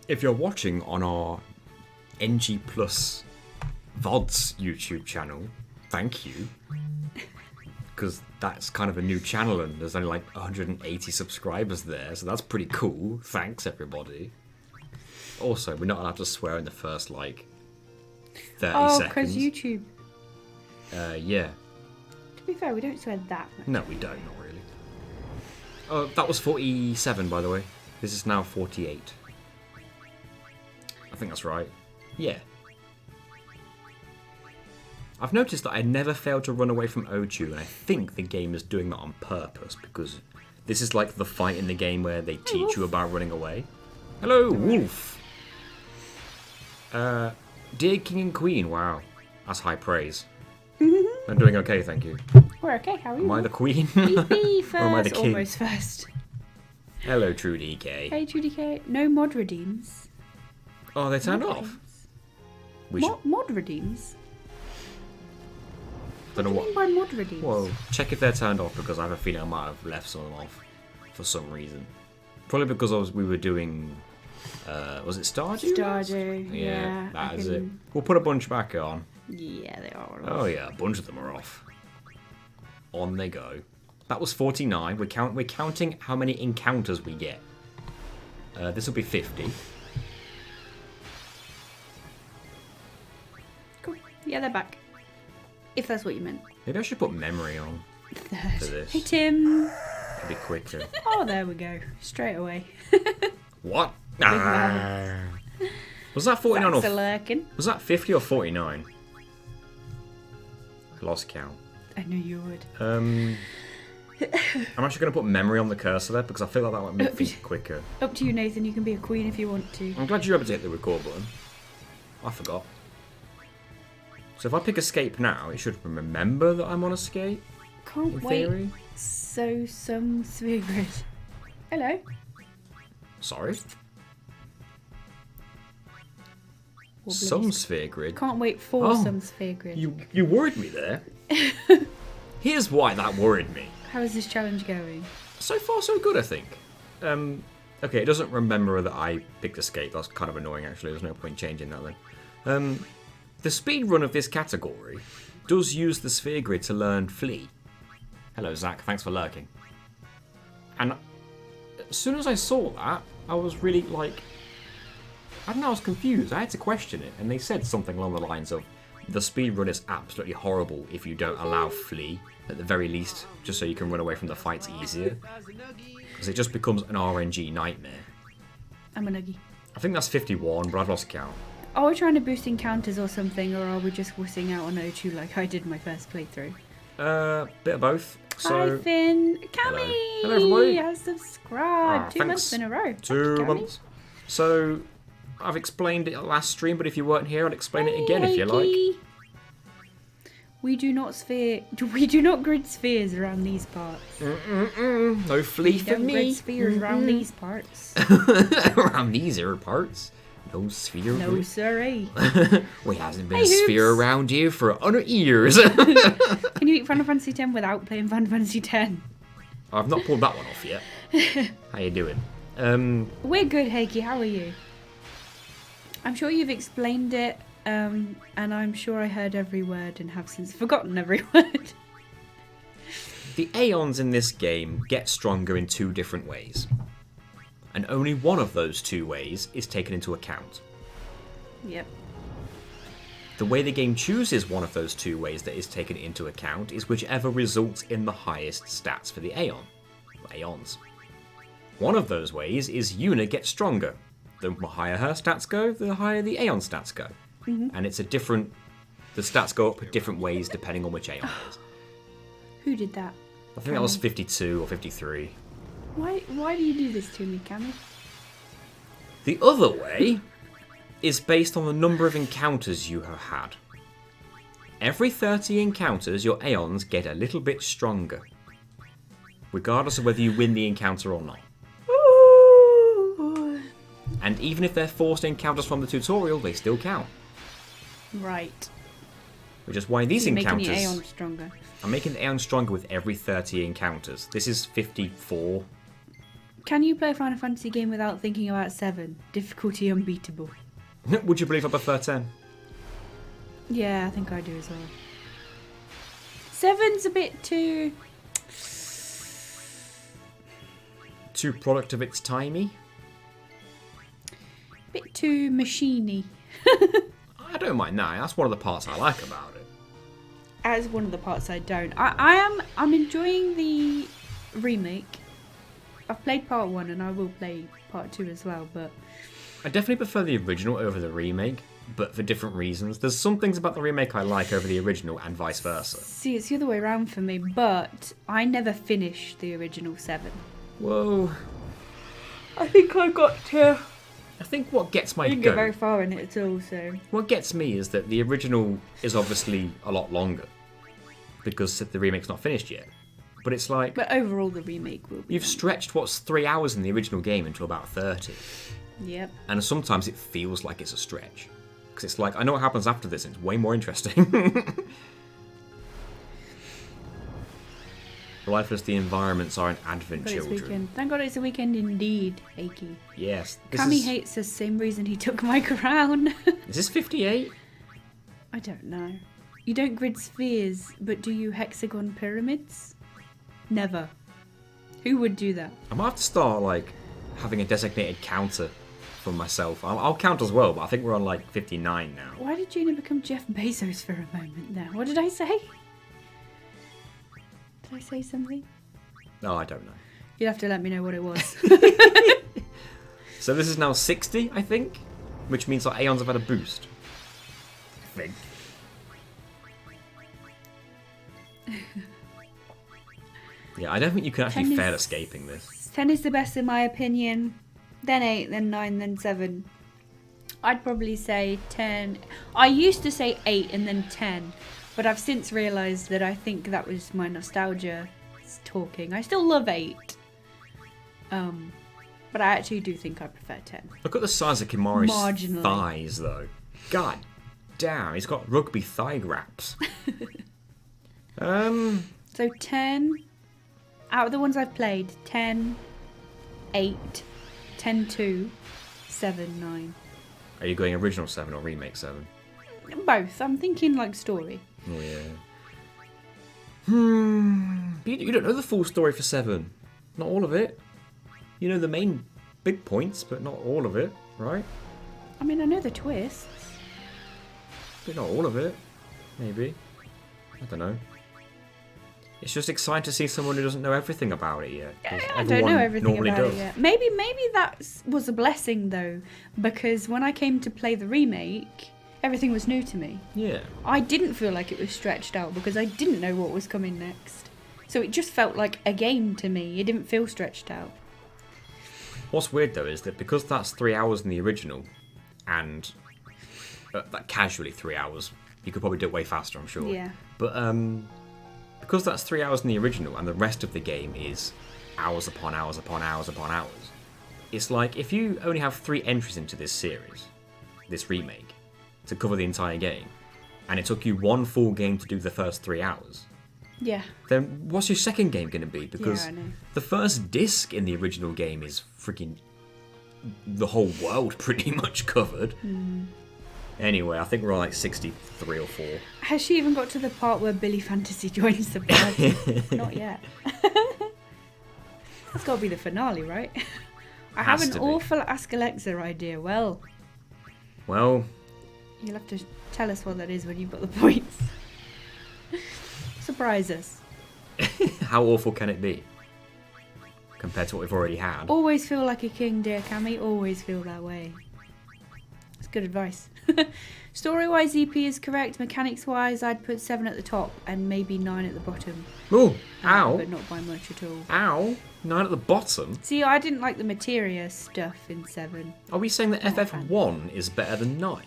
if you're watching on our NG Plus VODs YouTube channel, thank you. Because that's kind of a new channel and there's only like 180 subscribers there, so that's pretty cool. Thanks, everybody. Also, we're not allowed to swear in the first, like, 30 seconds. Oh, because YouTube. Yeah. To be fair, we don't swear that much. No, we don't, not really. Oh, that was 47, by the way. This is now 48. I think that's right. Yeah. I've noticed that I never fail to run away from Ochu, and I think the game is doing that on purpose, because this is like the fight in the game where they teach you about running away. Hello, Wolf! Dear King and Queen, wow. That's high praise. I'm doing okay, thank you. We're okay, how are you? Am I the Queen? Me first, Or am I the king? almost first. Hello, True DK. Hey, Judy K. No mod redeems. Oh, they turned Mod off? redeems. We should, Mod redeems? don't know What what... do you mean by mod redeems? Well, check if they're turned off, because I have a feeling I might have left some of them off for some reason. Probably because we were doing... was it Stardew? Stardew, yeah. that I is can- it. We'll put a bunch back on. Yeah, they are. Oh yeah, a bunch of them are off. On they go. That was 49. We're counting how many encounters we get. This will be 50. Cool. Yeah, they're back. If that's what you meant. Maybe I should put memory on for this. Hey, Tim. It'll be quicker. Oh, there we go. Straight away. What? man. Was that 49 Thanks or for lurking. was that 50 or 49? I lost count. I knew you would. I'm actually going to put memory on the cursor there because I feel like that might make things quicker. Up to you, Nathan. You can be a queen if you want to. I'm glad you were able to hit the record button. I forgot. So if I pick escape now, it should remember that I'm on escape, Can't in wait. theory. So some sphere grid. Hello. Sorry. Wobbly. Some sphere grid. Can't wait for Oh, some sphere grid. You worried me there. Here's why that worried me. How is this challenge going? So far, so good, I think. Okay, it doesn't remember that I picked escape. That's kind of annoying, actually. There's no point changing that then. The speed run of this category does use the sphere grid to learn flee. Hello, Zach. Thanks for lurking. And as soon as I saw that, I was really like... I don't know, I was confused. I had to question it. And they said something along the lines of, the speed run is absolutely horrible if you don't allow flee, at the very least, just so you can run away from the fights easier. Because it just becomes an RNG nightmare. I'm a nuggie. I think that's 51, but I've lost count. Are we trying to boost encounters or something, or are we just wussing out on O2 like I did my first playthrough? Bit of both. Hi, Finn. Cammy! Hello, everybody. Has subscribed. 2 thanks. months in a row. Thank 2 you, Cammy. months. So, I've explained it last stream, but if you weren't here, I'll explain it again if you like. Heikki. We do not grid spheres around these parts. No flee We for don't me. grid spheres around these parts. Around these here parts. No sphere. No siree. We hasn't been Hey, a sphere Hoops. around here for 100 years. Can you beat Final Fantasy X without playing Final Fantasy X? I've not pulled that one off yet. How you doing? We're good, Heikki. How are you? I'm sure you've explained it, and I'm sure I heard every word and have since forgotten every word. The Aeons in this game get stronger in 2 different ways. And only one of those 2 ways is taken into account. Yep. The way the game chooses one of those 2 ways that is taken into account is whichever results in the highest stats for the Aeons. One of those ways is Yuna gets stronger. The higher her stats go, the higher the Aeon stats go. And it's the stats go up different ways depending on which Aeon it is. Who did that? I think that was 52 or 53. Why do you do this to me, Cammy? The other way is based on the number of encounters you have had. Every 30 encounters, your Aeons get a little bit stronger, regardless of whether you win the encounter or not. Ooh. And even if they're forced encounters from the tutorial, they still count. Right. Which is why these You're encounters... making the Aeon stronger. I'm making the Aeon stronger with every 30 encounters. This is 54. Can you play a Final Fantasy game without thinking about 7? Difficulty unbeatable. Would you believe I prefer 10? Yeah, I think I do as well. 7's a bit too... Too product of its timey? bit too machiney. I don't mind that. That's one of the parts I like about it. As one of the parts I don't. I'm enjoying the remake. I've played part 1 and I will play part 2 as well, but I definitely prefer the original over the remake, but for different reasons. There's some things about the remake I like over the original and vice versa. see, it's the other way around for me, but I never finished the original 7. Whoa. I think I got to... I think what gets my I didn't get very goat, far in it at all, so... what gets me is that the original is obviously a lot longer, because the remake's not finished yet. But it's like, But overall, the remake will be... you've stretched what's 3 hours in the original game into about 30. Yep. And sometimes it feels like it's a stretch. Because it's like, I know what happens after this, and it's way more interesting. Life as the environments are an advent, But it's children. weekend. Thank God it's a weekend indeed, Akey. Yes. Cammy hates the same reason he took my crown. Is this 58? I don't know. You don't grid spheres, but do you hexagon pyramids? Never. Who would do that? I might have to start, like, having a designated counter for myself. I'll count as well, but I think we're on, like, 59 now. Why did Gina become Jeff Bezos for a moment there? What did I say? Did I say something? Oh, I don't know. You'll have to let me know what it was. So this is now 60, I think? Which means that Aeons have had a boost. I think. Yeah, I don't think you can actually 10 is- fail escaping this. 10 is the best in my opinion. Then 8, then 9, then 7. I'd probably say 10. I used to say 8 and then 10. But I've since realised that I think that was my nostalgia talking. I still love 8. But I actually do think I prefer 10. Look at the size of Kimari's Marginally. thighs, though. God damn, he's got rugby thigh wraps. So 10, out of the ones I've played, 10, 8, 10, 2, 7, 9. Are you going original 7 or remake 7? Both. I'm thinking like story. Oh, yeah. But you don't know the full story for 7. Not all of it. You know the main big points, but not all of it, right? I mean, I know the twists. But not all of it. Maybe. I don't know. It's just exciting to see someone who doesn't know everything about it yet. 'cause I don't know everyone everything normally about does. it yet. Maybe that was a blessing though, because when I came to play the remake, everything was new to me. Yeah. I didn't feel like it was stretched out because I didn't know what was coming next. So it just felt like a game to me. It didn't feel stretched out. What's weird though is that because that's 3 hours in the original, and that casually 3 hours, you could probably do it way faster, I'm sure. Yeah. But because that's 3 hours in the original, and the rest of the game is hours upon hours upon hours upon hours, it's like if you only have 3 entries into this series, this remake, to cover the entire game, and it took you 1 full game to do the first 3 hours, Yeah. then what's your second game going to be? Because I know. the first disc in the original game is freaking the whole world pretty much covered. Anyway, I think we're on like 63 or 4. Has she even got to the part where Billy Fantasy joins the party? Not yet. That's got to be the finale, right? I have Has an to be. awful Ask Alexa idea. Well, Well, you'll have to tell us what that is when you've got the points. Surprise us. how awful can it be? Compared to what we've already had. Always feel like a king, dear Cammy. Always feel that way. That's good advice. Story-wise, EP is correct. Mechanics-wise, I'd put 7 at the top and maybe 9 at the bottom. Ooh, ow, But not by much at all. ow, 9 at the bottom. See, I didn't like the materia stuff in 7. Are we saying that Not a FF1 is better than 9?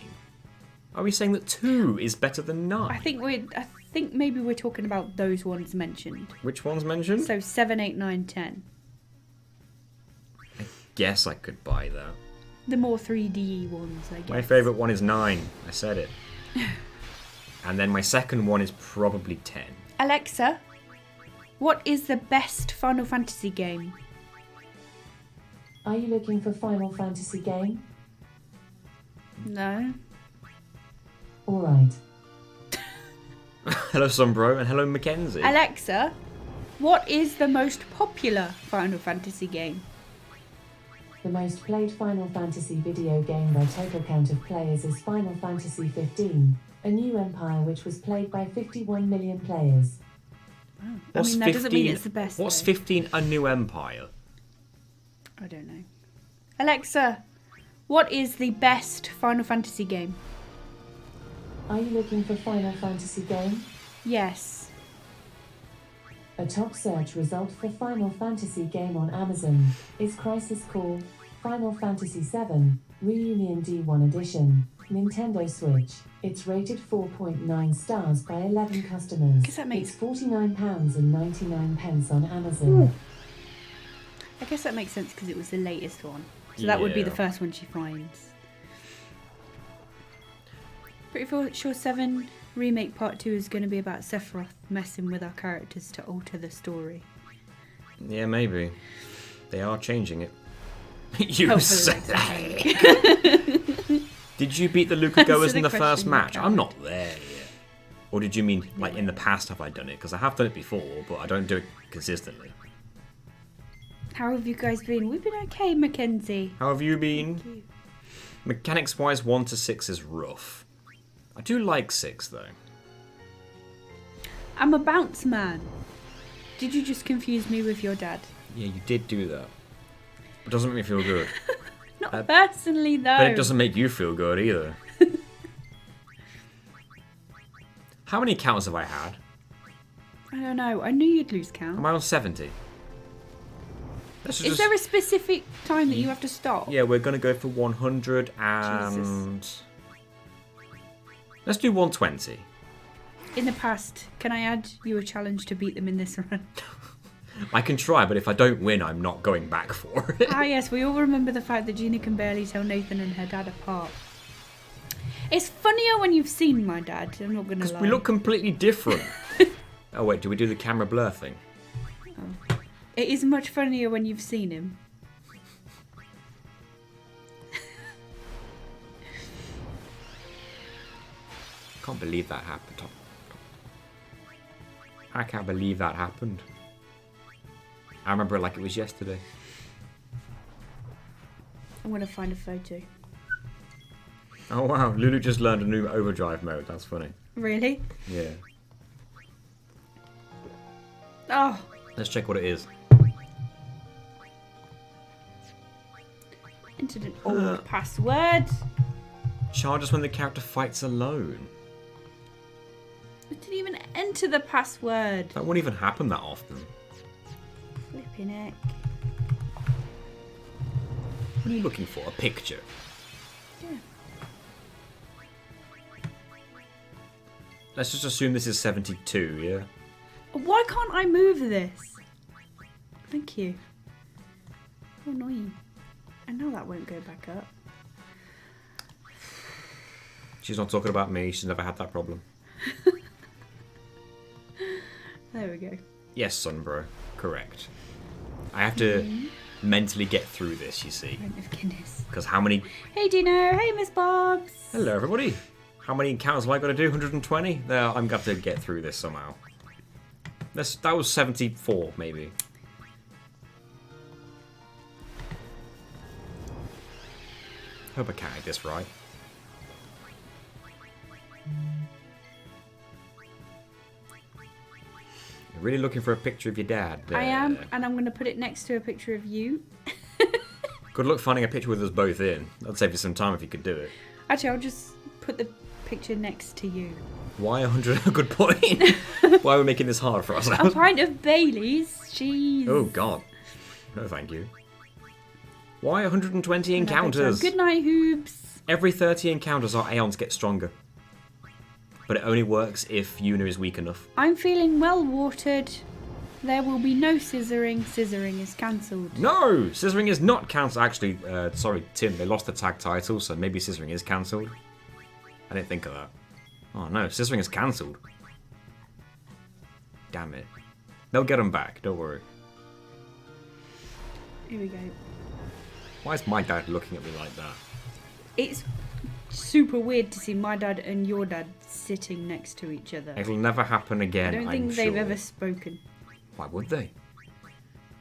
Are we saying that 2 is better than 9? I think maybe we're talking about those ones mentioned. Which one's mentioned? So 7, 8, 9, 10. Guess I could buy that. The more 3D ones, I guess. My favourite one is 9. I said it. And then my second one is probably 10. Alexa, what is the best Final Fantasy game? Are you looking for Final Fantasy game? No. Alright. Hello, Sunbro, and hello, Mackenzie. Alexa, what is the most popular Final Fantasy game? The most played Final Fantasy video game by total count of players is Final Fantasy 15, A New Empire, which was played by 51 million players. Wow. What's I mean, that doesn't mean it's the best. What's though. 15 A New Empire? I don't know. Alexa, what is the best Final Fantasy game? Are you looking for Final Fantasy game? Yes. A top search result for Final Fantasy game on Amazon is Crisis Core, Final Fantasy VII, Reunion D1 Edition, Nintendo Switch. It's rated 4.9 stars by 11 customers. Guess that makes- It's £49.99 on Amazon. Ooh. I guess that makes sense because it was the latest one. So that would be the Yeah. first one she finds. Pretty sure 7 Remake Part 2 is going to be about Sephiroth messing with our characters to alter the story. Yeah, maybe. They are changing it. You Hopefully said that's that. Did you beat the Luca Answer Goers the in the first question, match? you I'm not there yet. Or did you mean, like, in the past have I done it? Because I have done it before, but I don't do it consistently. How have you guys been? We've been okay, Mackenzie. How have you been? Thank you. Mechanics-wise, 1 to 6 is rough. I do like 6, though. I'm a bounce man. Did you just confuse me with your dad? Yeah, you did do that. It doesn't make me feel good. Not personally, though. But it doesn't make you feel good either. How many counts have I had? I don't know. I knew you'd lose count. Am I on 70? Let's Is there a specific time that you have to stop? Yeah, we're going to go for 100 and... Let's do 120. In the past, can I add you a challenge to beat them in this run? I can try, but if I don't win, I'm not going back for it. Ah, yes, we all remember the fact that Gina can barely tell Nathan and her dad apart. It's funnier when you've seen my dad, I'm not going to lie. We look completely different. Oh, wait, do we do the camera blur thing? Oh. It is much funnier when you've seen him. Can't believe that happened. I can't believe that happened. I remember it like it was yesterday. I'm going to find a photo. Oh wow, Lulu just learned a new overdrive mode. That's funny. Really? Yeah. Oh, Let's check what it is. entered an old password. Charges when the character fights alone. I didn't even enter the password. That won't even happen that often. Flipping heck. What are you looking for? A picture? Yeah. Let's just assume this is 72, yeah? Why can't I move this? Thank you. How annoying. I know that won't go back up. She's not talking about me. She's never had that problem. There we go. Yes, Sunbro. Correct. I have to mentally get through this, you see. Brent of Guinness. Because how many... Hey Dino, hey Miss Bobs. Hello, everybody. How many encounters have I got to do? 120? There, I'm going to have to get through this somehow. That was 74, maybe. Hope I counted this right. You're really looking for a picture of your dad. I am, and I'm going to put it next to a picture of you. Good luck finding a picture with us both in. That'd save you some time if you could do it. Actually, I'll just put the picture next to you. Why 100? Good point. Why are we making this hard for A ourselves? pint of Bailey's. Jeez. Oh, God. No, thank you. Why 120 encounters? Good night, Hoobs. Every 30 encounters, our Aeons get stronger. But it only works if Yuna is weak enough. I'm feeling well watered. There will be no scissoring. Scissoring is cancelled. No! Scissoring is not cancelled. Actually, sorry, Tim, they lost the tag title, so maybe Scissoring is cancelled. I didn't think of that. Oh no, Scissoring is cancelled. Damn it. They'll get them back, don't worry. Here we go. Why is my dad looking at me like that? It's super weird to see my dad and your dad sitting next to each other. It'll never happen I again, don't I'm think they've sure. ever spoken. Why would they?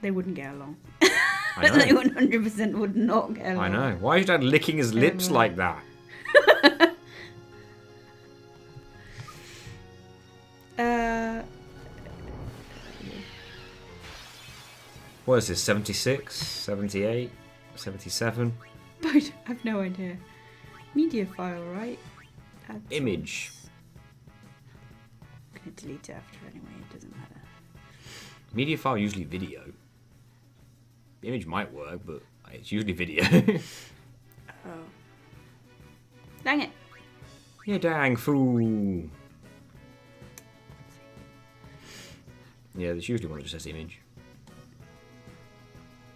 They wouldn't get along. I know. They 100% would not get along. I know. Why is Dad licking his lips Ever. like that? What is this? 76? 78? 77? I have no idea. Media file, right? Image. I'm gonna delete it after anyway, it doesn't matter. Media file usually video. Image might work, but it's usually video. Oh. Dang it. Yeah, dang fool. Yeah, there's usually one that just says image.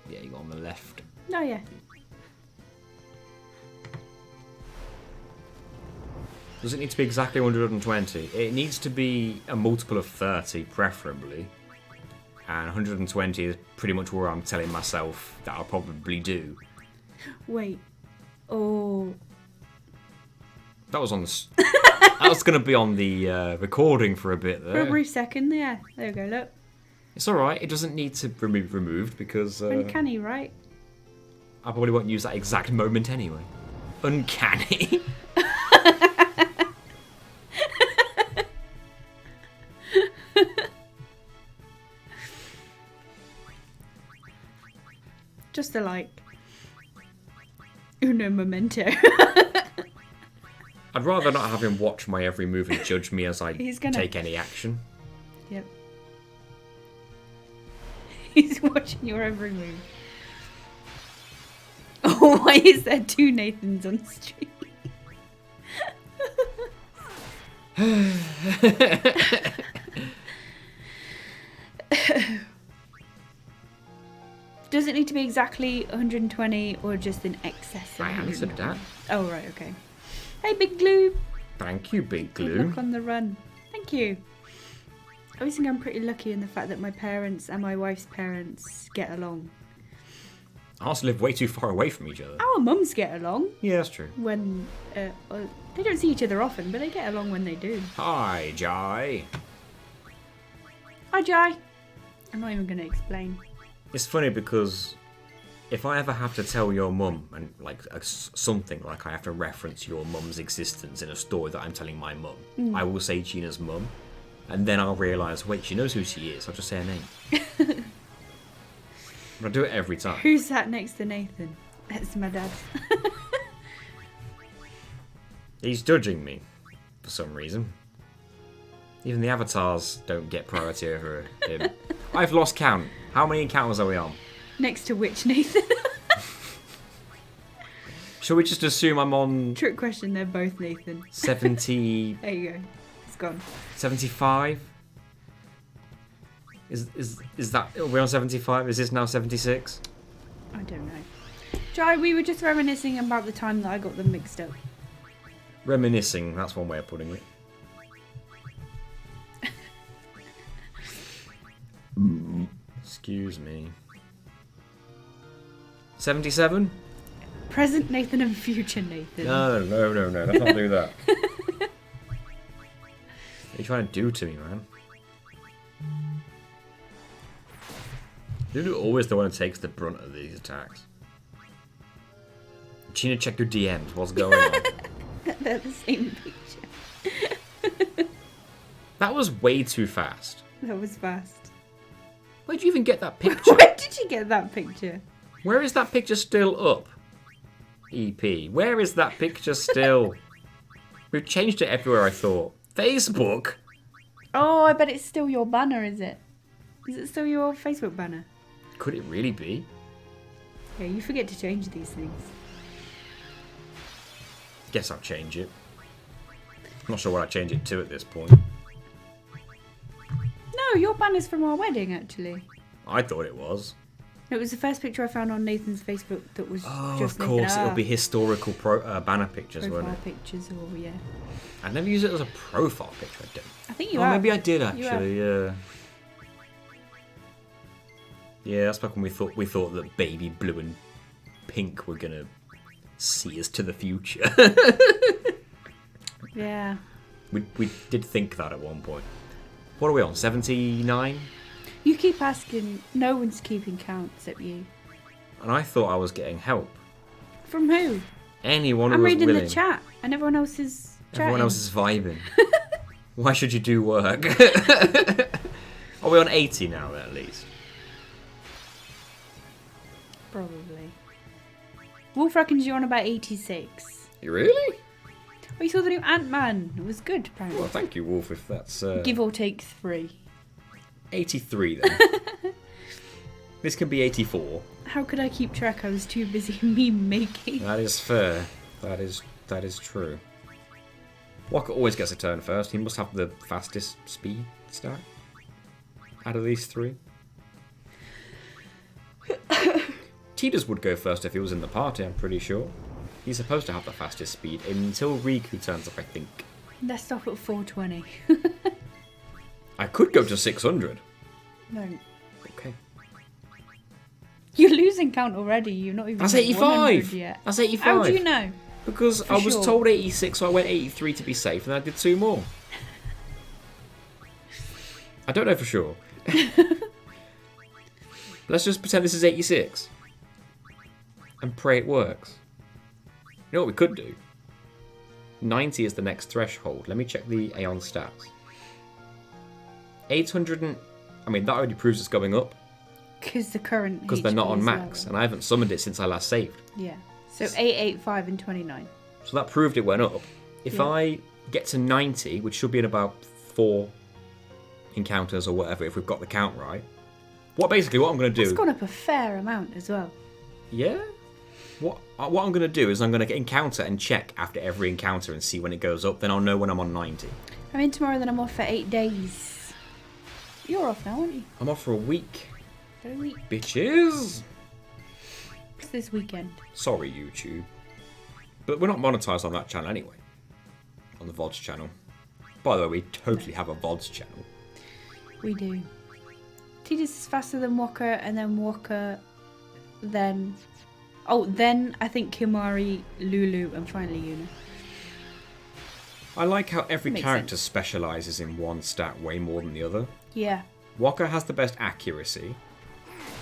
Yeah, you got on the left. Oh yeah. Does it need to be exactly 120? It needs to be a multiple of 30, preferably. And 120 is pretty much where I'm telling myself that I'll probably do. Wait. Oh. That was on the... that was going to be on the recording for a bit For a there. brief second, yeah. There we go, look. It's alright, it doesn't need to be removed because... Uncanny, right? I probably won't use that exact moment anyway. Uncanny. Just a like. Uno memento. I'd rather not have him watch my every move and judge me as I He's gonna- take any action. Yep. He's watching your every move. Oh, why is there two Nathans on stream? Does it need to be exactly 120 or just in excess of I answered 120? that. Oh, right, okay. Hey, Big Glue. Thank you, Big Good Glue. luck on the run. Thank you. I always think I'm pretty lucky in the fact that my parents and my wife's parents get along. Ours live way too far away from each other. Our mums get along Yeah, that's true. when they don't see each other often, but they get along when they do. Hi, Jai. Hi, Jai. I'm not even going to explain. It's funny because if I ever have to tell your mum and like something like I have to reference your mum's existence in a story that I'm telling my mum, I will say Gina's mum, and then I'll realise, wait, she knows who she is. I'll just say her name. But I do it every time. Who's sat next to Nathan? That's my dad. He's judging me for some reason. Even the avatars don't get priority over him. I've lost count. How many encounters are we on? Next to which Nathan? Shall we just assume I'm on Trick question, they're both Nathan. 70, There you go. It's gone. 75? Is that... Are we on 75? Is this now 76? I don't know. Jai, we were just reminiscing about the time that I got them mixed up. Reminiscing, that's one way of putting it. Excuse me. 77? Present Nathan and future Nathan. No, let's not do that. What are you trying to do to me, man? Lulu always the one who takes the brunt of these attacks. Gina, check your DMs. What's going on? They're the same picture. That was way too fast. That was fast. Where'd you even get that picture? Where did you get that picture? Where is that picture still up? EP. Where is that picture still? We've changed it everywhere, I thought. Facebook? Oh, I bet it's still your banner, is it? Is it still your Facebook banner? Could it really be? Yeah, you forget to change these things. Guess I'll change it. I'm not sure what I'd change it to at this point. No, your banner's from our wedding, actually. I thought it was. It was the first picture I found on Nathan's Facebook that was Oh, just of course, making it'll be historical banner pictures, won't profile it? pictures, or yeah. I'd never use it as a profile picture, I don't. I think you Oh, have. maybe I did You have. actually, yeah. Yeah, that's back when we thought that Baby Blue and pink were gonna see us to the future. Yeah. we did think that at one point. What are we on? 79? You keep asking. No one's keeping count except you. And I thought I was getting help. From who? Anyone who I'm was reading willing. the chat, and everyone else is chatting. Everyone else is vibing. Why should you do work? Are we on 80 now, at least? Probably. Wolf reckons you're on about 86. You really? Oh, you saw the new Ant-Man. It was good, apparently. Well, thank you, Wolf, if that's... Give or take 3. 83, then. This can be 84. How could I keep track? I was too busy meme making. That is fair. That is true. Walker always gets a turn first. He must have the fastest speed stat out of these 3. Tidus would go first if he was in the party, I'm pretty sure. He's supposed to have the fastest speed until Riku turns up, I think. Let's stop at 420. I could go to 600. No. Okay. You're losing count already. You're not even That's at 85. 100 yet. That's 85. How do you know? Because For I was sure. told 86, so I went 83 to be safe, and I did 2 more. I don't know for sure. Let's just pretend this is 86. And pray it works. You know what we could do? 90 is the next threshold. Let me check the Aeon stats. 800 and... I mean, that already proves it's going up. Because the current Because they're not HP on is max, lower. and I haven't summoned it since I last saved. Yeah. So 885 and 29. So that proved it went up. If Yeah. I get to 90, which should be in about 4 encounters or whatever, if we've got the count right. What I'm going to It's do... gone up a fair amount as well. Yeah? What I'm going to do is I'm going to encounter and check after every encounter and see when it goes up. Then I'll know when I'm on 90. I'm in tomorrow, then I'm off for 8 days. You're off now, aren't you? I'm off for a week. For a week. Bitches! It's this weekend. Sorry, YouTube. But we're not monetized on that channel anyway. On the VODs channel. By the way, we totally have a VODs channel. We do. Tidus is faster than Walker, and then Walker, then... Oh, then I think Kimari, Lulu, and finally Yuna. I like how every Makes character sense. specialises in one stat way more than the other. Yeah. Waka has the best accuracy.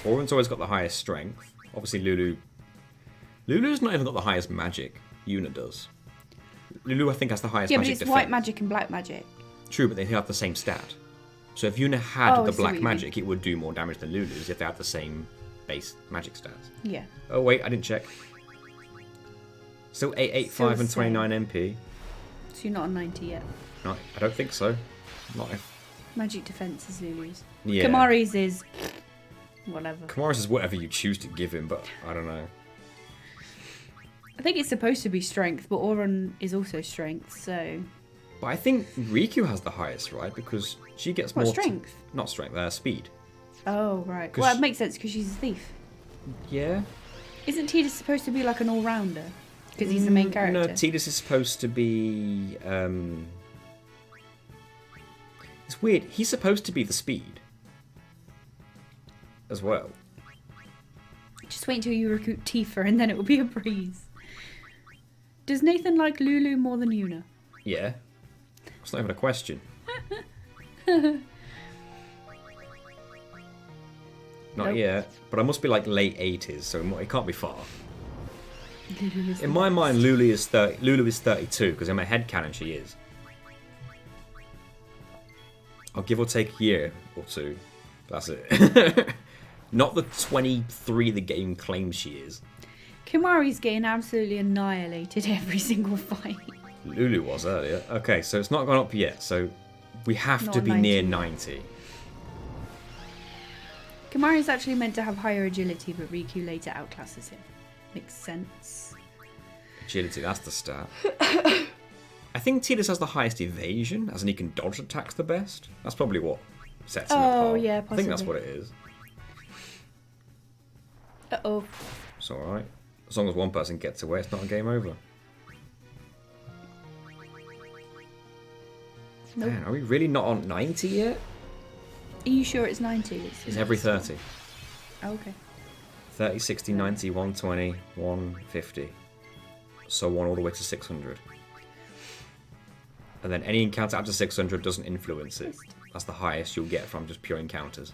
Oren's always got the highest strength. Obviously, Lulu's not even got the highest magic. Yuna does. Lulu, I think, has the highest Yeah, but magic it's defense. white magic and black magic. True, but they have the same stat. So if Yuna had Oh, I the see black what you magic, it would do more damage than Lulu's if they had the same base magic stats. Yeah. Oh, wait, I didn't check. Still 885 Still and the same. 29 MP. So you're not on 90 yet. No, I don't think so. Not if... Magic defense is Lulu's. Yeah. Kamari's is... whatever. Kamaris is whatever you choose to give him, but I don't know. I think it's supposed to be strength, but Oren is also strength, so... But I think Riku has the highest, right? Because she gets What, more... strength? Not strength, speed. Oh, right. 'Cause Well, it makes sense because she's a thief. Yeah? Isn't Tidus supposed to be like an all-rounder? Because he's the main character. No, Tidus is supposed to be... It's weird. He's supposed to be the speed. As well. Just wait until you recruit Tifa and then it will be a breeze. Does Nathan like Lulu more than Yuna? Yeah. It's not even a question. Not Nope. yet. But I must be like late 80s, so it can't be far. Lulu is In the my best. mind, Lulu is 32, because in my head canon she is. I'll give or take a year or 2. That's it. Not the 23 the game claims she is. Kimari's getting absolutely annihilated every single fight. Lulu was earlier. Okay, so it's not gone up yet, so we have Not to be 90. near 90. Kimari's actually meant to have higher agility, but Riku later outclasses him. Makes sense. Agility, that's the stat. I think Tidus has the highest evasion, as in he can dodge attacks the best. That's probably what sets him apart. Oh, yeah, I think that's possibly. what it is. Uh-oh. It's alright. As long as one person gets away, it's not a game over. Nope. Man, are we really not on 90 yet? Are you sure it's 90? It's every 30. Oh, okay. 30, 60, 90, 120, 150. So on all the way to 600. And then any encounter up to 600 doesn't influence it. That's the highest you'll get from just pure encounters.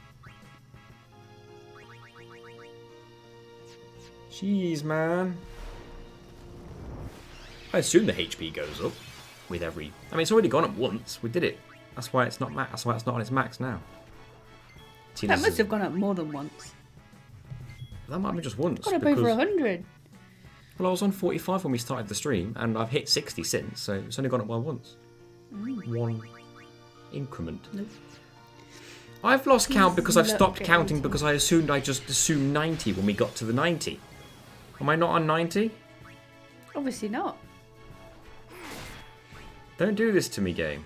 Jeez, man. I assume the HP goes up with every... I mean, it's already gone up once. We did it. That's why it's not max. That's why it's not on its max now. That must have gone up more than once. That might be just once. It's gone up over 100. Well, I was on 45 when we started the stream, and I've hit 60 since, so it's only gone up by once. One increment. Nope. I've lost count because I've Look stopped at counting 80. because I just assumed 90 when we got to the 90. Am I not on 90? Obviously not. Don't do this to me, game.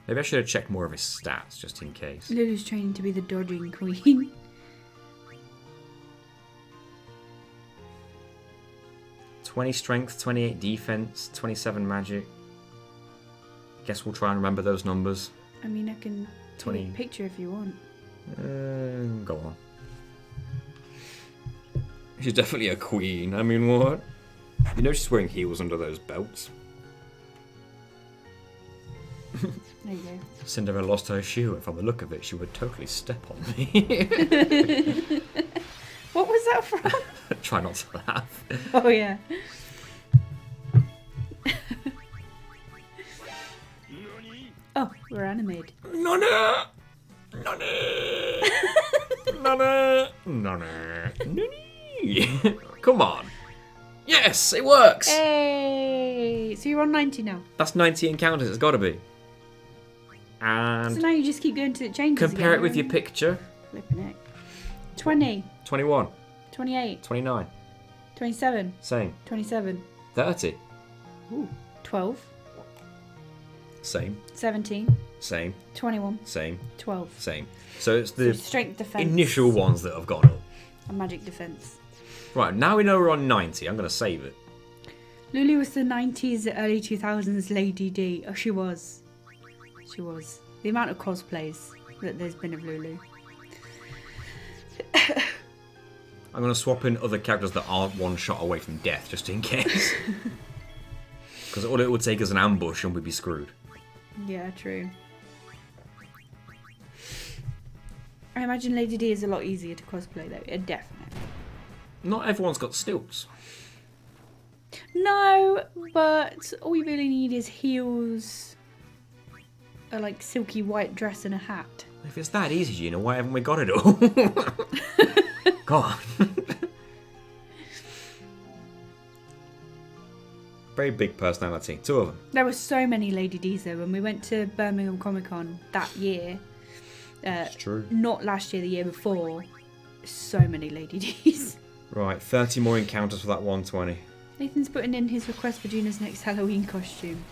Maybe I should have checked more of his stats just in case. Lulu's training to be the dodging queen. $20 strength, 28 defense, 27 magic. Guess we'll try and remember those numbers. I mean, I can 20. take a picture if you want. Go on. She's definitely a queen. I mean, what? You know she's wearing heels under those belts. There you go. Cinderella lost her shoe, and from the look of it, she would totally step on me. What was that from? Try not to laugh. Oh, yeah. Oh, we're animated. Nana! Nana! Nana! Nana! Nani! Come on. Yes, it works! Hey! So you're on 90 now. That's 90 encounters, it's gotta be. So And now you just keep going to the changes compare again. it with your picture. Flipping it. 20, 21, 28, 29, 27, same. 27, 30, 12, same. 17, Same, 21, same, 12. same. So it's So the strength defense. initial ones that have gone up. And magic defense. Right, now we know we're on 90. I'm going to save it. Lulu was the 90s, early 2000s Lady D. Oh, she was. She was. The amount of cosplays that there's been of Lulu. I'm going to swap in other characters that aren't one shot away from death, just in case. Because all it would take is an ambush and we'd be screwed. Yeah, true. I imagine Lady D is a lot easier to cosplay though. Definitely. Not everyone's got stilts. No, but all we really need is heels, a like silky white dress and a hat. If it's that easy, Gina, why haven't we got it all? Go on. Very big personality. Two of them. There were so many Lady Ds though when we went to Birmingham Comic Con that year. It's true. Not last year, the year before. So many Lady Ds. Right, 30 more encounters for that 120. Nathan's putting in his request for Gina's next Halloween costume.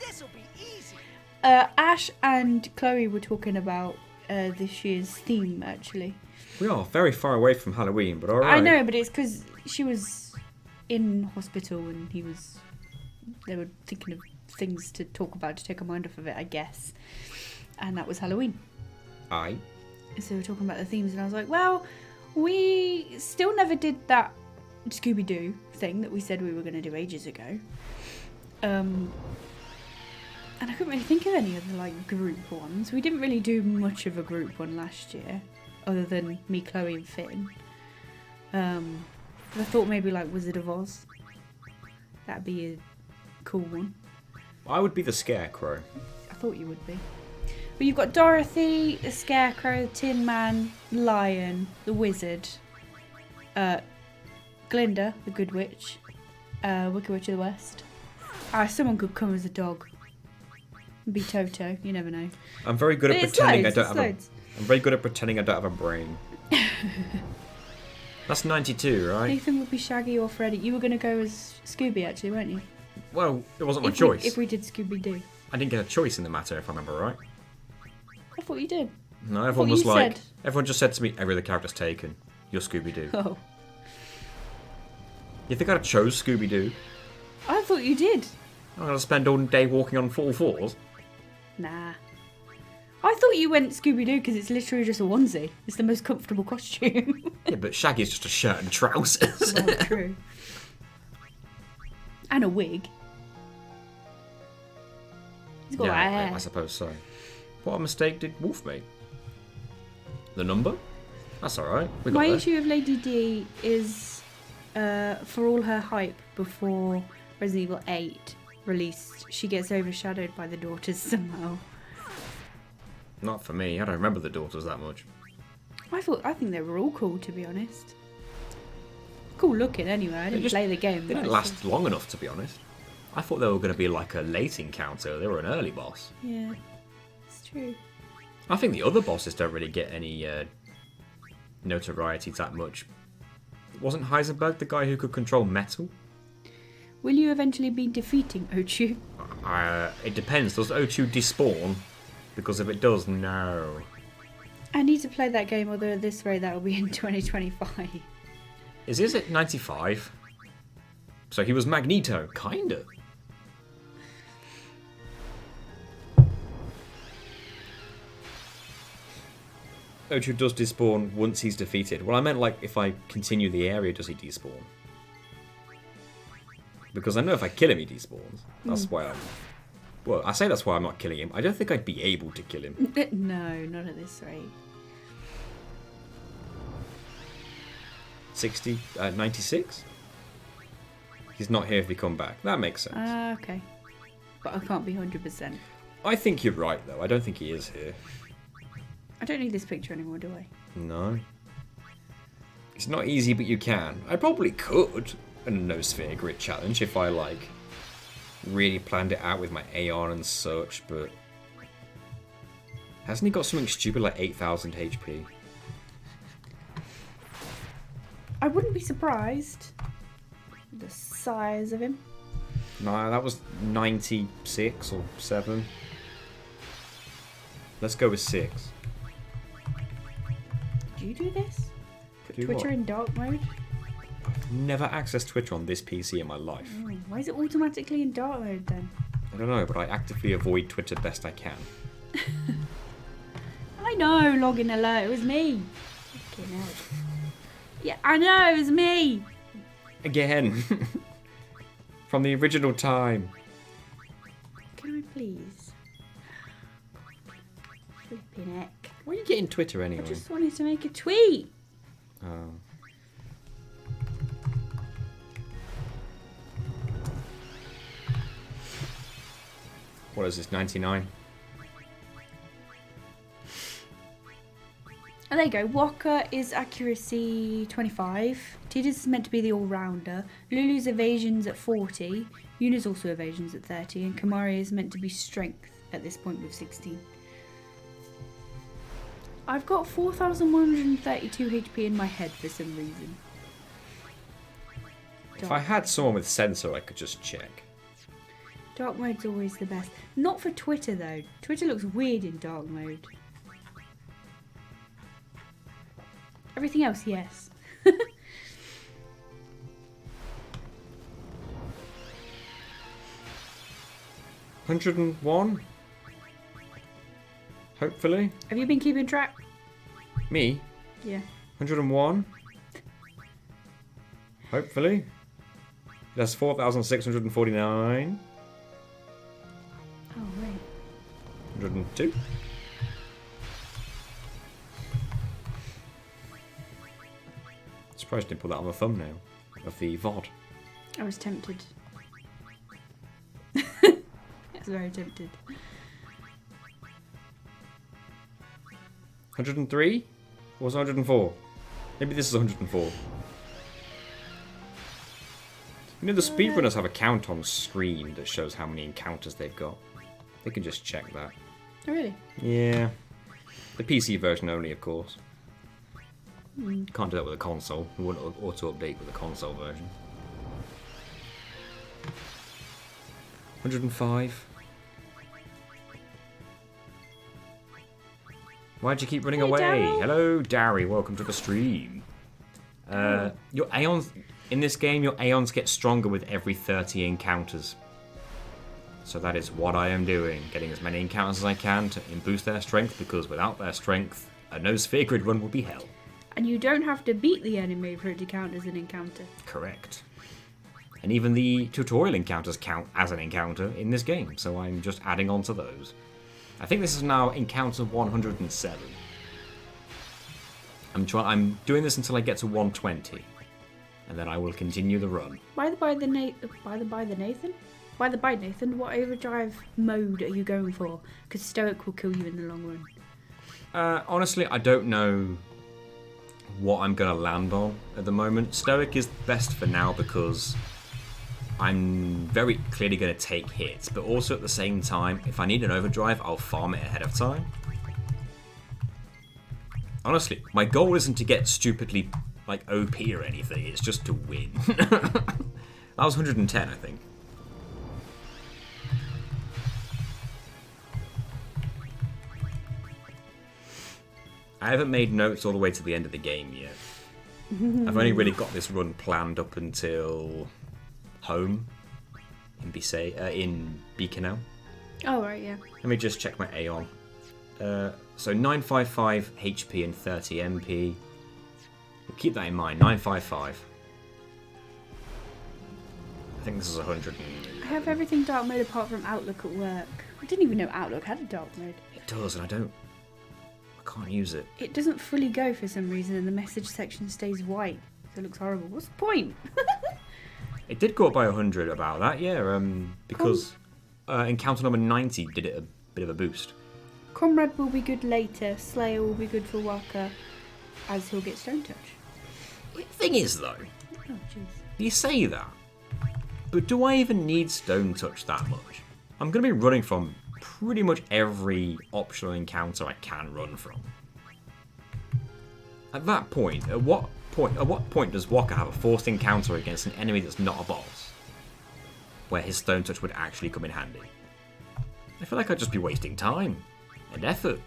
This'll be easy. Ash and Chloe were talking about this year's theme actually. We are very far away from Halloween, but alright. I know, but it's because she was in hospital and they were thinking of things to talk about to take her mind off of it, I guess. And that was Halloween. Aye. So we were talking about the themes, and I was like, well, we still never did that Scooby-Doo thing that we said we were going to do ages ago. And I couldn't really think of any other like group ones. We didn't really do much of a group one last year, other than me, Chloe, and Finn. But I thought maybe like Wizard of Oz. That'd be a cool one. I would be the Scarecrow. I thought you would be. But you've got Dorothy, the Scarecrow, the Tin Man, Lion, the Wizard, Glinda, the Good Witch, Wicked Witch of the West. Someone could come as a dog. Be Toto, you never know. I'm very good But at it's pretending loads, I don't have it's a. I'm very good at pretending I don't have a brain. That's 92, right? Nathan would be Shaggy or Freddy. You were going to go as Scooby, actually, weren't you? Well, it wasn't my If choice. if we did Scooby-Doo. I didn't get a choice in the matter, if I remember right. I thought you did. No, everyone you was like, said. everyone just said to me, every other character's taken. You're Scooby-Doo. Oh. You think I'd chose Scooby-Doo? I thought you did. I'm going to spend all day walking on all fours? Nah. I thought you went Scooby-Doo because it's literally just a onesie. It's the most comfortable costume. Yeah, but Shaggy's just a shirt and trousers. Well, true. And a wig. He's got Yeah, hair. I suppose so. What a mistake did Wolf make? The number? That's alright. We got My there. issue of Lady D is, for all her hype before Resident Evil 8 released, she gets overshadowed by the daughters somehow. Not for me. I don't remember the daughters that much. I think they were all cool, to be honest. Cool looking, anyway. I didn't just- play the game. They but didn't I last long enough, to be honest. I thought they were going to be like a late encounter. They were an early boss. Yeah, it's true. I think the other bosses don't really get any notoriety that much. Wasn't Heisenberg the guy who could control metal? Will you eventually be defeating Ochu? It depends. Does O2 despawn? Because if it does, no. I need to play that game, although at this rate that will be in 2025. Is this at 95? So he was Magneto, kinda. O2 does despawn once he's defeated. Well, I meant like if I continue the area, does he despawn? Because I know if I kill him, he despawns. That's why I'm... Well, I say that's why I'm not killing him. I don't think I'd be able to kill him. No, not at this rate. 96? He's not here if he come back. That makes sense. Okay. But I can't be 100%. I think you're right, though. I don't think he is here. I don't need this picture anymore, do I? No. It's not easy, but you can. I probably could in a no-sphere grid challenge if I, like, really planned it out with my Aeon and such, but... Hasn't he got something stupid like 8,000 HP? I wouldn't be surprised. The size of him. No, that was 96 or 7. Let's go with 6. Did you do this? Put Do Twitter what? in dark mode? Never accessed Twitter on this PC in my life. Oh, why is it automatically in dark mode then? I don't know, but I actively avoid Twitter best I can. I know, login alert, it was me. Fucking hell. Yeah, I know, it was me. Again! From the original time. Can I please? Flipping heck. Why are you getting Twitter I anyway? just wanted to make a tweet. Oh. What is this, 99? Oh, there you go. Waka is accuracy 25. Tidus is meant to be the all-rounder. Lulu's evasion's at 40. Yuna's also evasion's at 30. And Kamari is meant to be strength at this point with 16. I've got 4,132 HP in my head for some reason. If I had someone with sensor, I could just check. Dark mode's always the best. Not for Twitter though. Twitter looks weird in dark mode. Everything else, yes. 101? Hopefully. Have you been keeping track? Me? Yeah. 101? Hopefully. That's 4,649. Oh, right. 102. Surprised I didn't put that on the thumbnail of the VOD. I was tempted. I was very tempted. 103? Or was it 104? Maybe this is 104. You know, the speedrunners have a count on screen that shows how many encounters they've got. They can just check that. Oh, really? Yeah. The PC version only, of course. Can't do that with a console. It wouldn't auto-update with a console version. 105. Why'd you keep running Hey, away? Daryl. Hello, Darry. Welcome to the stream. Your Aeons... In this game, your Aeons get stronger with every 30 encounters. So that is what I am doing, getting as many encounters as I can to boost their strength, because without their strength, a no sphere grid run would be hell. And you don't have to beat the enemy for it to count as an encounter. Correct. And even the tutorial encounters count as an encounter in this game, so I'm just adding on to those. I think this is now encounter 107. I'm doing this until I get to 120, and then I will continue the run. By the by, Nathan, what overdrive mode are you going for? Because Stoic will kill you in the long run. Honestly, I don't know what I'm going to land on at the moment. Stoic is best for now because I'm very clearly going to take hits, but also at the same time, if I need an overdrive, I'll farm it ahead of time. Honestly, my goal isn't to get stupidly, like, OP or anything, it's just to win. That was 110, I think. I haven't made notes all the way to the end of the game yet. I've only really got this run planned up until home in Beacon. Oh, right, yeah. Let me just check my Aeon. So 955 HP and 30 MP. We'll keep that in mind, 955. I think this is 100. I have everything dark mode apart from Outlook at work. I didn't even know Outlook had a dark mode. It does, and I can't use it. It doesn't fully go for some reason, and the message section stays white. So it looks horrible. What's the point? It did go up by 100 about that, yeah, because encounter number 90 did it a bit of a boost. Comrade will be good later. Slayer will be good for Waka, as he'll get Stone Touch. The thing is, though, Oh, jeez. you say that, but do I even need Stone Touch that much? I'm going to be running from pretty much every optional encounter I can run from. At that point, at what point does Waka have a forced encounter against an enemy that's not a boss, where his Stone Touch would actually come in handy? I feel like I'd just be wasting time and effort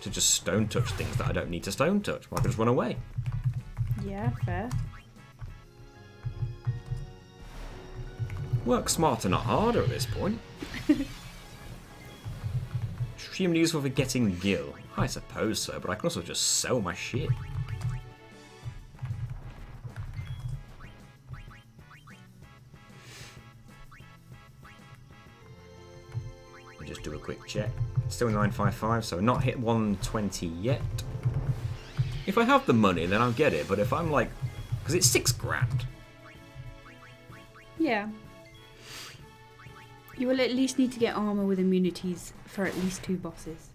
to just Stone Touch things that I don't need to Stone Touch, or I could just run away. Yeah, fair. Work smarter, not harder at this point. Extremely useful for getting gil. I suppose so, but I can also just sell my shit. Let me just do a quick check. Still 955, so not hit 120 yet. If I have the money, then I'll get it, but if I'm like... Because it's $6,000. Yeah. You will at least need to get armor with immunities for at least 2 bosses.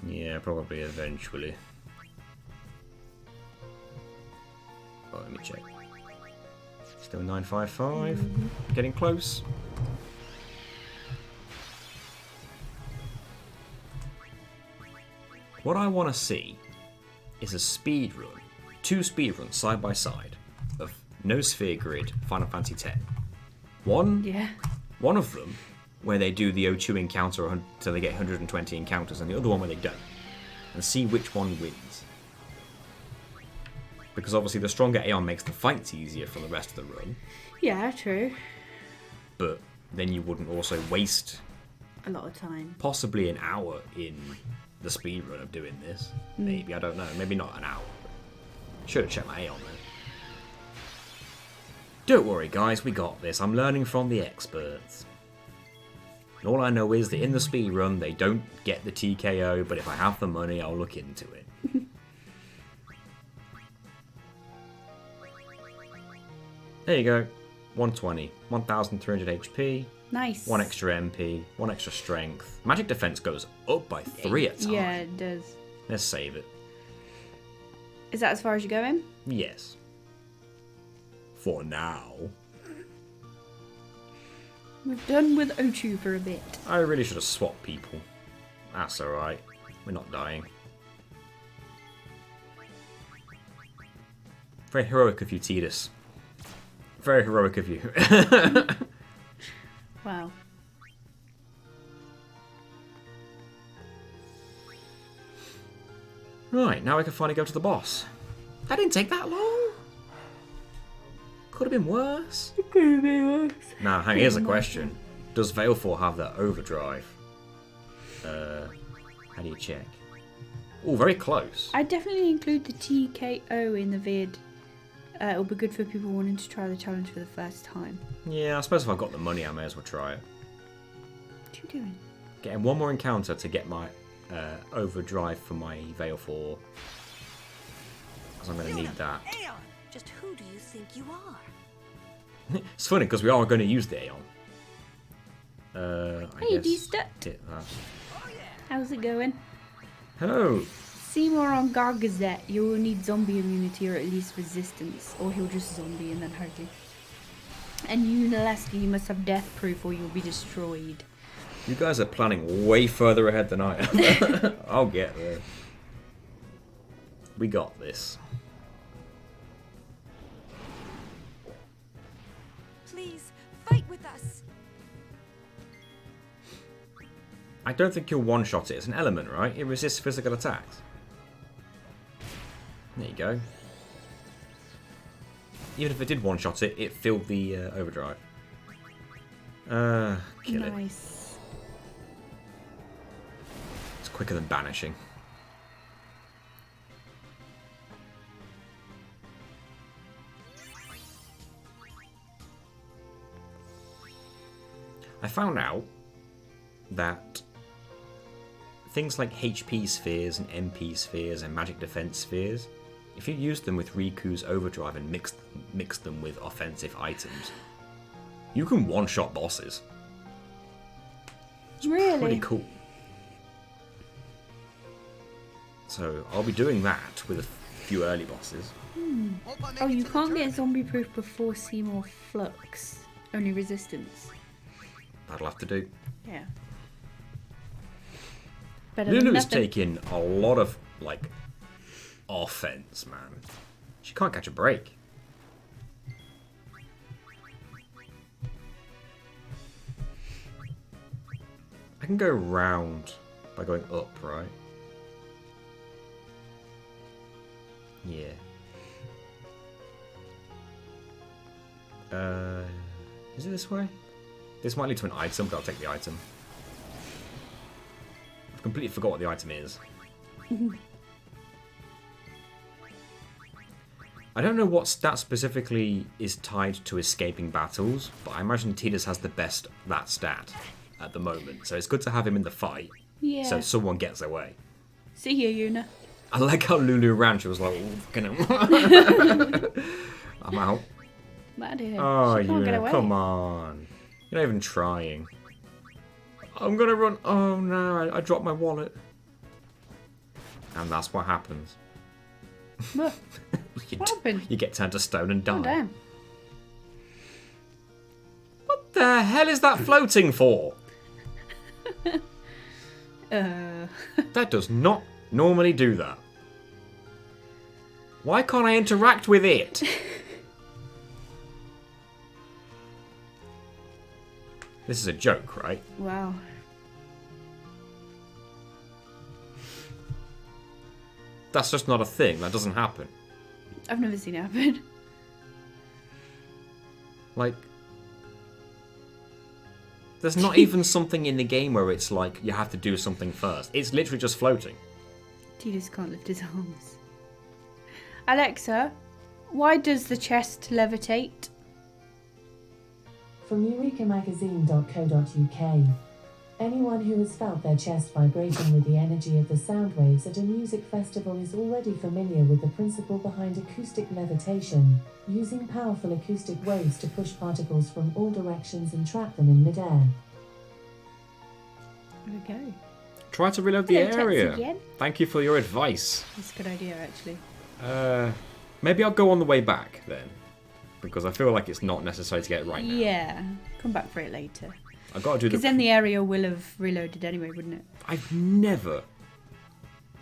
Yeah, probably eventually. Oh, let me check. Still 955. Getting close. What I want to see is a speed run, 2 speed runs side by side of No Sphere Grid Final Fantasy X. Yeah. One of them where they do the O2 encounter until they get 120 encounters, and the other one where they don't, and see which one wins. Because obviously the stronger Aeon makes the fights easier from the rest of the run, Yeah, true. but then you wouldn't also waste A lot of time. possibly an hour in the speed run of doing this. Maybe, I don't know, maybe not an hour. Should have checked my Aeon then. Don't worry guys, we got this. I'm learning from the experts. And all I know is that in the speedrun they don't get the TKO, but if I have the money I'll look into it. There you go. 120. 1,300 HP. Nice. 1 extra MP. 1 extra strength. Magic defense goes up by 3 at a time. Yeah, it does. Let's save it. Is that as far as you're going? Yes. For now. We've done with O2 for a bit. I really should have swapped people. That's alright. We're not dying. Very heroic of you, Tidus. Very heroic of you. Wow. Right, now we can finally go to the boss. That didn't take that long. Could have been worse. It could be worse. Now, here's a question. Does Veilfor have that overdrive? How do you check? Oh, very close. I'd definitely include the TKO in the vid. It'll be good for people wanting to try the challenge for the first time. Yeah, I suppose if I've got the money, I may as well try it. What are you doing? Getting one more encounter to get my overdrive for my Veilfor. Because I'm going to need that. Aeon, just who do you think you are? It's funny because we are going to use the Aeon. I Hey, guess D-Stat. hit that. How's it going? Hello. Seymour on Gargazette, you will need zombie immunity or at least resistance, or he'll just zombie and then hurt you. And Unalaska, you must have death proof or you'll be destroyed. You guys are planning way further ahead than I am. I'll get there. We got this. Please, fight with us. I don't think you'll one-shot it. It's an element, right? It resists physical attacks. There you go. Even if it did one-shot it, it filled the overdrive. Kill it. Nice. It's quicker than banishing. I found out that things like HP spheres and MP spheres and magic defense spheres, if you use them with Riku's overdrive and mix them with offensive items, you can one-shot bosses. It's Really? pretty cool. So I'll be doing that with a few early bosses. Oh, you can't get zombie proof before Seymour Flux. Only resistance. That'll have to do. Yeah. Better than Lulu's nothing. taking a lot of, like, offense, man. She can't catch a break. I can go round by going up, right? Yeah. Is it this way? This might lead to an item, but I'll take the item. I've completely forgot what the item is. I don't know what stat specifically is tied to escaping battles, but I imagine Tidus has the best that stat at the moment. So it's good to have him in the fight, Yeah. so someone gets away. See you, Yuna. I like how Lulu ran. She was like, "Oh, fucking hell." I'm out. Mad here. Oh, she can't get yeah, away. come on. You're not even trying. I'm gonna run. Oh no, I dropped my wallet. And that's what happens. Look, You what happened? You get turned to stone and die. Oh, damn. What the hell is that floating for? That does not normally do that. Why can't I interact with it? This is a joke, right? Wow. That's just not a thing. That doesn't happen. I've never seen it happen. Like, there's not even something in the game where it's like you have to do something first. It's literally just floating. Tidus can't lift his arms. Alexa, why does the chest levitate? From EurekaMagazine.co.uk. Anyone who has felt their chest vibrating with the energy of the sound waves at a music festival is already familiar with the principle behind acoustic levitation, using powerful acoustic waves to push particles from all directions and trap them in midair. Okay. Try to reload the Hello, Tets area. again. Thank you for your advice. That's a good idea, actually. Maybe I'll go on the way back then, because I feel like it's not necessary to get it right now. Yeah. Come back for it later. I've got to do Because then the area will have reloaded anyway, wouldn't it? I've never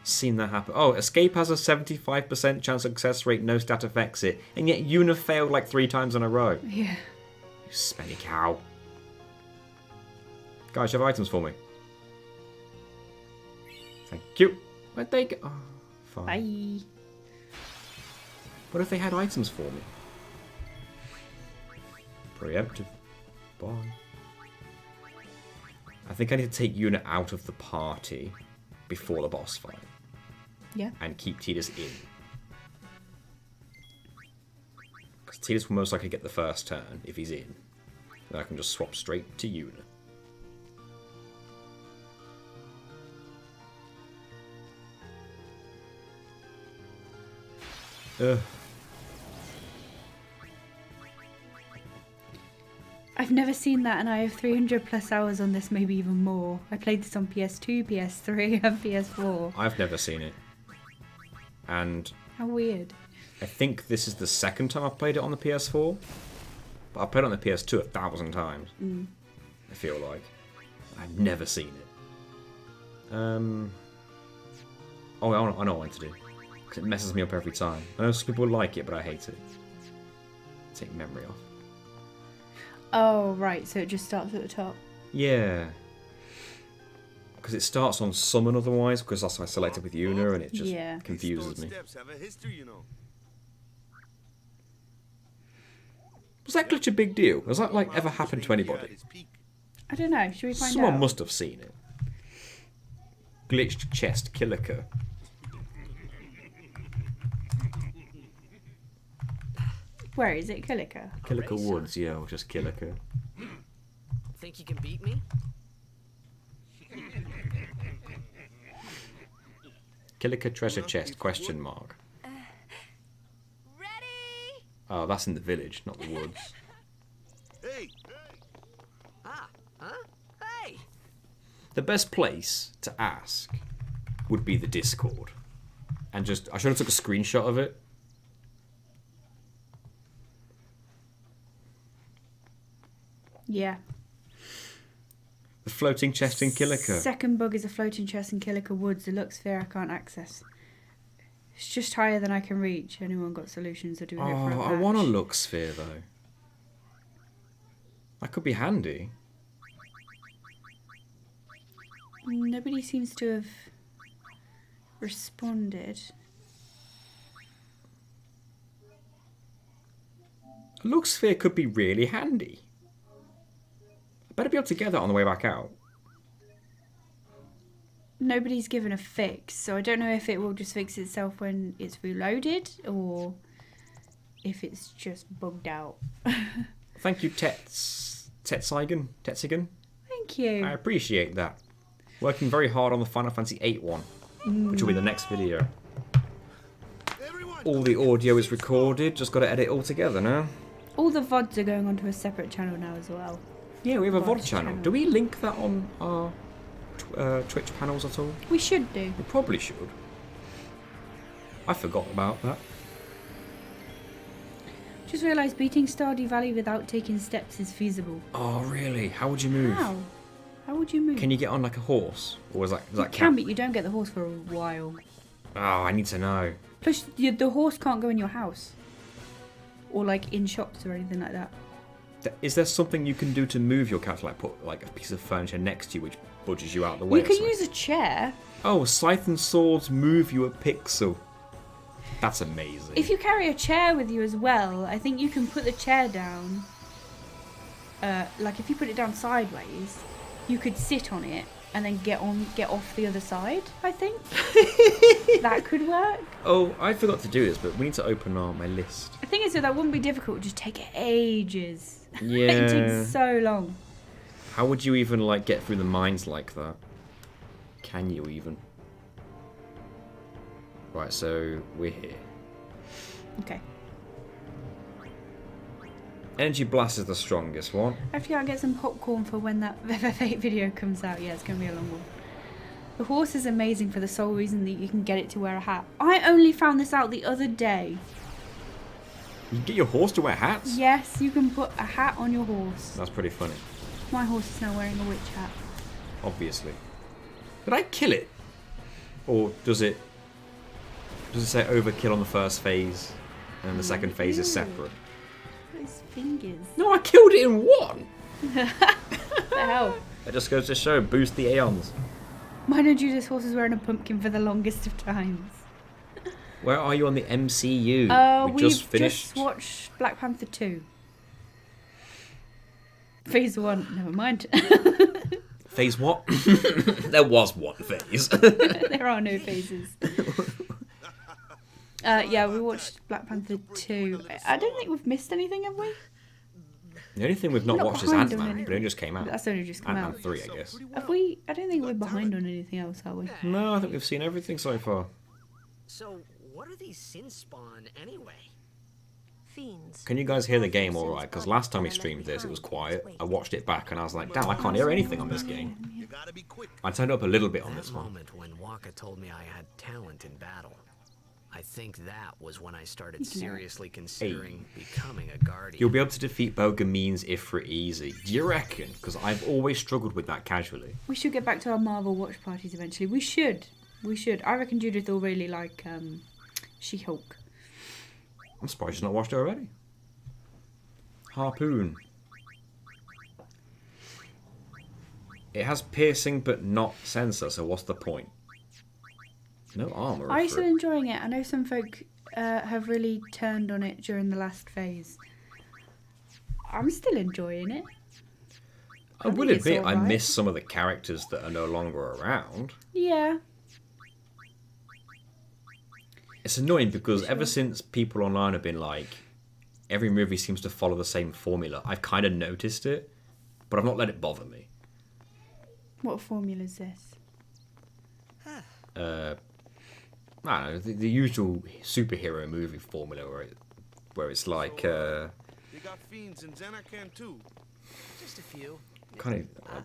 seen that happen. Oh, escape has a 75% chance of success rate, no stat affects it, and yet Yuna failed like 3 times in a row. Yeah. You smelly cow. Guys, you have items for me? Thank you. Where'd they go? Oh, fine. Bye. What if they had items for me? Preemptive. Bye. I think I need to take Yuna out of the party before the boss fight Yeah. and keep Tidus in. Because Tidus will most likely get the first turn if he's in. Then I can just swap straight to Yuna. Ugh. I've never seen that, and I have 300 plus hours on this, maybe even more. I played this on PS2, PS3, and PS4. I've never seen it. And How weird. I think this is the second time I've played it on the PS4. But I've played it on the PS2 1,000 times. I feel like. I've never seen it. Oh, I know what to do. Because it messes me up every time. I know some people like it, but I hate it. Take memory off. Oh, right, so it just starts at the top. Yeah. Because it starts on summon otherwise, because that's what I selected with Yuna, and it just Yeah. confuses me. Steps have a history, you know. Was that glitch a big deal? Has that like ever happened to anybody? I don't know, should we find Someone out? must have seen it. Glitched chest Killiker. Where is it? Killiker? Killiker Woods, yeah, or just Killiker. Think you can beat me? Killiker treasure chest, question mark. Ready? Oh, that's in the village, not the woods. Hey, Ah, huh? Hey! The best place to ask would be the Discord. And just, I should have took a screenshot of it. Yeah. The floating chest in Killiker. Second bug is a floating chest in Killiker Woods. The Lux sphere I can't access. It's just higher than I can reach. Anyone got solutions or do we go for a Oh, I patch? want a Lux sphere though. That could be handy. Nobody seems to have responded. A Lux sphere could be really handy. I better be able to get that on the way back out. Nobody's given a fix, so I don't know if it will just fix itself when it's reloaded or if it's just bugged out. Thank you, Tetsigan. Thank you. I appreciate that. Working very hard on the Final Fantasy VIII one, which will be the next video. everyone. All the audio is recorded, just got to edit it all together now. All the VODs are going onto a separate channel now as well. Yeah, we have a VOD VOD channel. channel. Do we link that on our Twitch panels at all? We should do. We probably should. I forgot about that. Just realised beating Stardew Valley without taking steps is feasible. Oh, really? How would you move? How? How would you move? Can you get on like a horse? Or does You that can, count? but you don't get the horse for a while. Oh, I need to know. Plus, the horse can't go in your house. Or like in shops or anything like that. Is there something you can do to move your cat? Like put like a piece of furniture next to you which budges you out of the way? You or can something? use a chair. Oh, Scythe and Swords move you a pixel. That's amazing. If you carry a chair with you as well, I think you can put the chair down. Like if you put it down sideways, you could sit on it and then get off the other side. I think that could work. Oh, I forgot to do this, but we need to open my list. The thing is, though, that wouldn't be difficult. It would just take ages. Yeah. It takes so long. How would you even like get through the mines like that? Can you even? Right, so we're here. Okay. Energy Blast is the strongest one. Actually, I'll get some popcorn for when that FF8 video comes out. Yeah, it's going to be a long one. The horse is amazing for the sole reason that you can get it to wear a hat. I only found this out the other day. You can get your horse to wear hats? Yes, you can put a hat on your horse. That's pretty funny, My horse is now wearing a witch hat. obviously. Did I kill it? Or does it say overkill on the first phase and then the second phase is separate? His fingers. No, I killed it in one! What the hell? That just goes to show, boost the aeons. Mine and Judith's horse is wearing a pumpkin for the longest of times. Where are you on the MCU? We've we just finished. just watched Black Panther 2. Phase 1, never mind. Phase what? There was one phase. There are no phases. Yeah, we watched Black Panther 2. I don't think we've missed anything, have we? The only thing we've not Not watched is behind on Ant-Man. It anything. only just came out. That's only just come Ant-Man out. 3, I guess. Have we? I don't think we're behind on anything else, are we? No, I think we've seen everything so far. So, what are these sin spawn anyway? Fiends. Can you guys hear the game alright? Because last time we streamed this, it was quiet. I watched it back and I was like, damn, I can't hear anything on this game. You gotta be quick. I turned up a little bit on That this one. moment when Waka told me I had talent in battle. I think that was when I started seriously considering becoming a guardian. You'll be able to defeat Bogamines Ifrit easy. Do you reckon? Because I've always struggled with that casually. We should get back to our Marvel watch parties eventually. We should. We should. I reckon Judith will really like She-Hulk. I'm surprised she's not watched it already. Harpoon. It has piercing but not sensor, so what's the point? No armor. Are you for still it. enjoying it? I know some folk have really turned on it during the last phase. I'm still enjoying it. I will think it's admit, I alright. miss some of the characters that are no longer around. Yeah. It's annoying because ever since people online have been like, every movie seems to follow the same formula, I've kind of noticed it, but I've not let it bother me. What formula is this? I don't know, the usual superhero movie formula where it's like, They got fiends in Xanarkand too. Just a few. kind of,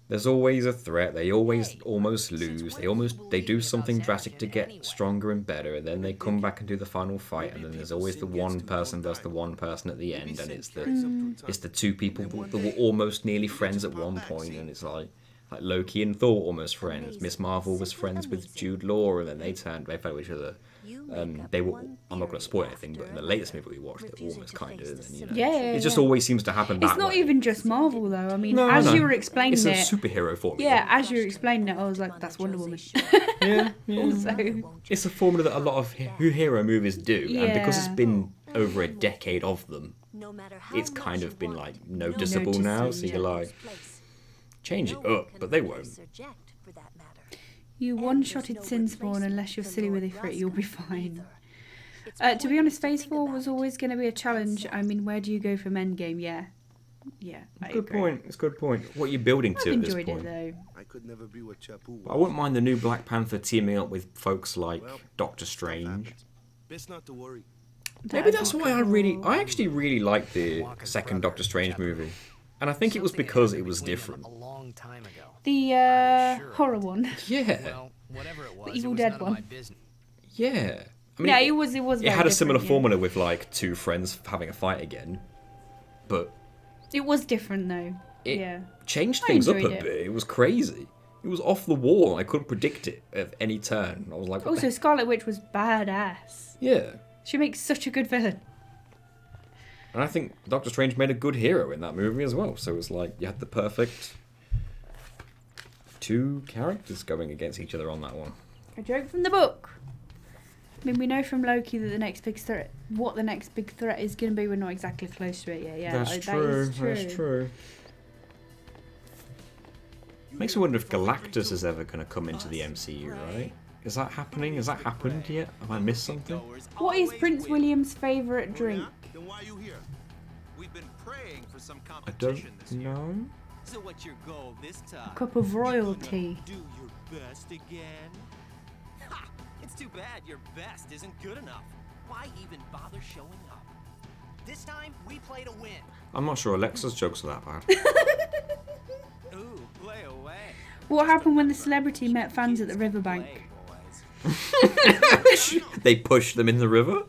there's always a threat, they always almost lose, they do something drastic to get stronger and better, and then they come back and do the final fight, and then there's always the one person versus the one person at the end, and it's the two people that were almost nearly friends at one point, and it's like Loki and Thor almost friends. Miss Marvel was friends with Jude Law, and then they fell with each other. They were. I'm not going to spoil anything, but in the latest movie we watched, they almost kind of. And, you know, Yeah, it just always seems to happen. It's that not way. even just Marvel though. I mean, No, as no. you were explaining It's a it, superhero formula. yeah, as you were explaining it, I was like, that's Wonder Woman. yeah. Also, It's a formula that a lot of hero movies do, and because it's Yeah. been over a decade of them, No matter how it's much kind you of been want, like noticeable now. So you're like, change it up, but they won't. you one-shotted Sinspawn unless you're silly with Ifrit, you'll be fine. To be honest, Phase 4 was always going to be a challenge. I mean, where do you go from Endgame? Yeah. I Good agree. point. It's a good point. What are you building I've to at this enjoyed point? it though. I could never be what Chapu I was. wouldn't mind the new Black Panther teaming up with folks like Well, Doctor Stuff Strange. happens. Best not to worry. Maybe that's why I actually really liked the second Doctor Strange movie. And I think it was Something because happened it was between them different. A long time ago. The Sure. horror one. Yeah, Well, whatever it was, Evil it was Dead none of one. my business. yeah. I mean, Yeah, it was. It was. it very had a similar different, yeah. formula with like two friends having a fight again, but It was different though. it Yeah. changed I things up a enjoyed it. bit. It was crazy. It was off the wall. I couldn't predict it at any turn. I was like, what the Also, Scarlet Witch was badass. yeah. She makes such a good villain. And I think Doctor Strange made a good hero in that movie as well. So it was like you had the perfect two characters going against each other on that one. A joke from the book. I mean, we know from Loki that the next big threat, what the next big threat is going to be. We're not exactly close to it yet. Yeah, That's that true. is true. That's true. Makes me wonder if Galactus is ever going to come into the MCU, right? Is that happening? Has that happened yet? Have I missed something? What is Prince William's favourite drink? Then why you here? We've been praying for some I competition don't this year. know. So what's your goal this time? A cup of You gonna royalty. Do your best again? Ha! It's too bad your best isn't good enough. Why even bother showing up? This time we play to win. I'm not sure Alexa's jokes are that bad. Ooh, play away. What happened when the celebrity met fans at the Play, riverbank? boys. They pushed them in the river?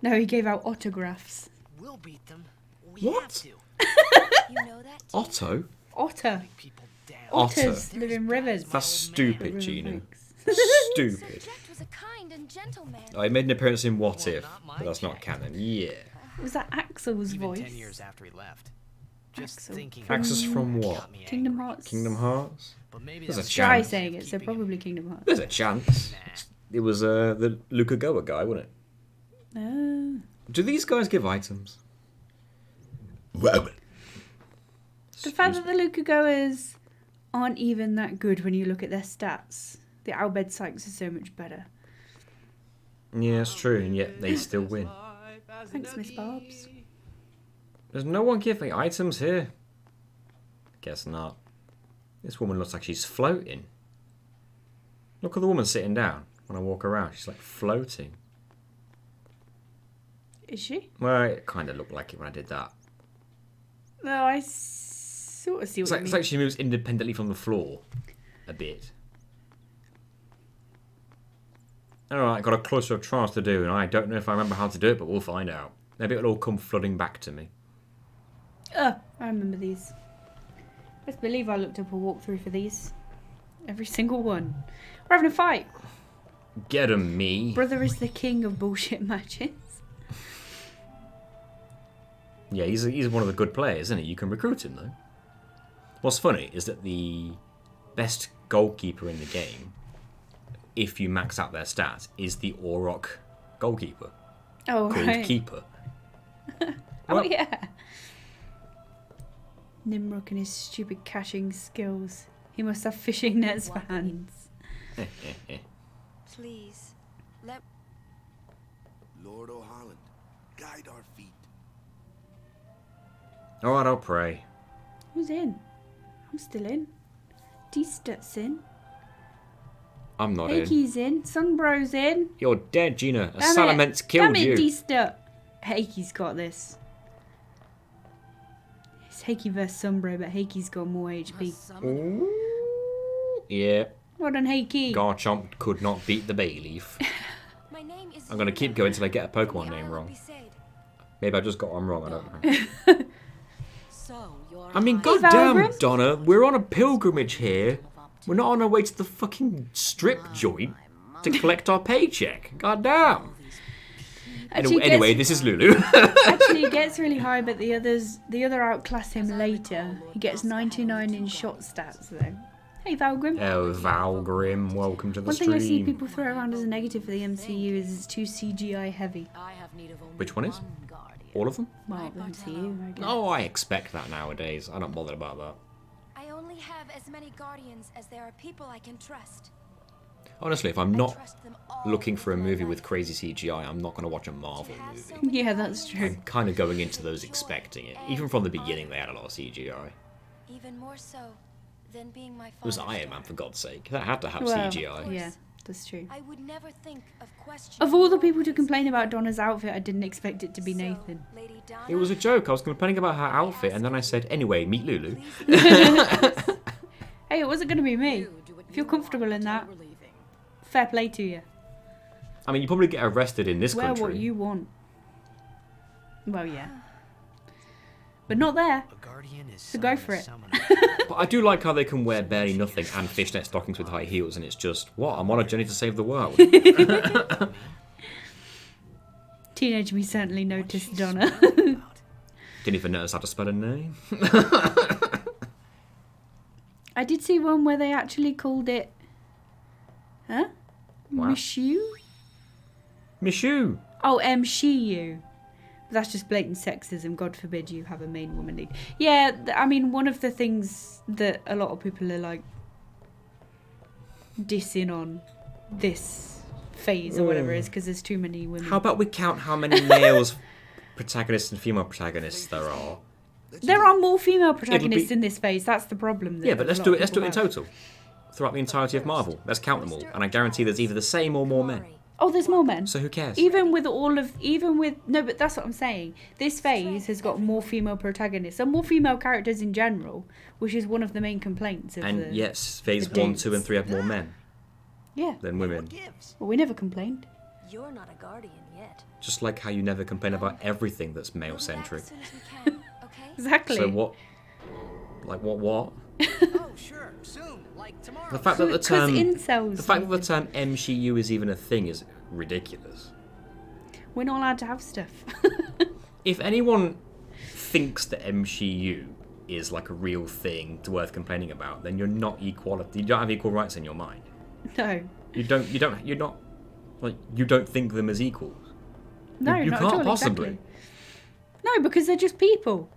No, he gave out autographs. We'll beat them. We What? have to. You know that? Otto? Otter. People down. Otter. Otters live in rivers. That's stupid, Gina. Riverbanks. Stupid. Jack was a kind and gentle man. I made an appearance in What Well, If, not my but that's not Jack. canon. Yeah. Was that Axel's Even voice? 10 years after he left. Just Axel. thinking Axis from what? got me Kingdom angry. Hearts. Kingdom Hearts? But maybe There's a that's Try chance. saying it, so Keeping him. probably Kingdom Hearts. There's a chance. It was the Luca Goa guy, wasn't it? Oh. Do these guys give items? The fact Excuse that the Luca Goers aren't even that good when you look at their stats. The Albed Sykes are so much better. Yeah, it's true, and yet they still win. Thanks, Miss Barbs. There's no one giving items here. Guess not. This woman looks like she's floating. Look at the woman sitting down when I walk around. She's like floating. Is she? Well, it kind of looked like it when I did that. No, I sort of see what you It's mean. like she moves independently from the floor a bit. Alright, got a cluster of trials to do, and I don't know if I remember how to do it, but we'll find out. Maybe it'll all come flooding back to me. I remember these. Best believe I looked up a walkthrough for these. Every single one. We're having a fight. Get 'em, me. Brother is the king of bullshit matches. Yeah, he's one of the good players, isn't he? You can recruit him, though. What's funny is that the best goalkeeper in the game, if you max out their stats, is the Auroch goalkeeper, Oh, called right. Keeper. Oh, Well- yeah. Nimrod and his stupid caching skills. He must have fishing nets for hands. Please, let Lord O'Holland, guide our feet. Alright, I'll pray. Who's in? I'm still in. D-Stut's in. I'm not in. Hakey's in. Sunbro's in. You're dead, Gina. A Damn it. Salament's killed Damn it, you. D-Stut. Hakey's got this. It's Hakey versus Sunbro, but Hakey's got more HP. Ooh. Yeah, Well done, Hakey. Garchomp could not beat the Bayleaf. my name is. I'm going to keep Luna going until I get a from Pokemon the name Isle of wrong. Besaid. Maybe I just got one wrong, I don't know. So you're I mean, Hey, goddamn, Valgrim. Donna, we're on a pilgrimage here. We're not on our way to the fucking strip joint to collect our paycheck. Goddamn. Actually, it Anyway, gets- this is Lulu. Actually, it gets really high, but the other outclass him later. He gets 99 in shot stats, though. Hey, Valgrim. Oh, Valgrim, welcome to the One thing I see stream. people throw around as a negative for the MCU is it's too CGI heavy. I have need of only Which one is? guardian. All of them? Well, the MCU, I guess. Oh, I expect that nowadays. I'm not bothered about that. I only have as many guardians as there are people I can trust. Honestly, if I'm I not trust them all looking for a with my movie with life. crazy CGI, I'm not going to watch a Marvel To have so movie. many Yeah, that's guardians, true. Kind of going into those expecting it. Even from the beginning, they had a lot of CGI. even more so than being my It was father's Iron Man, daughter. for God's sake. That had to have Well, CGI. yeah, that's true. I would never think of questioning. Of all the your people to ways. complain about Donna's outfit, I didn't expect it to be So, Nathan. Lady Donna, It was a joke. I was complaining about her outfit, and then I said, anyway, meet Lulu. please Hey, it wasn't going to be me. You do what If you're you comfortable want in that, until we're leaving. fair play to you. I mean, you probably get arrested in this Wear country. what you want. Well, yeah. But not there. A guardian is So go summoned for a it. summoner. But I do like how they can wear barely nothing and fishnet stockings with high heels, and it's just, what? I'm on a journey to save the world. Teenage me certainly noticed Donna. Didn't even notice how to spell a name. I did see one where they actually called it... Huh? What? Mishu? Michu. Oh, MSHU. That's just blatant sexism. God forbid you have a main woman lead. Yeah, I mean, one of the things that a lot of people are like dissing on this phase or whatever is because there's too many women. How about we count how many males protagonists and female protagonists there are? There are more female protagonists be- in this phase. That's the problem. that Yeah, but a let's lot do of it. Let's do it in people have. total. Throughout the entirety of Marvel. Let's count them all. And I guarantee there's either the same or more men. Oh, there's more men. So who cares? Even with no, but that's what I'm saying. This phase has got more female protagonists and more female characters in general, which is one of the main complaints of And the. yes, phase the 1, 2, and dudes. 3 have more men Yeah. than women. What gives? Well, we never complained. You're not a guardian yet. Just like how you never complain about everything that's We'll be back male-centric. as soon as we can, okay? Exactly. So what? Like what? Oh, sure, soon, like tomorrow. The fact that the Because term incels. the fact that the term MCU is even a thing is ridiculous. We're not allowed to have stuff. If anyone thinks that MCU is like a real thing to worth complaining about, then you're not equality. You don't have equal rights in your mind. No. You're not like you don't think them as equals. No, you not can't at all. possibly. Exactly. No, because they're just people.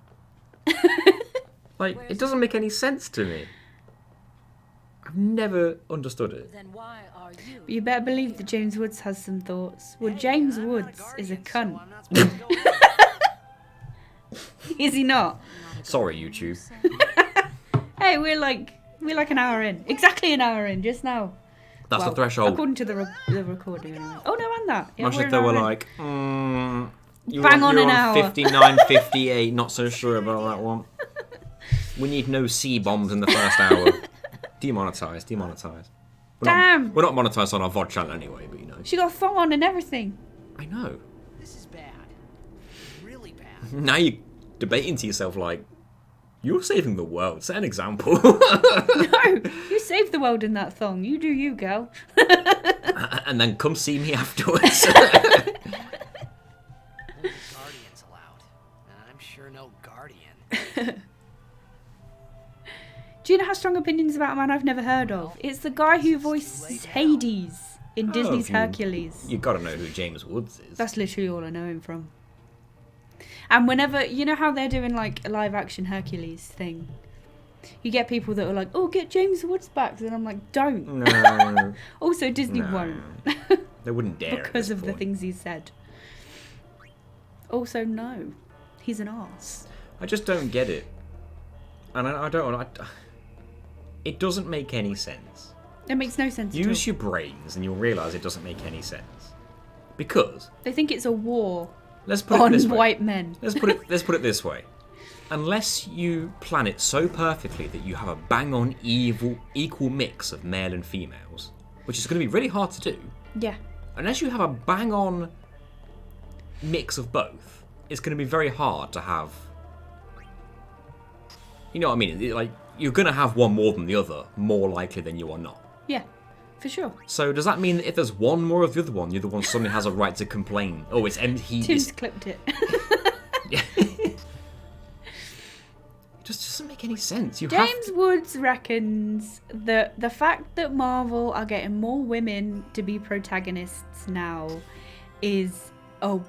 Like, it doesn't make any sense to me. I've never understood it. Then why are you? You better believe that James Woods has some thoughts. Well, James Woods is a cunt. I'm not supposed to go Is he not? Sorry, YouTube. Hey, we're like an hour in. Exactly an hour in, just now. That's Well, the threshold. According to the recording. Anyway. Oh no, and that. Yeah, Imagine we're if they an were hour in. like, Bang on an hour. 59.58, not so sure about that one. We need no C-bombs in the first hour. Demonetized. Damn. We're not monetized on our VOD channel anyway, but you know. She got thong on and everything. I know. This is bad. Really bad. Now you're debating to yourself like, you're saving the world. Set an example. No, you saved the world in that thong. You do you, girl. And then come see me afterwards. Guardians allowed. And I'm sure no guardian. Do you know how strong opinions about a man I've never heard of? It's the guy who voiced Hades in Disney's you- Hercules. You gotta know who James Woods is. That's literally all I know him from. And whenever, you know how they're doing like a live action Hercules thing? You get people that are like, oh, get James Woods back. And I'm like, don't. No. Also, Disney No. won't. They wouldn't dare. at Because this of the point. things he said. Also, no. He's an arse. I just don't get it. And I don't. It doesn't make any sense. It makes no sense at all. Use your brains and you'll realise it doesn't make any sense. Because, They think it's a war let's put it on this way. white men. Let's put it this way. Unless you plan it so perfectly that you have a bang-on equal mix of male and females, which is going to be really hard to do, Yeah. unless you have a bang-on mix of both, it's going to be very hard to have... You know what I mean? Like, you're going to have one more than the other, more likely than you are not. Yeah. For sure. So does that mean that if there's one more of the other one suddenly has a right to complain? Oh, it's empty. Tim's clipped it. It just doesn't make any sense. You have James Woods reckons that the fact that Marvel are getting more women to be protagonists now is a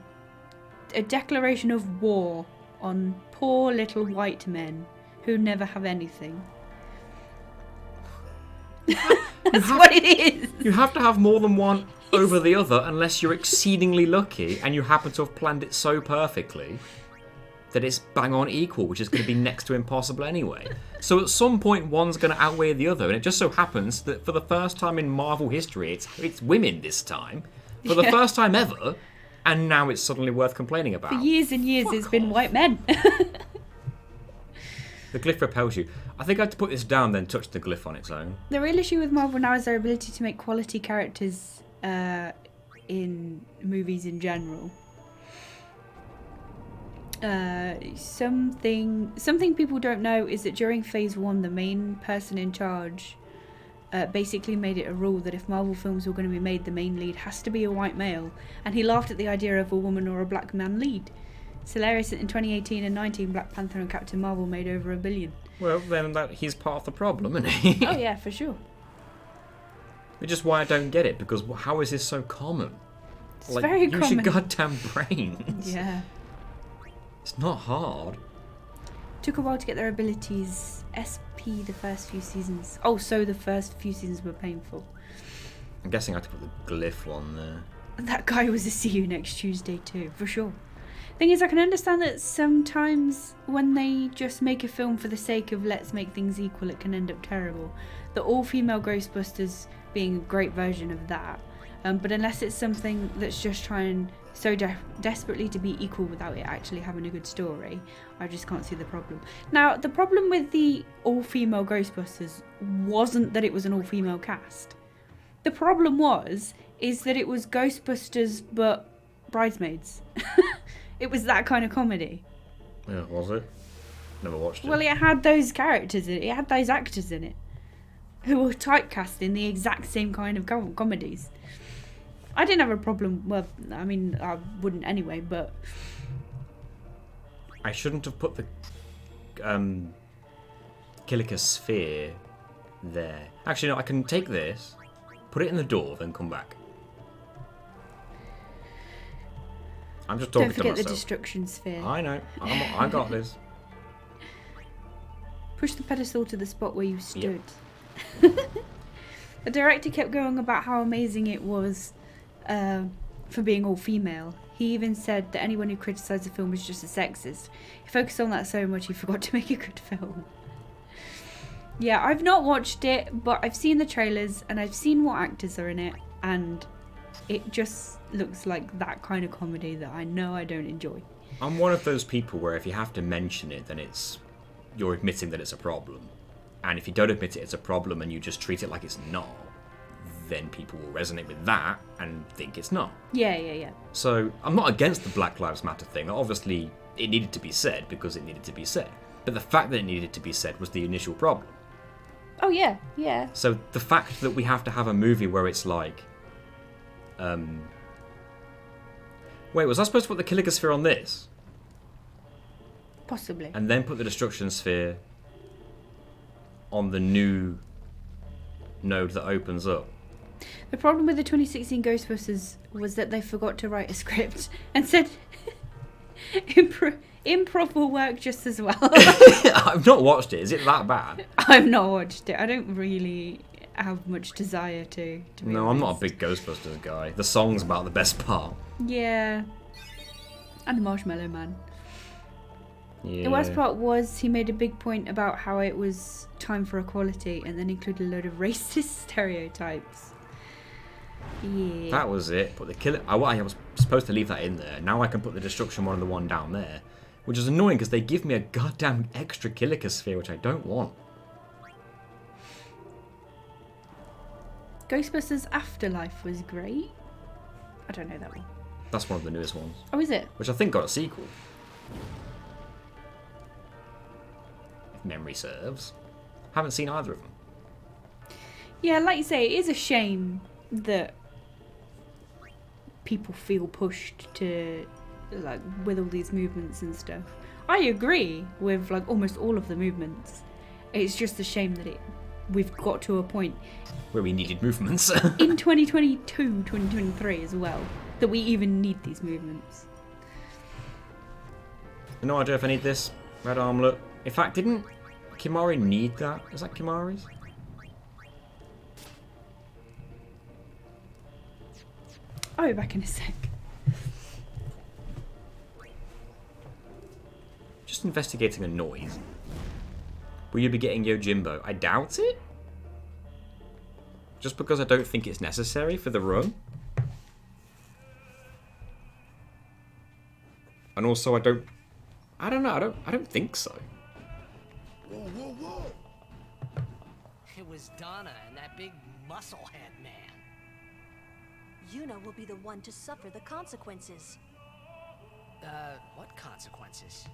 declaration of war on poor little white men who never have anything. That's what it is. You have to have more than one over the other unless you're exceedingly lucky and you happen to have planned it so perfectly that it's bang on equal, which is going to be next to impossible anyway. So at some point one's going to outweigh the other, and it just so happens that for the first time in Marvel history it's women this time. For the first time ever, and now it's suddenly worth complaining about. For years and years it's been white men. The glyph repels you. I think I had to put this down, then touch the glyph on its own. The real issue with Marvel now is their ability to make quality characters in movies in general. Something people don't know is that during Phase 1, the main person in charge basically made it a rule that if Marvel films were going to be made, the main lead has to be a white male, and he laughed at the idea of a woman or a black man lead. It's hilarious that in 2018 and 19, Black Panther and Captain Marvel made over $1 billion. Well, then he's part of the problem, isn't he? Oh yeah, for sure. Which is why I don't get it, because how is this so common? It's very use common. your goddamn brains. Yeah. It's not hard. Took a while to get their abilities. SP the first few seasons. Oh, so the first few seasons were painful. I'm guessing I have to put the glyph on there. That guy was a see you next Tuesday too, for sure. Thing is, I can understand that sometimes when they just make a film for the sake of let's make things equal, it can end up terrible. The all-female Ghostbusters being a great version of that. But unless it's something that's just trying so desperately to be equal without it actually having a good story, I just can't see the problem. Now, the problem with the all-female Ghostbusters wasn't that it was an all-female cast. The problem is that it was Ghostbusters but bridesmaids. It was that kind of comedy. Yeah, was it? Never watched it. Well, it had those characters in it. It had those actors in it who were typecast in the exact same kind of comedies. I didn't have a problem. Well, I mean, I wouldn't anyway, but... I shouldn't have put the Kilika sphere there. Actually, no, I can take this, put it in the door, then come back. I'm just talking Don't forget to the myself. destruction sphere. I know. I got this. Push the pedestal to the spot where you stood. The director kept going about how amazing it was for being all female. He even said that anyone who criticised the film was just a sexist. He focused on that so much he forgot to make a good film. Yeah, I've not watched it, but I've seen the trailers and I've seen what actors are in it, and it just looks like that kind of comedy that I know I don't enjoy. I'm one of those people where if you have to mention it, then you're admitting that it's a problem. And if you don't admit it's a problem and you just treat it like it's not, then people will resonate with that and think it's not. Yeah. So I'm not against the Black Lives Matter thing. Obviously, it needed to be said because it needed to be said. But the fact that it needed to be said was the initial problem. Oh, yeah. So the fact that we have to have a movie where it's like... Wait, was I supposed to put the Killiger Sphere on this? Possibly. And then put the Destruction Sphere on the new node that opens up? The problem with the 2016 Ghostbusters was that they forgot to write a script and said improv will work just as well. I've not watched it. Is it that bad? I've not watched it. I don't really have much desire to be No, honest. I'm not a big Ghostbusters guy. The song's about the best part. Yeah. And Marshmallow Man. Yeah. The worst part was he made a big point about how it was time for equality and then included a load of racist stereotypes. Yeah. That was it. But the killer... I was supposed to leave that in there. Now I can put the Destruction one and the one down there. Which is annoying because they give me a goddamn extra Killiker Sphere, which I don't want. Ghostbusters Afterlife was great. I don't know that one. That's one of the newest ones. Oh, is it? Which I think got a sequel. If memory serves. Haven't seen either of them. Yeah, like you say, it is a shame that people feel pushed to, like, with all these movements and stuff. I agree with, like, almost all of the movements. It's just a shame that we've got to a point Where we needed movements. in 2022, 2023 as well, that we even need these movements. No idea if I need this. Red armlet. In fact, didn't Kimari need that? Is that Kimari's? I'll be back in a sec. Just investigating a noise. Will you be getting Yojimbo? I doubt it. Just because I don't think it's necessary for the run. And also I don't know, I don't think so. Whoa, whoa, whoa! It was Donna and that big musclehead man. Yuna will be the one to suffer the consequences. What consequences?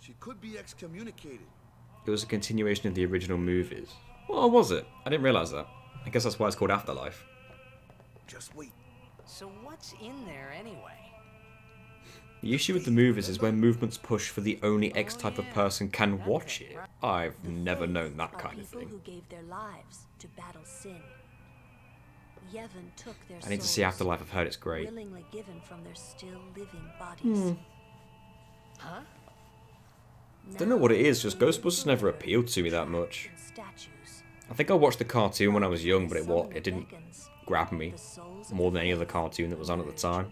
She could be excommunicated. It was a continuation of the original movies. Well, was it? I didn't realise that. I guess that's why it's called Afterlife. Just wait. So what's in there anyway? The issue with the movies is when movements push for the only X type of person can watch it. I've never known that kind of People thing. who gave their lives to battle sin. Yevon took their I need to see souls, Afterlife, I've heard it's great. willingly given from their still living bodies. Huh? Don't know what it is, just Ghostbusters never appealed to me that much. I think I watched the cartoon when I was young, but it didn't grab me more than any other cartoon that was on at the time.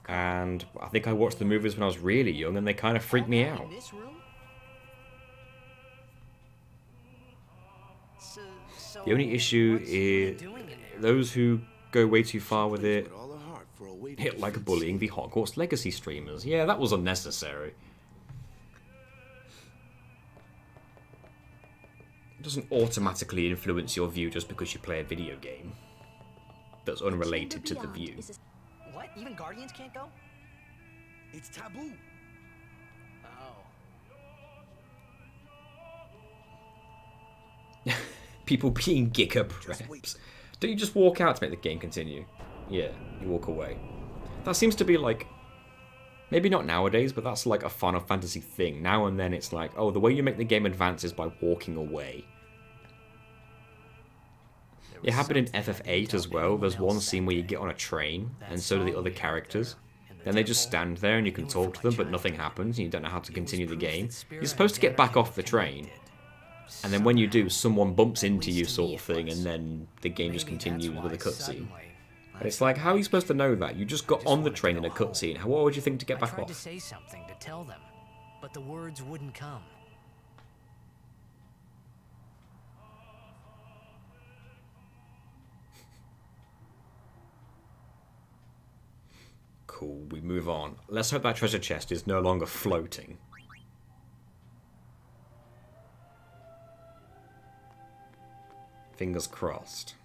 And I think I watched the movies when I was really young, and they kind of freaked me out. In this room? So The only issue what's Yuna is doing in there? those who go way too far with it With all her heart for a way to hit like bullying the Hogwarts Legacy streamers. Yeah, that was unnecessary. It doesn't automatically influence your view just because you play a video game that's unrelated to the view. What? Even Guardians can't go? It's taboo. Oh. People being Giga preps. Don't you just walk out to make the game continue? Yeah, you walk away. That seems to be like... Maybe not nowadays, but that's like a Final Fantasy thing. Now and then it's like, oh, the way you make the game advance is by walking away. It happened in FF8 as well. There's one scene where you get on a train, and so do the other characters. then they just stand there and you can talk to them, but nothing happens, and you don't know how to continue the game. You're supposed to get back off the train, and then when you do, someone bumps into you sort of thing, and then the game just continues with a cutscene. And it's like, how are you supposed to know that? You just got on the train in a cutscene. What would you think to get back I tried to off? say something to tell them, but the words wouldn't come. Cool, we move on. Let's hope that treasure chest is no longer floating. Fingers crossed.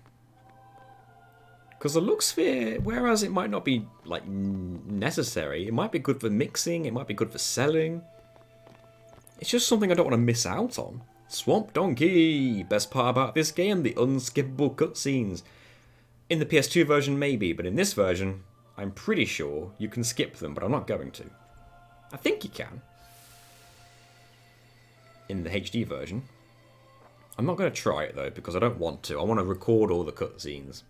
Because the Lux Sphere, whereas it might not be like necessary, it might be good for mixing, it might be good for selling. It's just something I don't want to miss out on. Swamp Donkey! Best part about this game, the unskippable cutscenes. In the PS2 version maybe, but in this version, I'm pretty sure you can skip them, but I'm not going to. I think you can. In the HD version. I'm not going to try it though, because I don't want to. I want to record all the cutscenes.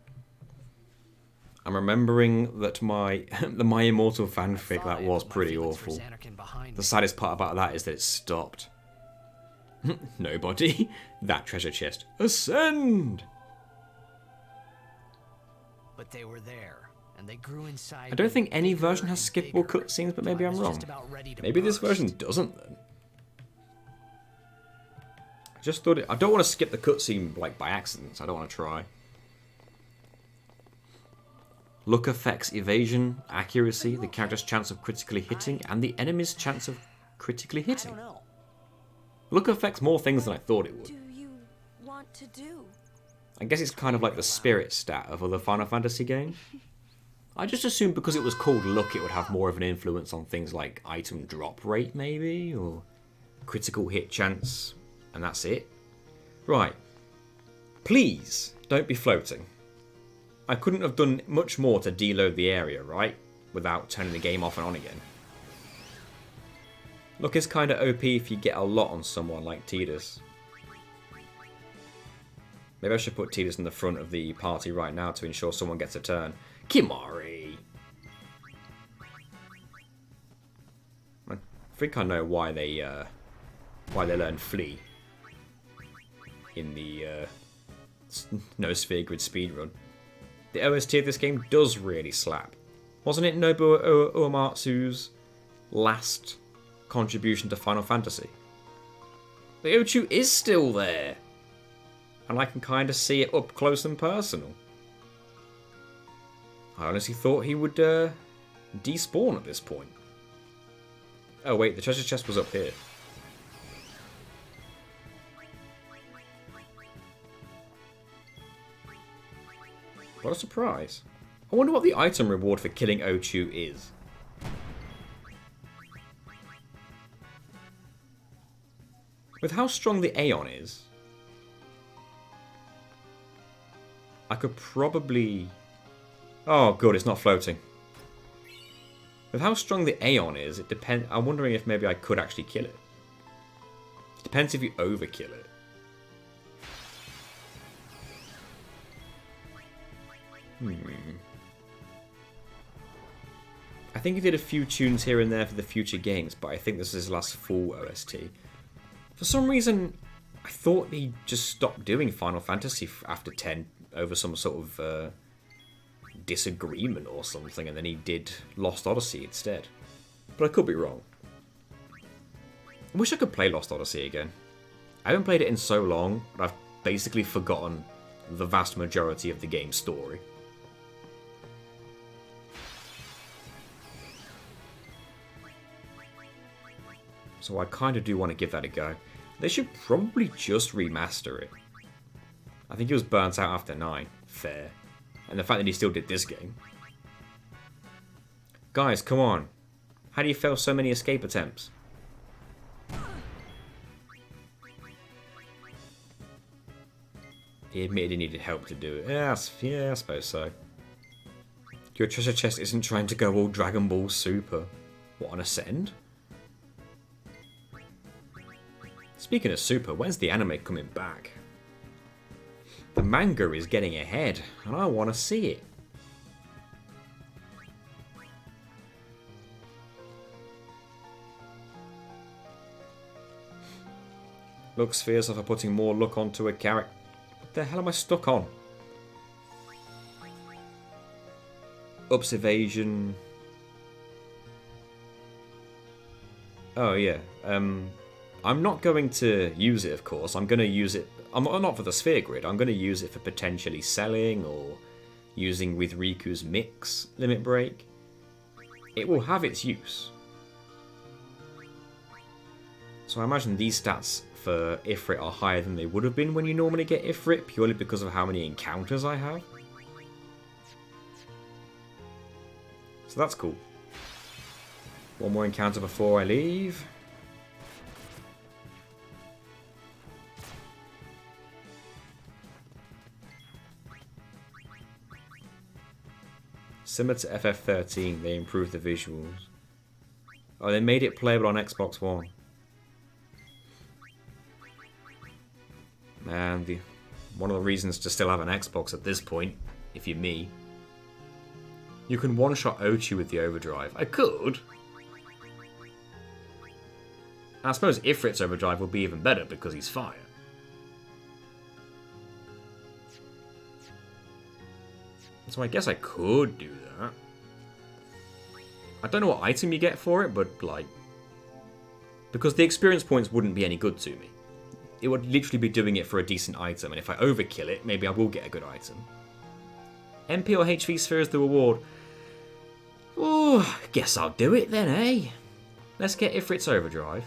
I'm remembering that the My Immortal fanfic, that was pretty awful. The saddest part about that is that it stopped. Nobody. That treasure chest. Ascend! But they were there, and they grew inside. I don't think any version has skippable cutscenes, but maybe I'm wrong. Maybe this version doesn't then. I just thought I don't want to skip the cutscene like by accident, so I don't want to try. Look affects evasion, accuracy, the character's chance of critically hitting, and the enemy's chance of critically hitting. Look affects more things than I thought it would. Do you want to do? I guess it's kind of like the spirit stat of other Final Fantasy games. I just assumed because it was called Luck it would have more of an influence on things like item drop rate maybe, or critical hit chance, and that's it. Right. Please, don't be floating. I couldn't have done much more to deload the area, right? Without turning the game off and on again. Look, it's kinda OP if you get a lot on someone like Tidus. Maybe I should put Tidus in the front of the party right now to ensure someone gets a turn. Kimahri! I think I know why they learned Flee in the No Sphere Grid speedrun. The OST of this game does really slap. Wasn't it Nobuo Uematsu's last contribution to Final Fantasy? The Ochu is still there! And I can kind of see it up close and personal. I honestly thought he would despawn at this point. Oh wait, the treasure chest was up here. What a surprise. I wonder what the item reward for killing Ochu is. With how strong the Aeon is, I could probably... Oh good, it's not floating. With how strong the Aeon is, it depends. I'm wondering if maybe I could actually kill it. It depends if you overkill it. I think he did a few tunes here and there for the future games, but I think this is his last full OST. For some reason, I thought he just stopped doing Final Fantasy after 10 over some sort of disagreement or something, and then he did Lost Odyssey instead. But I could be wrong. I wish I could play Lost Odyssey again. I haven't played it in so long, but I've basically forgotten the vast majority of the game's story. So I kind of do want to give that a go. They should probably just remaster it. I think he was burnt out after 9. Fair. And the fact that he still did this game. Guys, come on. How do you fail so many escape attempts? He admitted he needed help to do it. Yeah, I suppose so. Your treasure chest isn't trying to go all Dragon Ball Super. What, on Ascend? Speaking of Super, when's the anime coming back? The manga is getting ahead, and I want to see it. Luck spheres are for putting more luck onto a character. What the hell am I stuck on? Ups evasion. Oh yeah. I'm not going to use it, of course. I'm going to use it. I'm not for the sphere grid. I'm going to use it for potentially selling or using with Riku's mix limit break. It will have its use. So I imagine these stats for Ifrit are higher than they would have been when you normally get Ifrit, purely because of how many encounters I have. So that's cool. One more encounter before I leave. Similar to FF13, they improved the visuals. Oh, they made it playable on Xbox One. Man, one of the reasons to still have an Xbox at this point, if you're me. You can one-shot Ochi with the overdrive. I could. I suppose Ifrit's overdrive will be even better because he's fire. So I guess I could do that. I don't know what item you get for it, but like... because the experience points wouldn't be any good to me. It would literally be doing it for a decent item, and if I overkill it, maybe I will get a good item. MP or HV sphere is the reward. Oh, guess I'll do it then, eh? Let's get Ifrit's overdrive.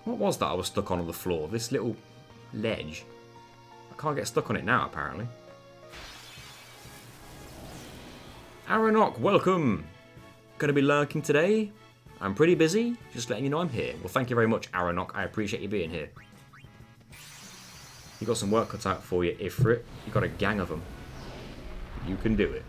What was that I was stuck on the floor? This little ledge. I can't get stuck on it now, apparently. Aranok, welcome! Gonna be lurking today? I'm pretty busy, just letting you know I'm here. Well, thank you very much, Aranok. I appreciate you being here. You got some work cut out for you, Ifrit. You got a gang of them. You can do it.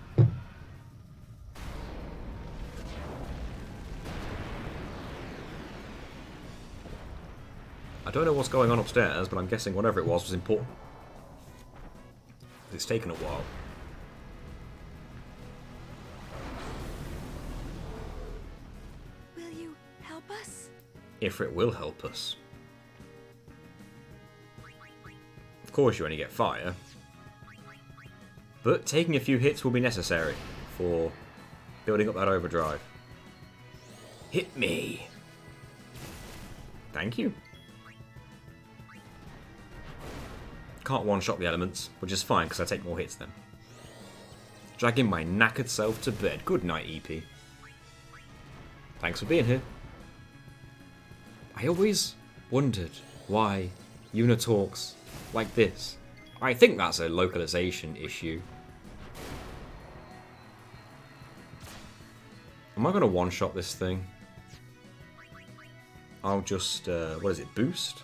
I don't know what's going on upstairs, but I'm guessing whatever it was important. It's taken a while. Will you help us? Ifrit will help us. Of course you only get fire. But taking a few hits will be necessary for building up that overdrive. Hit me! Thank you. Can't one-shot the elements, which is fine because I take more hits then. Dragging my knackered self to bed. Good night, EP. Thanks for being here. I always wondered why Yuna talks like this. I think that's a localization issue. Am I going to one-shot this thing? I'll just, what is it, boost?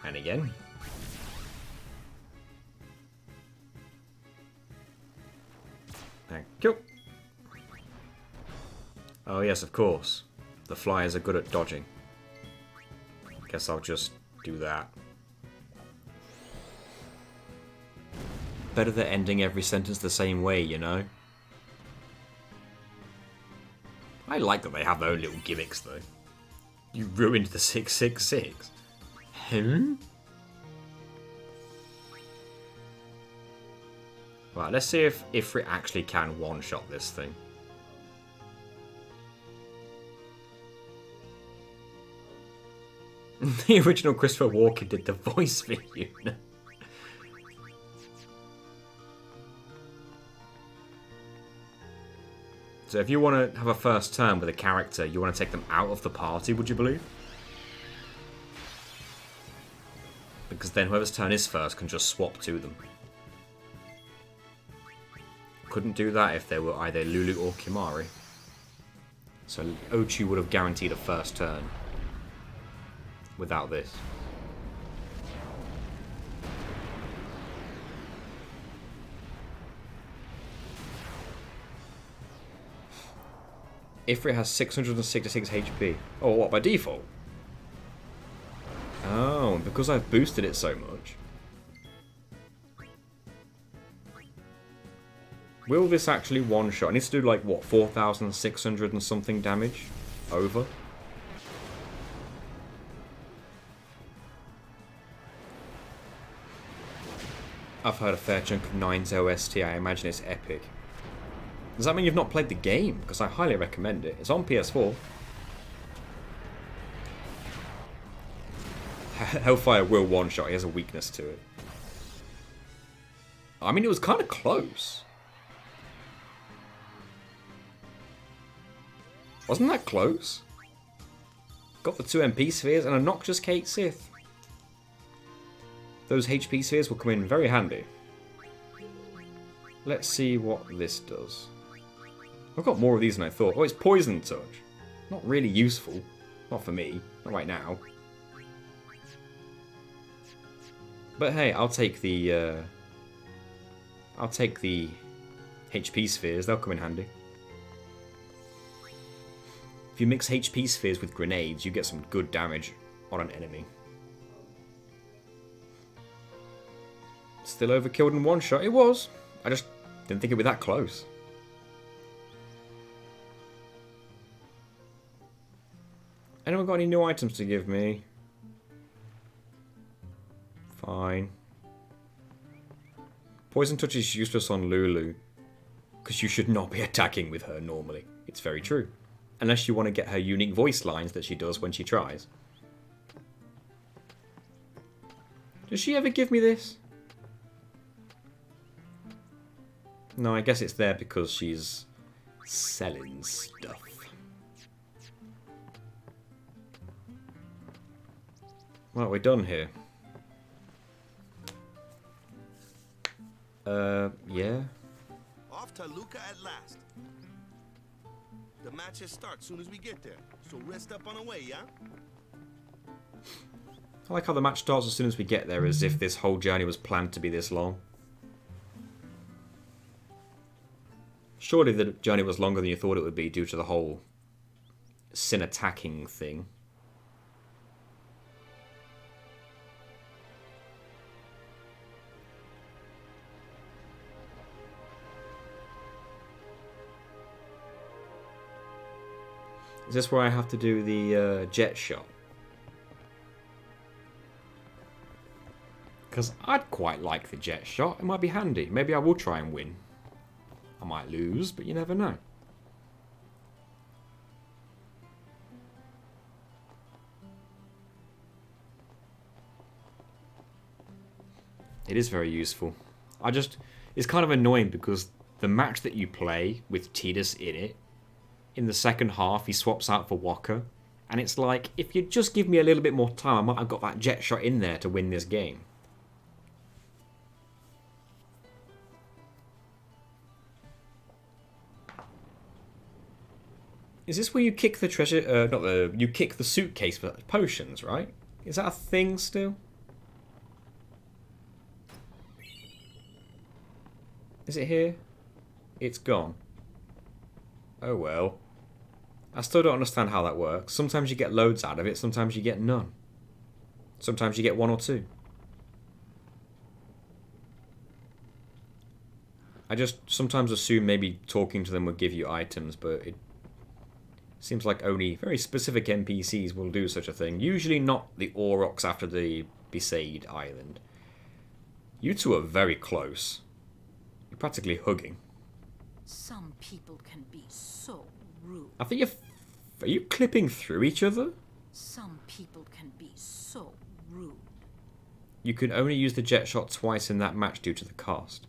And again. Thank you. Oh yes, of course. The flyers are good at dodging. Guess I'll just do that. Better than ending every sentence the same way, you know? I like that they have their own little gimmicks, though. You ruined the 666. Right, let's see if Ifrit actually can one-shot this thing. The original Christopher Walken did the voice for Yuna. So if you want to have a first turn with a character, you want to take them out of the party, would you believe? Because then whoever's turn is first can just swap to them. Couldn't do that if they were either Lulu or Kimari. So Ochi would have guaranteed a first turn without this. Ifrit has 666 HP. Oh, what, by default? Oh, because I've boosted it so much. Will this actually one-shot? I need to do like, what, 4,600 and something damage? Over? I've heard a fair chunk of 9's OST. I imagine it's epic. Does that mean you've not played the game? Because I highly recommend it. It's on PS4. Hellfire will one-shot. He has a weakness to it. I mean, it was kind of close. Wasn't that close? Got the 2 MP spheres and a Noxious Cait Sith. Those HP spheres will come in very handy. Let's see what this does. I've got more of these than I thought. Oh, it's Poison Touch. Not really useful. Not for me. Not right now. But hey, I'll take the HP spheres. They'll come in handy. If you mix HP spheres with grenades, you get some good damage on an enemy. Still overkilled in one shot. It was. I just didn't think it'd be that close. Anyone got any new items to give me? Fine. Poison Touch is useless on Lulu, because you should not be attacking with her normally. It's very true. Unless you want to get her unique voice lines that she does when she tries. Does she ever give me this? No, I guess it's there because she's selling stuff. Well, we're done here. Yeah. Off to Luca at last. The matches start soon as we get there, so rest up on the way, yeah? I like how the match starts as soon as we get there, as if this whole journey was planned to be this long. Surely the journey was longer than you thought it would be due to the whole Sin attacking thing. Is this where I have to do the jet shot? Because I'd quite like the jet shot. It might be handy. Maybe I will try and win. I might lose, but you never know. It is very useful. It's kind of annoying because the match that you play with Tidus in it, in the second half, he swaps out for Wakka. And it's like, if you just give me a little bit more time, I might have got that jet shot in there to win this game. Is this where you kick the treasure... you kick the suitcase for potions, right? Is that a thing still? Is it here? It's gone. Oh well. I still don't understand how that works. Sometimes you get loads out of it, sometimes you get none. Sometimes you get 1 or 2. I just sometimes assume maybe talking to them would give you items, but it seems like only very specific NPCs will do such a thing. Usually not the Aurochs after the Besaid Island. You two are very close. You're practically hugging. Some people can be so rude. I think are you clipping through each other? Some people can be so rude. You can only use the jet shot twice in that match due to the cost.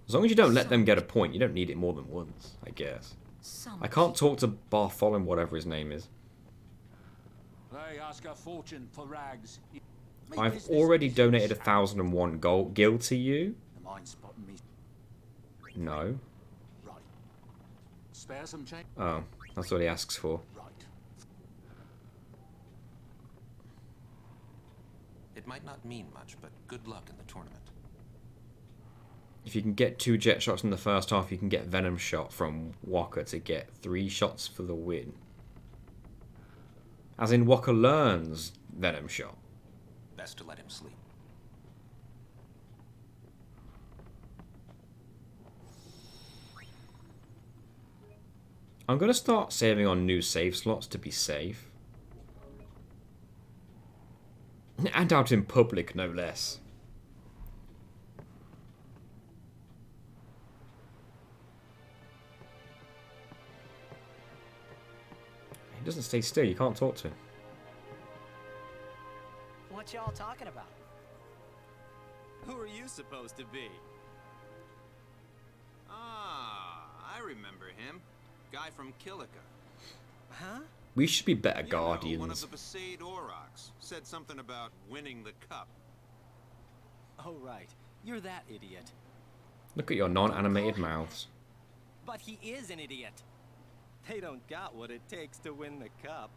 As long as you don't let them get a point, you don't need it more than once, I guess. I can't talk to Bartholomew, whatever his name is. They ask a fortune for rags. I've already donated 1,001 gold gil to you. No. Right. Spare some change. Oh, that's what he asks for. Right. It might not mean much, but good luck in the tournament. If you can get 2 jet shots in the first half, you can get Venom Shot from Wakka to get 3 shots for the win. As in, Wakka learns Venom Shot. Best to let him sleep. I'm going to start saving on new save slots to be safe. And out in public, no less. He doesn't stay still, you can't talk to him. What y'all talking about? Who are you supposed to be? Ah, I remember him. Guy from Kilika. Huh? We should be better You know, one of guardians. the Besaid Aurochs said something about winning the cup. Oh, right. You're that idiot. Look at your non-animated mouths. But he is an idiot. They don't got what it takes to win the cup.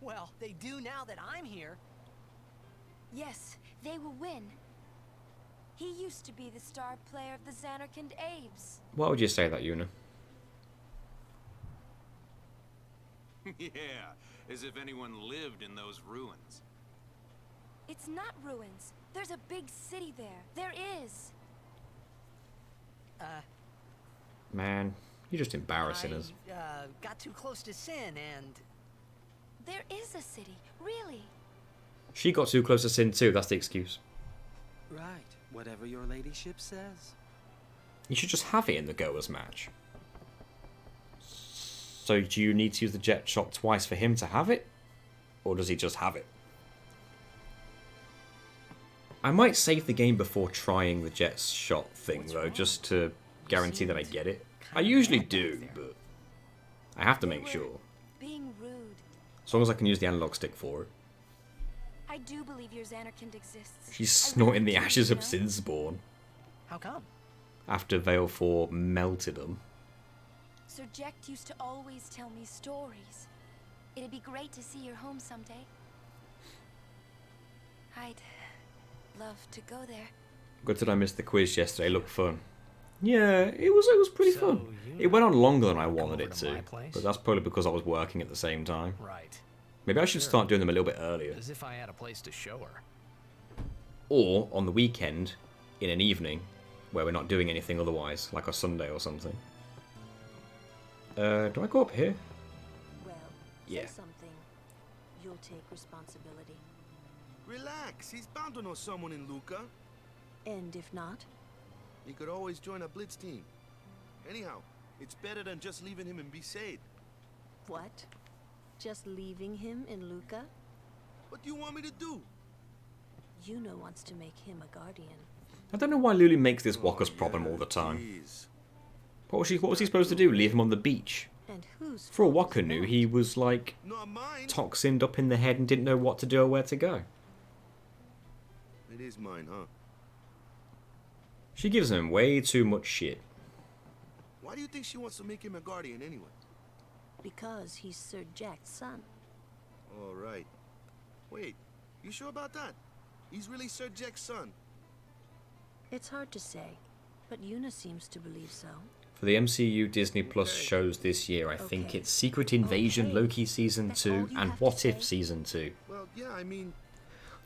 Well, they do now that I'm here. Yes, they will win. He used to be the star player of the Zanarkand Abes. Why would you say that, Yuna? Yeah, as if anyone lived in those ruins. It's not ruins. There's a big city there. There is. Man, you're just embarrassing us. Got too close to Sin and... There is a city, really. She got too close to Sin too, that's the excuse. Right, whatever your ladyship says. You should just have it in the goers match. So do you need to use the jet shot twice for him to have it? Or does he just have it? I might save the game before trying the jet shot thing though, just to guarantee that I get it. I usually do, but I have to make sure. Being rude. As long as I can use the analog stick for it. I do believe your Zanarkand exists. She's I snorting really the do, ashes of you know? Sinspawn How come? after Veil 4 melted them. Sir Jecht used to always tell me stories. It'd be great to see your home someday. I'd love to go there. Good that I missed the quiz yesterday, looked fun. Yeah, it was pretty fun. It went on longer than I wanted it to, but that's probably because I was working at the same time. Right. Maybe I should start doing them a little bit earlier. As if I had a place to show her. Or on the weekend, in an evening, where we're not doing anything otherwise, like a Sunday or something. Do I go up here? Well, Yeah. say something. You'll take responsibility. Relax, he's bound to know someone in Luca. And if not, He could always join a blitz team. Anyhow, it's better than just leaving him in Besaid. what? Just leaving him in Luca? What do you want me to do? Yuna wants to make him a guardian. I don't know why Lulu makes this Walker's problem all the time. What was he supposed to do? Leave him on the beach? And whose For all fault Walker is knew, that? he was like Not mine. toxined up in the head and didn't know what to do or where to go. It is mine, huh? She gives him way too much shit. Why do you think she wants to make him a guardian anyway? Because he's Sir Jack's son. All right. Wait, you sure about that? He's really Sir Jack's son. It's hard to say, but Yuna seems to believe so. For the MCU Disney Plus shows this year, I think it's Secret Invasion, Loki Season 2, and What If Season 2. Well, yeah, I mean...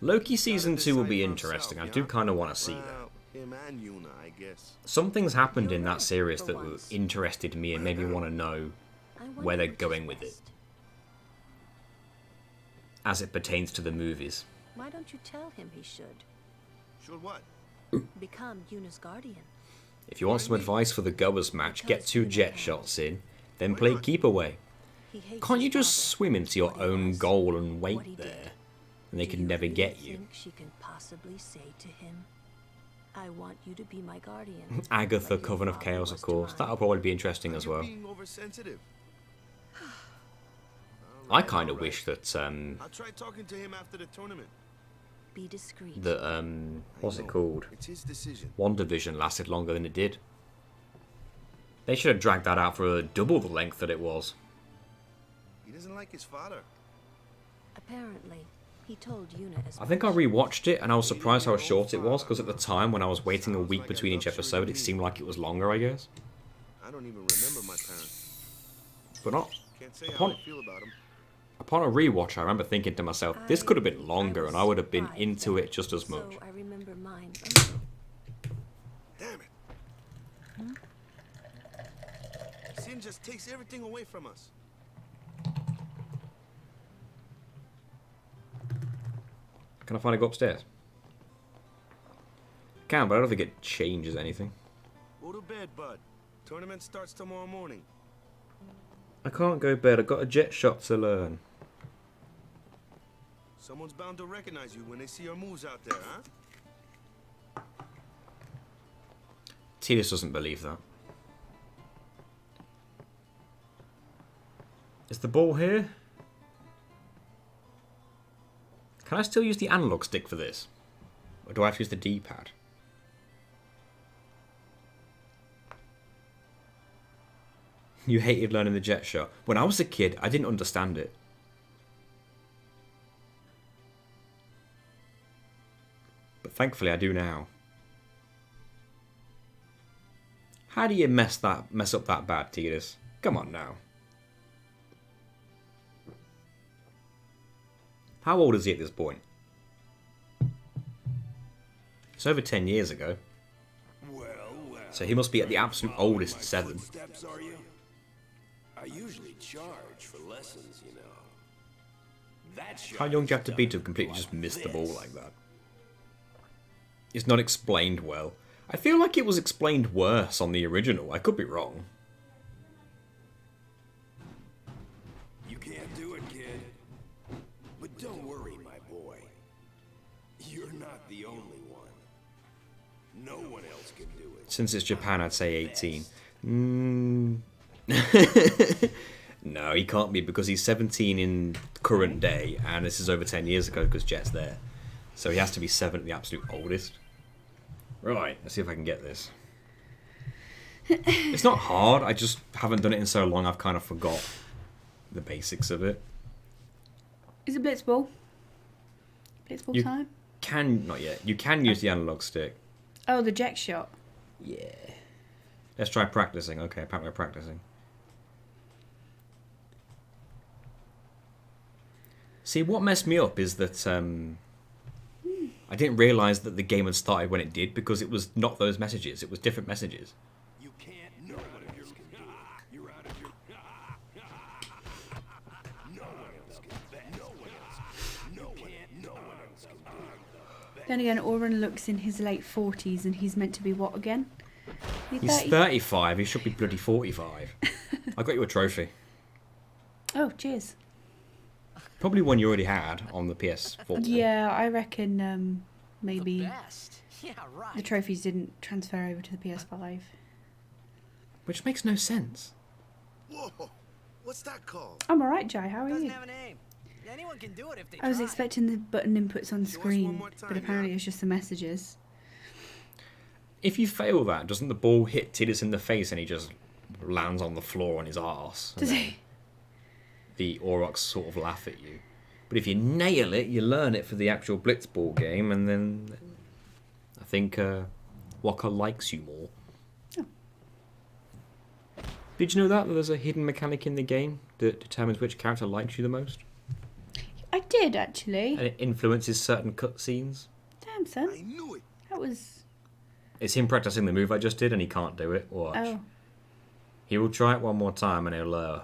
Loki Season 2 will be interesting. I do kind of want to see that. Well, him and Yuna, I guess. Some things happened in that series that interested me and made me want to know I wonder where they're which is going with it, best. as it pertains to the movies. Why don't you tell him he should? Should what? Become Yuna's guardian. If you want some advice for the Goers match, get 2 jet shots in, then play keep away. He hates Can't you his just father, swim into your what he own was, goal and what wait he there? did. And they Do can you never really get you. think she can possibly say to him, I want you to be my guardian. Agatha, like your Coven of father Chaos, was of to course. mine? That'll probably be interesting Are as you well. being oversensitive? I kind of wish that, I'll try talking to him after the tournament. Be discreet. what's it called? It's his decision. WandaVision lasted longer than it did. They should have dragged that out for double the length that it was. He doesn't like his father. Apparently, he told Yuna as I think I much. rewatched it and I was surprised how short it was, because at the time when I was waiting a week between each episode, it seemed like it was longer, I guess. I don't even remember my parents. But not. Can't say how Upon, I feel about him. upon a rewatch, I remember thinking to myself, this could have been longer and I would have been into it just as much. So I remember mine. Damn it. Hmm? See, Jin just takes everything away from us. Can I finally go upstairs? Can, but I don't think it changes anything. Go to bed, bud. Tournament starts tomorrow morning. I can't go to bed. I've got a jet shot to learn. Someone's bound to recognize you when they see your moves out there, huh? Tidus doesn't believe that. Is the ball here? Can I still use the analog stick for this? Or do I have to use the D-pad? You hated learning the jet shot. When I was a kid, I didn't understand it. But thankfully I do now. How do you mess up that bad, Tidus? Come on now. How old is he at this point? It's over 10 years ago. So he must be at the absolute oldest 7. Steps, are you? I usually charge for lessons, you know. How young do you have to be to completely just miss the ball like that? It's not explained well. I feel like it was explained worse on the original. I could be wrong. You can't do it, kid. But don't worry, my boy. You're not the only one. No one else can do it. Since it's Japan, I'd say 18. No, he can't be because he's 17 in current day, and this is over 10 years ago because Jet's there. So he has to be 7 at the absolute oldest. Right, let's see if I can get this. It's not hard, I just haven't done it in so long I've kind of forgot the basics of it. Is it Blitzball? Blitzball time? Not yet. You can use the analog stick. Oh, the jet shot. Yeah. Let's try practicing. Okay, apparently we're practicing. See, what messed me up is that I didn't realise that the game had started when it did because it was not those messages. It was different messages. You can't. No one else can do it. You're out of your. No one else can. No one else. No one else can do it. Then again, Auron looks in his late 40s and he's meant to be what again? He's 35. He should be bloody 45. I got you a trophy. Oh, cheers. Probably one you already had on the PS4. Yeah, I reckon maybe The best. Yeah, right. the trophies didn't transfer over to the PS5. Which makes no sense. Whoa! What's that called? I'm alright, Jai. How are Doesn't you? have a name. Anyone can do it if they I was try. expecting the button inputs on Show us one screen, more time, but apparently it's just the messages. If you fail that, doesn't the ball hit Tidus in the face and he just lands on the floor on his arse? Does he? The Aurochs sort of laugh at you. But if you nail it, you learn it for the actual Blitzball game, and then I think Waka likes you more. Oh. Did you know that there's a hidden mechanic in the game that determines which character likes you the most? I did, actually. And it influences certain cutscenes? Damn, son. I knew it. That was... It's him practicing the move I just did, and he can't do it. Watch. Oh. He will try it one more time, and he'll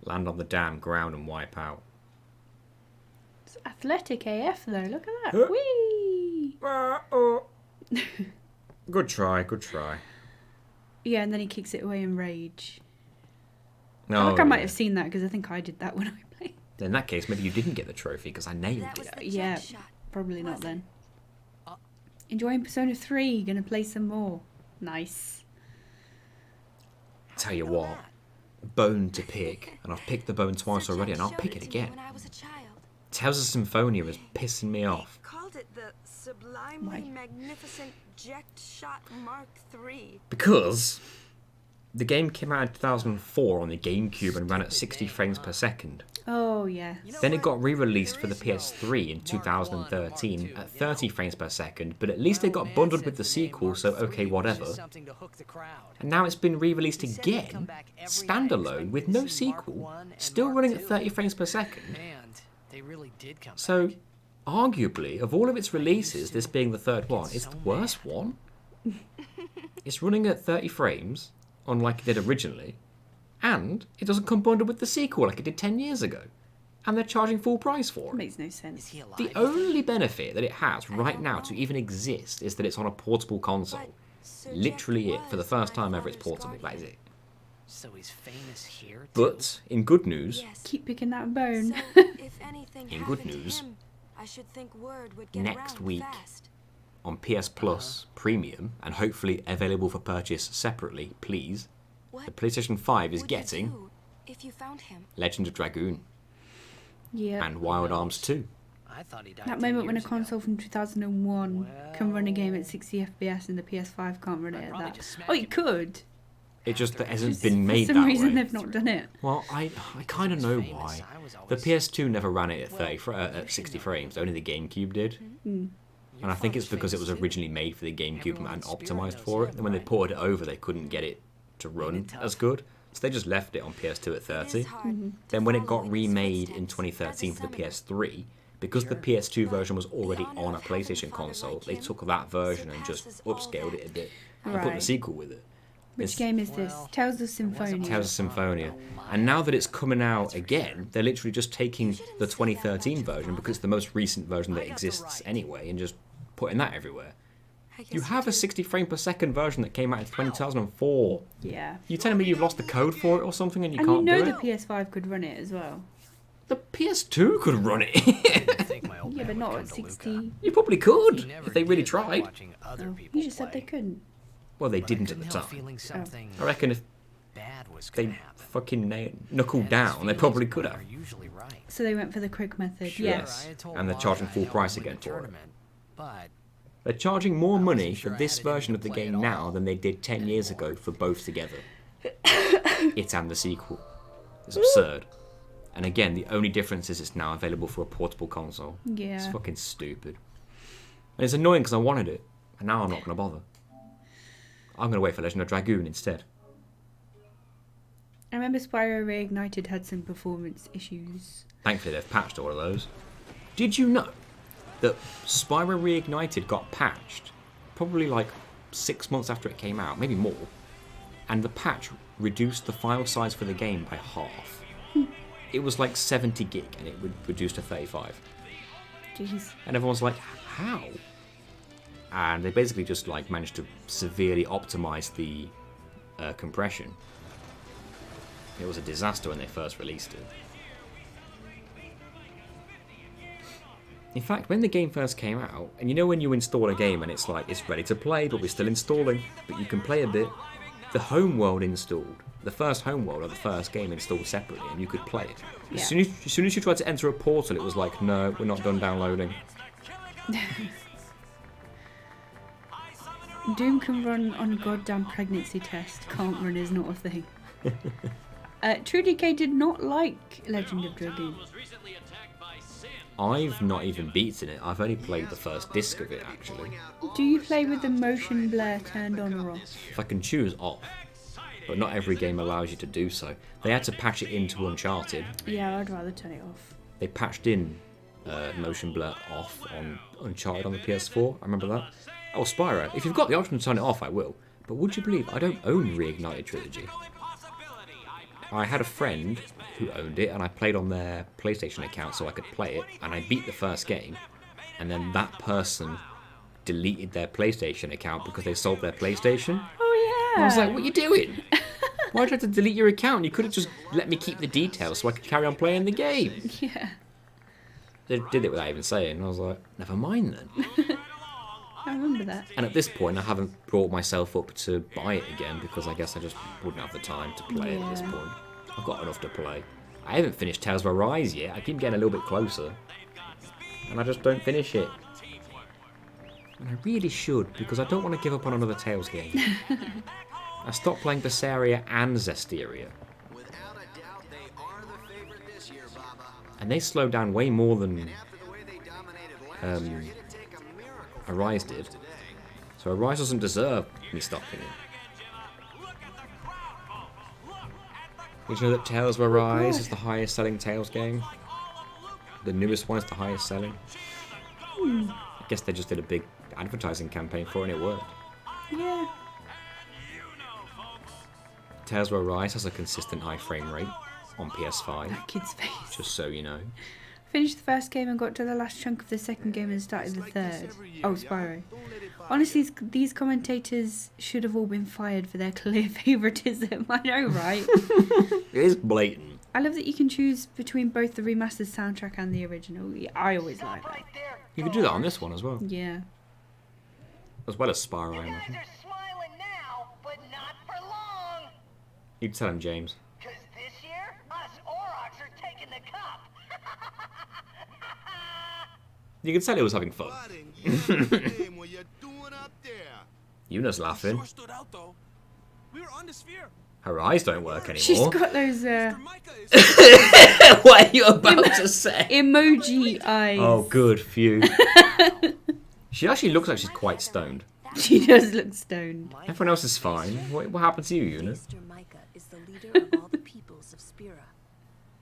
land on the damn ground and wipe out. It's athletic AF, though. Look at that. Huh. Whee! Good try, good try. Yeah, and then he kicks it away in rage. No, I think I might have seen that, because I think I did that when I played. In that case, maybe you didn't get the trophy, because I nailed That was it. the Yeah, jet shot. probably not wasn't then. Enjoying Persona 3. Gonna play some more. Nice. Tell you what, bone to pick, and I've picked the bone twice already, and I'll pick it again. When I was a child. Tales of Symphonia is pissing me off. Called it the sublimely magnificent jet shot Mark III. Because the game came out in 2004 on the GameCube and ran at 60 frames per second. Oh, yeah. Then it got re-released for the PS3 in 2013 at 30 frames per second, but at least it got bundled with the sequel, so okay, whatever. And now it's been re-released again, standalone, with no sequel, still running at 30 frames per second. They really did come So, arguably, of all of its releases, this being the third one, it's the worst one. It's running at 30 frames, unlike it did originally, and it doesn't come bundled with the sequel like it did 10 years ago. And they're charging full price for That it. makes no sense. The only benefit that it has right now to even exist is that it's on a portable console. Literally it. For the first time ever, it's portable. That is it. So he's famous here too? But, in good news, Keep picking that bone. So, if anything in good happened to news, him, I should think word would get next around week fast. on PS Plus Premium, and hopefully available for purchase separately, please, the PlayStation 5 is Would you getting do if you found him? Legend of Dragoon Yeah. and Wild Arms 2. I thought he died That 10 moment when a years ago. console from 2001 can run a game at 60 FPS and the PS5 can't run it at probably that. just Oh, it could. It just hasn't been made For some that reason, way. they've not done it. Well, I kind of know why. The PS2 never ran it at 60 frames. Only the GameCube did. Mm. And I think it's because it was originally made for the GameCube and optimized for it. And when they ported it over, they couldn't get it to run as good. So they just left it on PS2 at 30. Then when it got remade in 2013 for the PS3, because the PS2 version was already on a PlayStation console, they took that version and just upscaled it a bit and put the Right. sequel with it. Which game is this? Tales of Symphonia. Tales of Symphonia. And now that it's coming out again, they're literally just taking the 2013 version, because it's the most recent version that exists anyway, and just putting that everywhere. You have a 60 frame per second version that came out in 2004. Yeah. You telling me you've lost the code for it or something and you And can't you know do the it? PS5 could run it as well. The PS2 could run it. Yeah, but not at 60. You probably could if they really tried. Oh, you just said they couldn't. Well, they didn't at the Couldn't help time. feeling something I reckon if bad was they gonna happen. fucking knuckled down, they probably could have. Usually right. So they went for the quick method. Sure, Yes. I had told And they're Laura charging full I'd price win again the for it. tournament, but They're charging more money for sure I this had it in version to of the play game at now all. than they did 10 years ago for both together. It and the sequel. It's absurd. And again, the only difference is it's now available for a portable console. Yeah. It's fucking stupid. And it's annoying because I wanted it, and now I'm not going to bother. I'm going to wait for Legend of Dragoon instead. I remember Spyro Reignited had some performance issues. Thankfully, they've patched all of those. Did you know that Spyro Reignited got patched probably like 6 months after it came out, maybe more, and the patch reduced the file size for the game by half? It was like 70 gig and it would reduce to 35. Jeez. And everyone's like, how? And they basically just like managed to severely optimize the compression. It was a disaster when they first released it. In fact, when the game first came out, and you know when you install a game and it's like, it's ready to play, but we're still installing, but you can play a bit, the homeworld installed. The first homeworld or the first game installed separately, and you could play it. Yeah. As soon as you tried to enter a portal, it was like, no, we're not done downloading. Doom can run on goddamn pregnancy test. Can't run is not a thing. True Decay did not like Legend of Dragoon. I've not even beaten it. I've only played the first disc of it, actually. Do you play with the motion blur turned on or off? If I can choose off, but not every game allows you to do so. They had to patch it into Uncharted. Yeah, I'd rather turn it off. They patched in motion blur off on Uncharted on the PS4. I remember that. Oh, Spyro. If you've got the option to turn it off, I will. But would you believe I don't own Reignited Trilogy? I had a friend who owned it, and I played on their PlayStation account so I could play it, and I beat the first game, and then that person deleted their PlayStation account because they sold their PlayStation. Oh yeah. And I was like, what are you doing? Why'd you have to delete your account? You could have just let me keep the details so I could carry on playing the game. Yeah. They did it without even saying. I was like, never mind then. I remember that. And at this point, I haven't brought myself up to buy it again because I guess I just wouldn't have the time to play it at this Yeah. point. I've got enough to play. I haven't finished Tales of Arise yet. I keep getting a little bit closer. And I just don't finish it. And I really should, because I don't want to give up on another Tales game. I stopped playing Berseria and Zestiria. And they slowed down way more than Arise did. So Arise doesn't deserve me stopping it. Did you know that Tales of Arise is the highest selling Tales game? The newest one is the highest selling. I guess they just did a big advertising campaign for it and it worked. Yeah. Tesla Rise has a consistent high frame rate on PS5. That kid's face. Just so you know. Finished the first game and got to the last chunk of the second game and started the third. Oh, Spyro. Honestly, these commentators should have all been fired for their clear favouritism. I know, right? It is blatant. I love that you can choose between both the remastered soundtrack and the original. Yeah, I always like that. You could do that on this one as well. Yeah. As well as Spyro, I imagine. You can tell him, James. You can tell he was having fun. Yuna's laughing. We were on the sphere. Her eyes don't work anymore. She's got those what are you about to say? Emoji eyes. Oh, good. Phew. She actually looks like she's quite stoned. She does look stoned. Everyone else is fine. What happened to you, Yuna? Mr. Micah is the leader of all the peoples of Spira.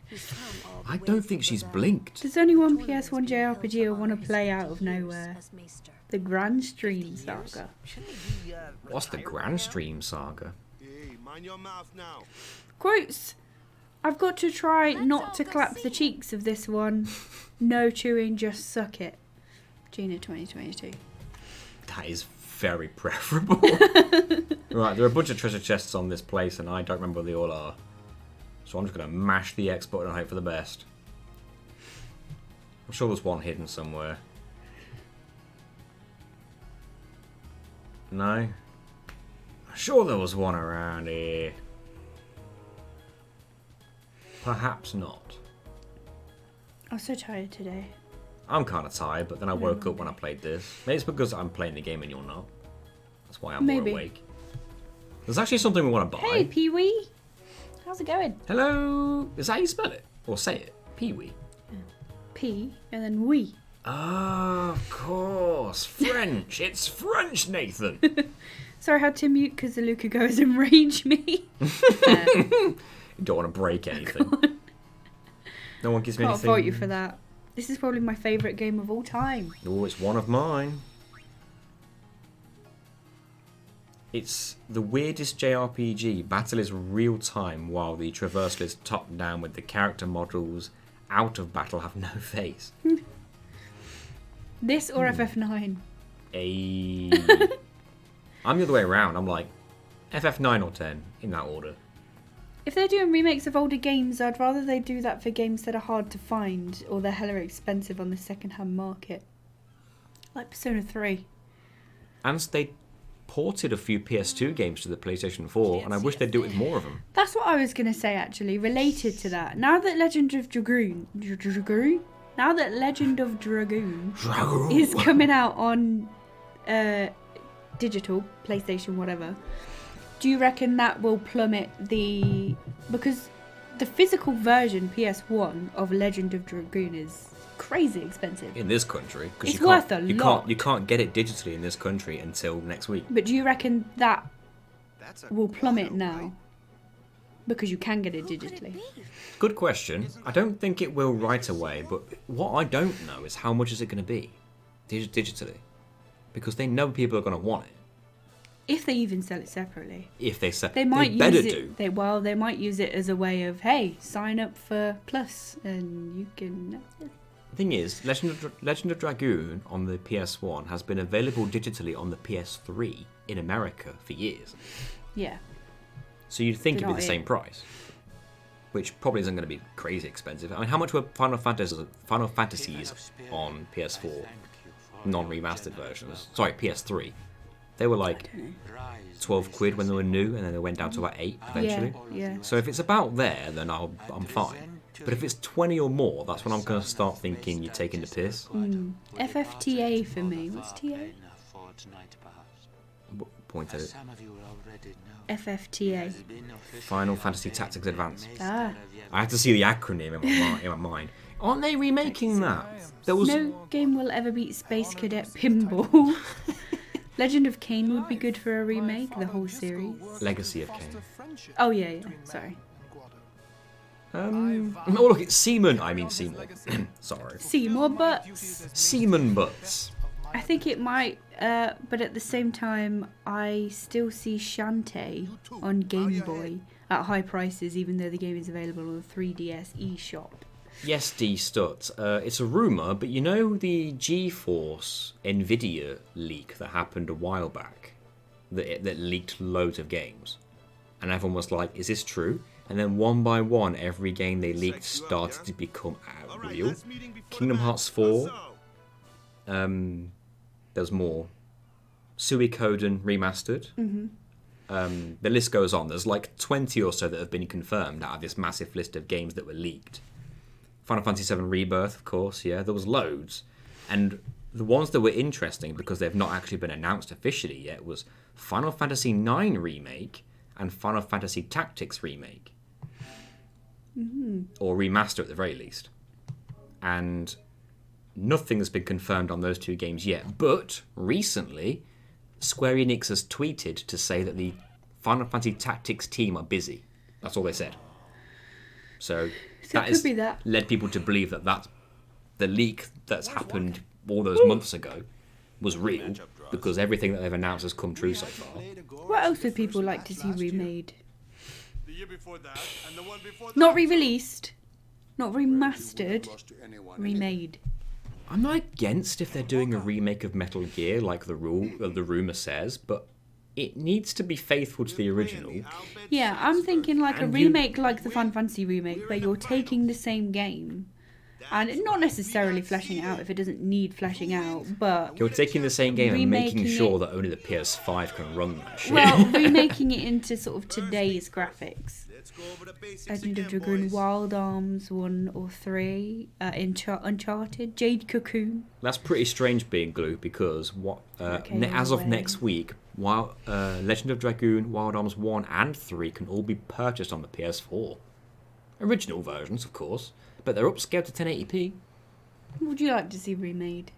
He's come all the I way don't from think she's Ravenne. blinked. There's only one PS1 JRPG I want to play out of nowhere. The Grand Stream Saga. What's the Grand Stream Saga? Hey, mind your mouth now. Quotes! I've got to try not to clap the cheeks of this one. No chewing, just suck it. Gina 2022. That is very preferable. Right, there are a bunch of treasure chests on this place and I don't remember what they all are. So I'm just going to mash the X button and hope for the best. I'm sure there's one hidden somewhere. No? I'm sure there was one around here. Perhaps not. I'm so tired today. I'm kind of tired, but then I woke up when I played this. Maybe it's because I'm playing the game and you're not. That's why I'm more awake. There's actually something we want to buy. Hey, Pee-wee. How's it going? Hello. Is that how you spell it? Or say it? Pee-wee. P and then wee. Oh, of course. French. It's French, Nathan. Sorry, I had to mute because the Luca goes and rage me. You don't want to break anything. No one gives me Can't anything. fault you for that. This is probably my favourite game of all time. Oh, it's one of mine. It's the weirdest JRPG. Battle is real time while the traversal is top down with the character models out of battle have no face. This or FF9? I'm the other way around. I'm like FF9 or 10 in that order. If they're doing remakes of older games, I'd rather they do that for games that are hard to find or they're hella expensive on the second-hand market. Like Persona 3. And they ported a few PS2 games to the PlayStation 4, and I wish they'd do it with more of them. That's what I was going to say, actually, related to that. Now that Legend of Dragoon is coming out on digital, PlayStation, whatever, do you reckon that will plummet the... Because the physical version, PS1, of Legend of Dragoon is crazy expensive. In this country. It's worth a lot. You can't get it digitally in this country until next week. But do you reckon that will plummet now? Because you can get it digitally. Good question. I don't think it will right away, but what I don't know is how much is it going to be digitally. Because they know people are going to want it. If they even sell it separately. If they sell, they might better use it. Do. They might use it as a way of, hey, sign up for Plus and you can. The thing is, Legend of Dragoon on the PS1 has been available digitally on the PS3 in America for years. Yeah. So you'd think it'd be the same price, which probably isn't going to be crazy expensive. I mean, how much were Final Fantasies on PS4 non-remastered versions? Sorry, PS3. They were like 12 quid when they were new, and then they went down to about 8 eventually. Yeah. So if it's about there, then I'm fine. But if it's 20 or more, that's when I'm going to start thinking you're taking the piss. FFTA for me. What's TA? Point at it. FFTA. Final Fantasy Tactics Advance. Ah. I have to see the acronym in my mind. Aren't they remaking that? No game will ever beat Space Cadet Pinball. Legend of Kain would be good for a remake, the whole series. Legacy of Kain. Oh yeah, sorry. Oh look, it's Seaman. I mean Seymour. Sorry. Seymour Butts. Seaman Butts. I think it might, but at the same time, I still see Shantae on Game Boy at high prices, even though the game is available on the 3DS eShop. Yes, D Stutz. It's a rumour, but you know the GeForce Nvidia leak that happened a while back? That leaked loads of games. And everyone was like, is this true? And then one by one, every game they leaked started to become real. Kingdom Hearts 4. There's more. Suikoden Remastered. The list goes on. There's like 20 or so that have been confirmed out of this massive list of games that were leaked. Final Fantasy VII Rebirth, of course, yeah, there was loads. And the ones that were interesting, because they've not actually been announced officially yet, was Final Fantasy IX Remake and Final Fantasy Tactics Remake. Or Remaster at the very least. And nothing has been confirmed on those two games yet. But recently, Square Enix has tweeted to say that the Final Fantasy Tactics team are busy. That's all they said. So that has led people to believe that the leak that's happened all those months ago was real, because everything that they've announced has come true so far. What else would people like to see remade? Not re-released, not remastered, remade. I'm not against if they're doing a remake of Metal Gear, like the rumour says, but it needs to be faithful to the original. Yeah, I'm thinking like a remake like the Final Fantasy remake, where you're taking the same game and not necessarily fleshing it out if it doesn't need fleshing out, but you're taking the same game and making sure that only the PS5 can run that shit. Well, remaking it into sort of today's graphics. Legend of Dragoon, Wild Arms 1 or 3, Uncharted, Jade Cocoon. That's pretty strange, being Glue, because as of next week, Legend of Dragoon, Wild Arms 1 and 3 can all be purchased on the PS4. Original versions, of course, but they're upscaled to 1080p. What would you like to see remade?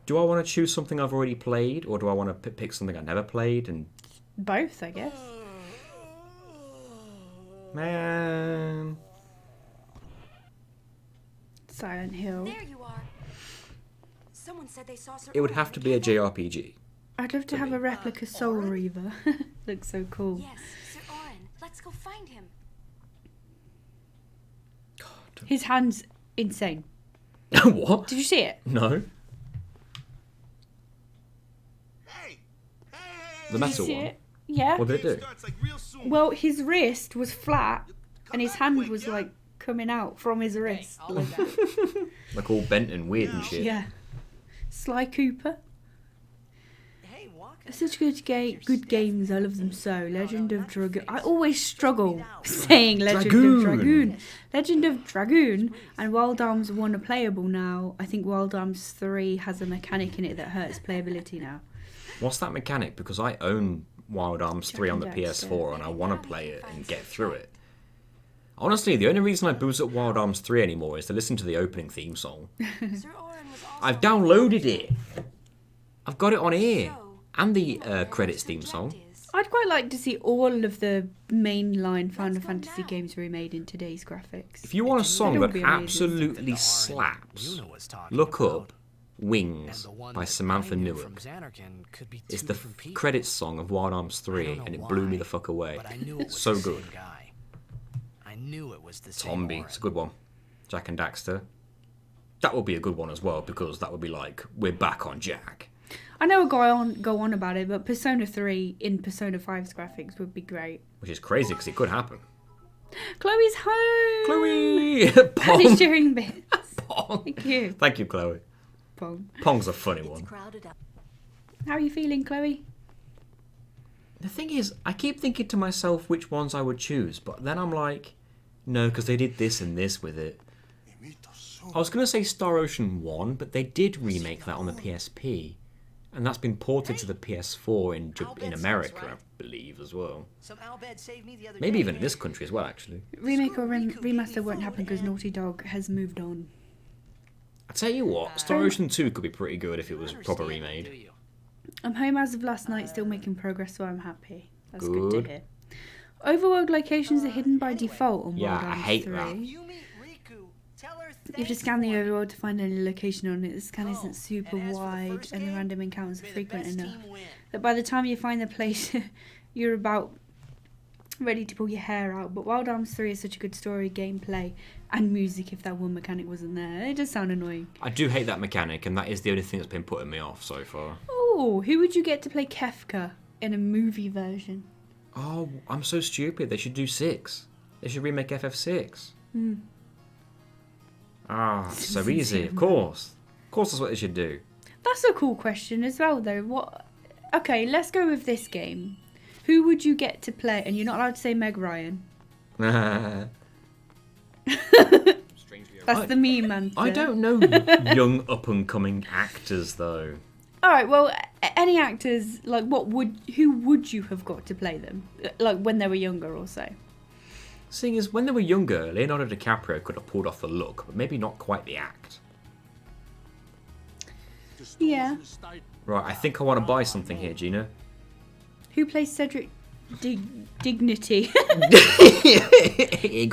Do I want to choose something I've already played, or do I want to pick something I never played? And both, I guess. Man. Silent Hill. There you are. Someone said they saw Sir It would have to be a JRPG. I'd love to have a replica Soul Reaver. Looks so cool. Yes, Sir Orin. Let's go find him. God. His hand's insane. What? Did you see it? No. The metal one? It? Yeah. What did it do? Well, his wrist was flat and his hand was like coming out from his wrist. Like that. Like all bent and weird and shit. Yeah. Sly Cooper. Such good games, I love them so. Legend of Dragoon. I always struggle saying Legend of Dragoon. Legend of Dragoon and Wild Arms 1 are playable now. I think Wild Arms 3 has a mechanic in it that hurts playability now. What's that mechanic? Because I own Wild Arms 3 on the PS4 and I want to play it and get through it. Honestly, the only reason I boot up Wild Arms 3 anymore is to listen to the opening theme song. I've downloaded it. I've got it on here. And the credits theme song. I'd quite like to see all of the mainline Final Fantasy games remade in today's graphics. If you want a song that absolutely slaps, look up Wings by Samantha Newell. It's the credits song of Wild Arms 3 and it blew me the fuck away. So good. I knew it was the Zombie, it's a good one. Jack and Daxter. That would be a good one as well, because that would be like, we're back on Jack. I know we'll go on about it, but Persona 3 in Persona 5's graphics would be great. Which is crazy, because it could happen. Chloe's home! Chloe! Pong! And sharing bits. Pong! Thank you. Thank you, Chloe. Pong. Pong's a funny one. How are you feeling, Chloe? The thing is, I keep thinking to myself which ones I would choose, but then I'm like, no, because they did this and this with it. I was going to say Star Ocean 1, but they did remake that on the PSP. And that's been ported to the PS4 in America, I believe, as well. Maybe even in this country as well, actually. Remake or remaster won't happen because Naughty Dog has moved on. I tell you what, Star Ocean 2 could be pretty good if it was proper remade. I'm home as of last night, still making progress, so I'm happy. That's good to hear. Overworld locations are hidden by default on Wild Arms 3. I hate that. You have to scan the overworld to find any location on it. The scan isn't super wide, and the random encounters are frequent enough that by the time you find the place, you're about ready to pull your hair out. But Wild Arms 3 is such a good story, gameplay, and music. If that one mechanic wasn't there, it does sound annoying. I do hate that mechanic, and that is the only thing that's been putting me off so far. Oh, who would you get to play Kefka in a movie version? Oh, I'm so stupid. They should do 6. They should remake FF6. Ah, so easy. Of course. Of course that's what they should do. That's a cool question as well, though. What? Okay, let's go with this game. Who would you get to play? And you're not allowed to say Meg Ryan. That's the meme answer. I don't know young up-and-coming actors, though. All right, well, any actors, like, who would you have got to play them? Like, when they were younger or so? Seeing as when they were younger, Leonardo DiCaprio could have pulled off the look, but maybe not quite the act. Yeah. Right, I think I want to buy something here, Gina. Who plays Cedric Dignity?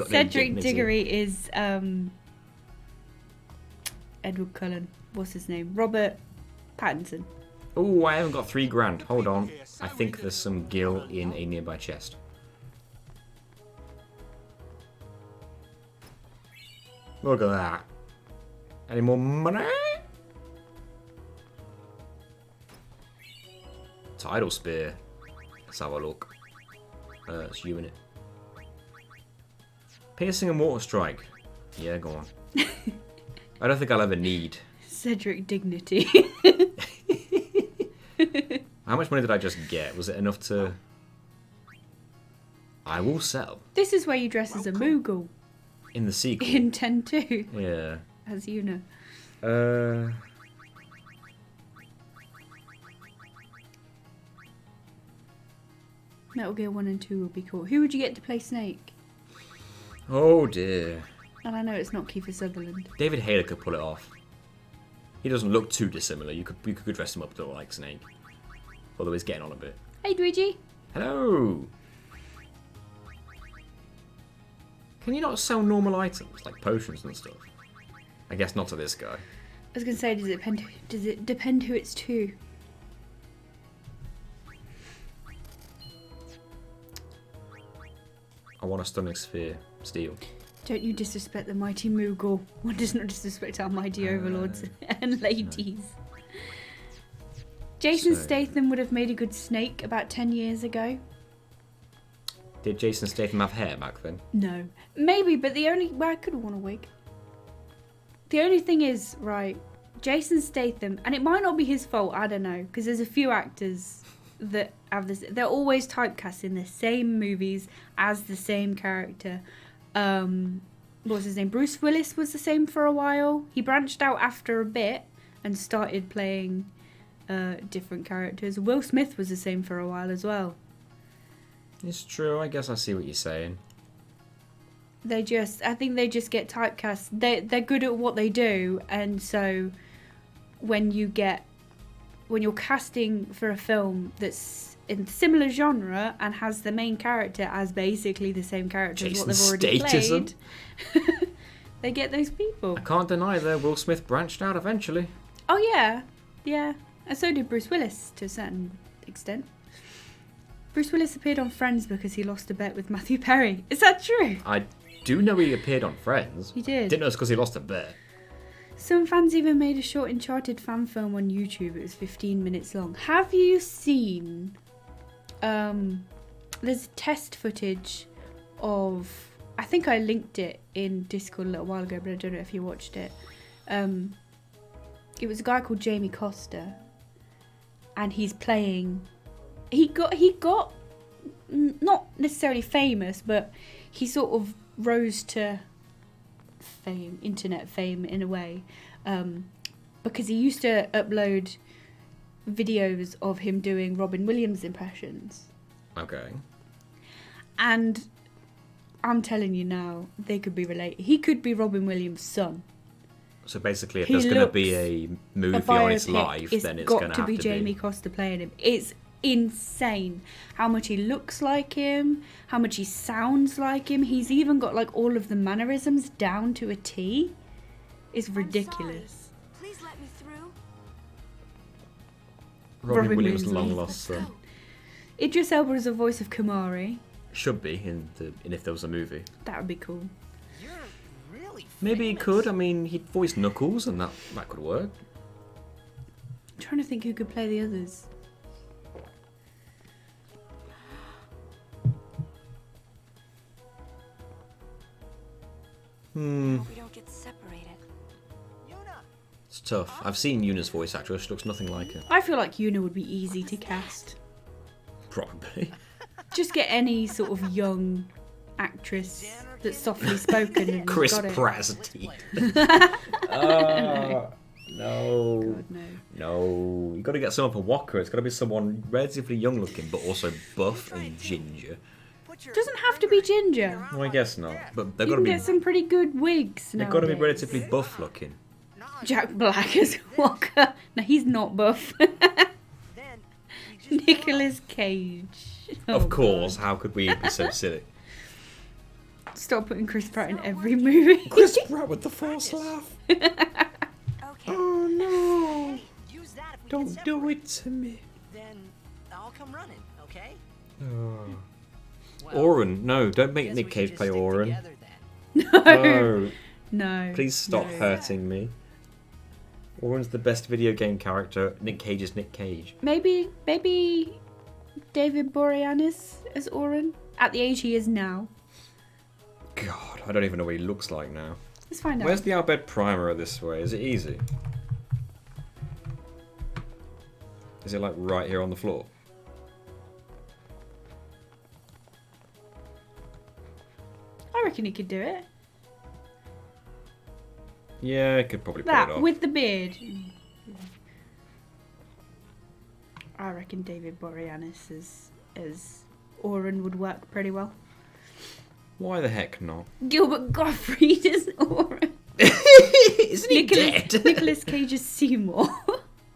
Cedric Diggory is Edward Cullen. What's his name? Robert Pattinson. Oh, I haven't got $3,000. Hold on. I think there's some gil in a nearby chest. Look at that. Any more money? Tidal Spear. Let's have a look. It's you in it. Piercing and Water Strike. Yeah, go on. I don't think I'll ever need. Cedric Dignity. How much money did I just get? Was it enough to... I will sell. This is where you dress as a Moogle. In the sequel. In 10-2. Yeah. As you know. Metal Gear 1 and 2 would be cool. Who would you get to play Snake? Oh dear. And I know it's not Kiefer Sutherland. David Hayter could pull it off. He doesn't look too dissimilar. You could dress him up to look like Snake. Although he's getting on a bit. Hey, Luigi. Hello. Can you not sell normal items like potions and stuff? I guess not to this guy. I was gonna say, does it depend who it's to? I want a stunning sphere. Steel. Don't you disrespect the mighty Moogle. One does not disrespect our mighty overlords and ladies. Jason Statham would have made a good Snake about 10 years ago. Did Jason Statham have hair back then? No. Maybe, but I could have worn a wig. The only thing is, right, Jason Statham, and it might not be his fault, I don't know, because there's a few actors that have this, they're always typecast in the same movies as the same character. What was his name? Bruce Willis was the same for a while. He branched out after a bit and started playing different characters. Will Smith was the same for a while as well. It's true, I guess I see what you're saying. I think they just get typecast. They're good at what they do, and so when you're casting for a film that's in similar genre and has the main character as basically the same character as what they've already played, they get those people. I can't deny that Will Smith branched out eventually. Oh yeah, and so did Bruce Willis to a certain extent. Bruce Willis appeared on Friends because he lost a bet with Matthew Perry. Is that true? I do know he appeared on Friends. He did. Didn't know it's because he lost a bet. Some fans even made a short Uncharted fan film on YouTube. It was 15 minutes long. Have you seen... there's test footage of... I think I linked it in Discord a little while ago, but I don't know if you watched it. It was a guy called Jamie Costa. And he's playing... He got not necessarily famous, but he sort of rose to fame, internet fame in a way, because he used to upload videos of him doing Robin Williams impressions. Okay. And I'm telling you now, they could be related. He could be Robin Williams' son. So basically, if there's going to be a movie on his life, then it's going to have to be Jamie Costa playing him. It's insane how much he looks like him, how much he sounds like him. He's even got like all of the mannerisms down to a T. is ridiculous. Please let me through. Robin Williams' Williams' long voice. lost son. Idris Elba is the voice of Kamari. Should be in if there was a movie. That would be cool. You're really Maybe he could. I mean, he'd voice Knuckles, and that could work. I'm trying to think who could play the others. We don't get separated. It's tough. I've seen Yuna's voice actress. She looks nothing like her. I feel like Yuna would be easy to cast. Probably. Just get any sort of young actress that's softly spoken and Chris got it. Pratt as a teen. No. God, no. No. You got to get someone for Walker. It's got to be someone relatively young looking, but also buff and ginger. Doesn't have to be ginger. Well, I guess not. But they've You got to can be. get some pretty good wigs. They've got to be nowadays. relatively buff looking. Jack Black as Walker. No, he's not buff. Nicolas Cage. Oh, Of course. How could we be so silly? God. Stop putting Chris Pratt in every movie. Chris Pratt with the false laugh. Okay. Oh no! Use that if we Don't get do separated. it to me. Then I'll come running, okay? Oh. Well, Oren, no, don't make guess Nick we should Cage just play stick Oren. together then. No. No. Please stop no. hurting me. Oren's the best video game character. Nick Cage is Nick Cage. Maybe David Boreanaz as Oren at the age he is now. God, I don't even know what he looks like now. Let's find out. Where's the Albed Primer this way? Is it easy? Is it like right here on the floor? I reckon he could do it. Yeah, I could probably pull That it off. with the beard. I reckon David Boreanaz as Oren would work pretty well. Why the heck not? Gilbert Gottfried as Oren. Isn't he dead? Nicolas Cage as Seymour.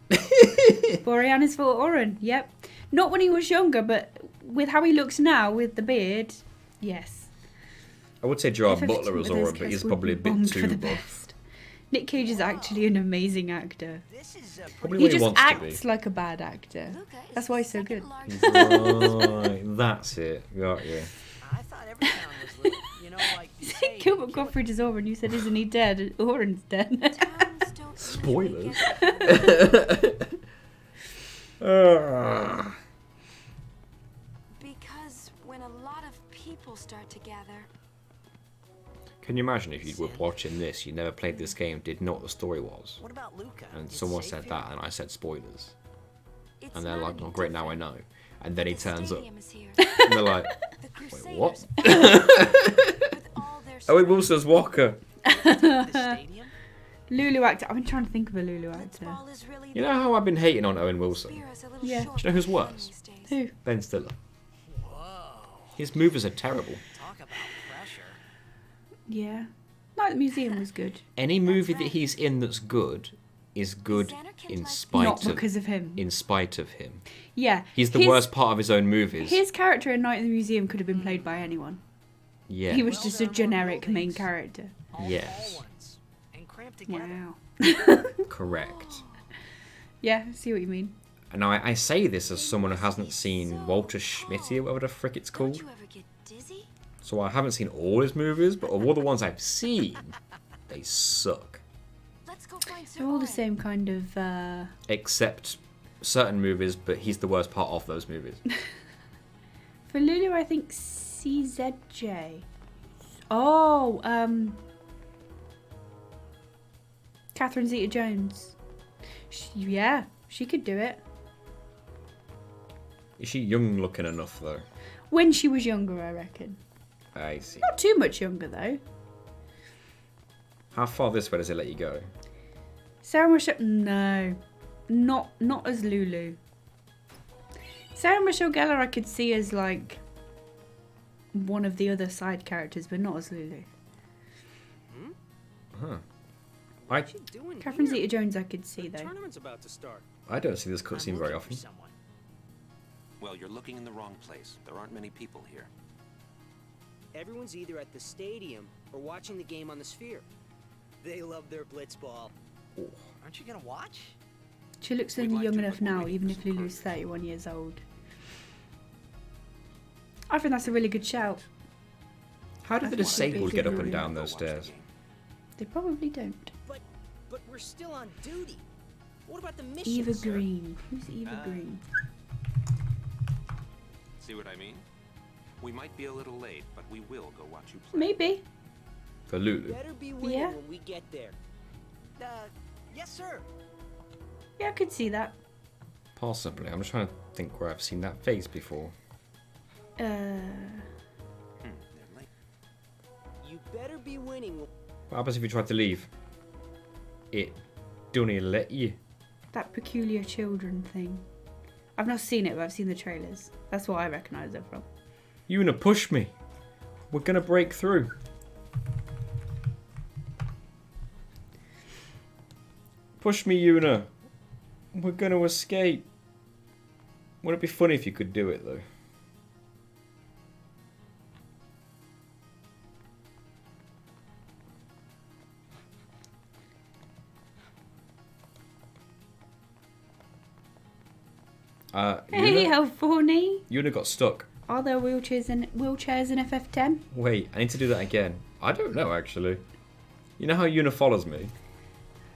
Boreanaz for Oren. Yep. Not when he was younger, but with how he looks now with the beard, yes. I would say Gerard If Butler was everything with Oren, those but he's cats would probably a be bit bombed for too the buff. best. Nick Cage is actually an amazing actor. This is Probably He what he just wants to be. acts like a bad actor. That's why he's so good. Right, that's it. Got you. I thought every town was little. You know, like you say, Gilbert Gottfried is Oren. You said, isn't he dead? Oren's dead. Spoilers. Because when a lot of people start to gather, Can you imagine if you were watching this, you never played this game, didn't know what the story was, What about Luca? and Is someone safe said here? that, and I said spoilers, it's and they're not like, any "Oh, great, now I different. know," and then he The turns up, stadium is here. and they're like, The "Wait, Crusaders. what?" With all their Oh, it Wilson's Walker. The stadium? Lulu actor. I've been trying to think of a Lulu actor. ball is really You know how I've been hating on Owen Wilson? Spear is a little Yeah. short Do you know who's for him worse? these days. Who? Ben Stiller. Whoa. His movies are terrible. Talk about pressure. Yeah. Night at the Museum was good. Any movie that he's in that's good is good in spite Not of because of him. in spite of him. Yeah. He's the his- worst part of his own movies. His character in Night at the Museum could have been played by anyone. Yeah. He was just a generic main character. Yes. And cramped together. Wow. Correct. Yeah, I see what you mean. And now I say this as someone who hasn't seen Walter Schmitty or whatever the frick it's Don't called. you ever get dizzy? So I haven't seen all his movies, but of all the ones I've seen, they suck. Let's go find Sir They're all the Owen. same kind of. Except certain movies, but he's the worst part of those movies. For Lulu, I think CZJ. Oh, Catherine Zeta-Jones. Yeah, she could do it. Is she young looking enough though? When she was younger, I reckon. I see. Not too much younger, though. How far this way does it let you go? Sarah Michelle... No. Not as Lulu. Sarah Michelle Gellar I could see as, like, one of the other side characters, but not as Lulu. Huh. Catherine Zeta-Jones I could see, though. Tournament's about to start. I don't see this cutscene very often. Well, you're looking in the wrong place. There aren't many people here. Everyone's either at the stadium or watching the game on the Sphere. They love their blitzball. Aren't you gonna watch? She looks only young enough now, even if Lulu's 31 years old. I think that's a really good shout. How do the I think she'd be a disabled good get up and Maria. down those stairs? They probably don't. But we're still on duty. What about the mission, Eva sir? Green. Who's Eva Green? See what I mean? We might be a little late, but we will go watch you play. Maybe. For Lulu. Better be winning Yeah. when we get there. Yes, sir. Yeah, I could see that. Possibly. I'm just trying to think where I've seen that face before. You better be winning. What happens if you try to leave? It don't even let you. That Peculiar Children thing. I've not seen it, but I've seen the trailers. That's what I recognise it from. You gonna push me? We're gonna break through. Push me, Yuna. We're gonna escape. Wouldn't it be funny if you could do it, though? Hey, how funny! Yuna got stuck. Are there wheelchairs in FF10? Wait, I need to do that again. I don't know, actually. You know how Yuna follows me?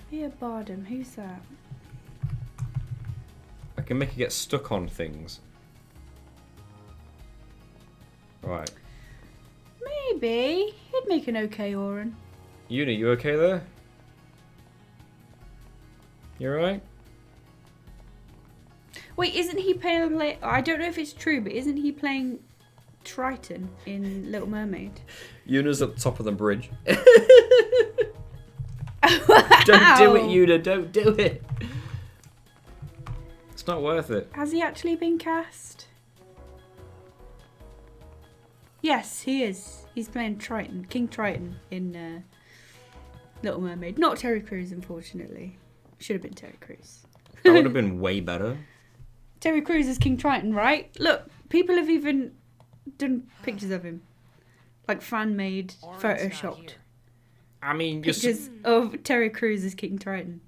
Yeah, Bardem. Who's that? I can make her get stuck on things. Right. Maybe. He'd make an okay Orin. Yuna, you okay there? You alright? Wait, isn't he playing... I don't know if it's true, but isn't he playing Triton in Little Mermaid? Yuna's up top of the bridge. Don't do it, Yuna. Don't do it. It's not worth it. Has he actually been cast? Yes, he is. He's playing Triton, King Triton in Little Mermaid. Not Terry Crews, unfortunately. Should have been Terry Crews. That would have been way better. Terry Crews is King Triton, right? Look, people have even done pictures of him. Like fan-made, photoshopped. I mean, Pictures of Terry Crews as King Triton.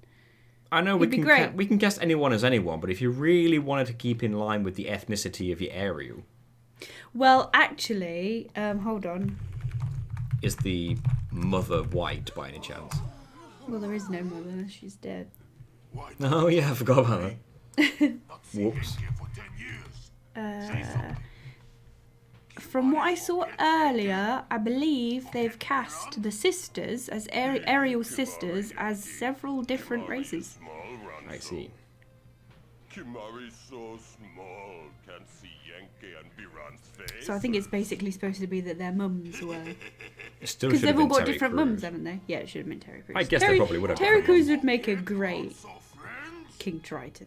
I know we It'd be can great. we can cast anyone as anyone, but if you really wanted to keep in line with the ethnicity of your Ariel, Well, actually, hold on. is the mother white by any chance? Well, there is no mother. She's dead. Oh yeah, I forgot about that. Whoops. From what I saw earlier, I believe they've cast the sisters as Ariel's sisters as several different races. I see. Kimari's so small, can't see Yankee and Biran's face. So I think it's basically supposed to be that their mums were. It still Because should have they've all been got Terry different Crews. mums, haven't they? Yeah, it should have been Terry Crews. I guess they probably would have Terry different Crews would make a great King Triton.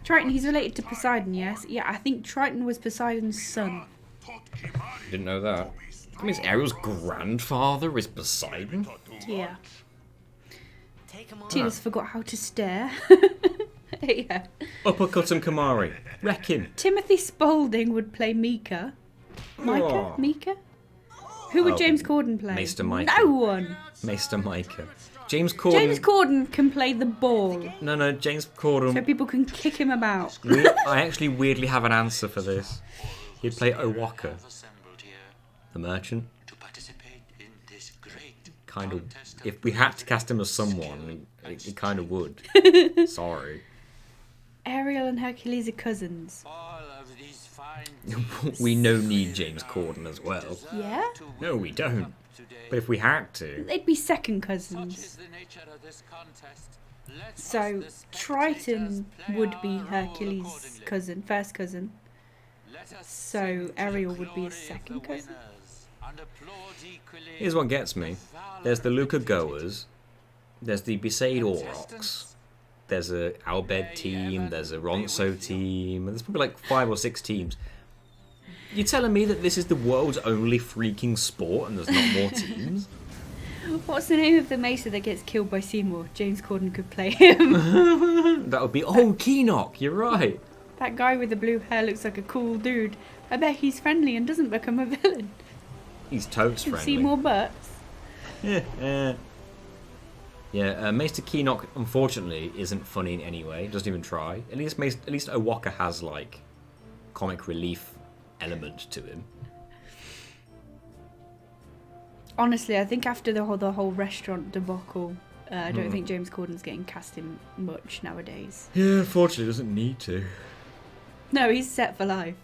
Triton, he's related to Poseidon, yes? Yeah, I think Triton was Poseidon's son. Didn't know that. That means Ariel's grandfather is Poseidon? Yeah. Tina's forgot how to stare. Yeah. Uppercut and Kamari. Wreck him. Timothy Spaulding would play Mika. Micah? Aw. Mika? Who would Oh, James Corden play? Maester Micah. No one. Maester Micah. James Corden. James Corden can play the ball, No, James Corden. so people can kick him about. I actually weirdly have an answer for this. He'd play Owaka, the merchant. Kind of. If we had to cast him as someone, it kind of would. Sorry. Ariel and Hercules are cousins. We no need James Corden as well. Yeah? No, we don't. But if we had to, They'd be second cousins. So Triton would be Hercules' cousin, first cousin. So Ariel would be his second cousin. here's what gets me. There's the Luca Goers. There's the Besaid Aurochs. There's a Albed team. There's a Ronso team. There's probably like 5 or 6 teams. You're telling me that this is the world's only freaking sport and there's not more teams? What's the name of the Mesa that gets killed by Seymour? James Corden could play him. That would be... Oh, Keenock, you're right. That guy with the blue hair looks like a cool dude. I bet he's friendly and doesn't become a villain. He's totes friendly. Seymour Butts. Yeah, Maester Keenock, unfortunately, isn't funny in any way. Doesn't even try. At least Owaka has, like, comic relief element to him. Honestly, I think after the whole restaurant debacle, I don't think James Corden's getting cast in much nowadays. Yeah, unfortunately, doesn't need to. No, he's set for life.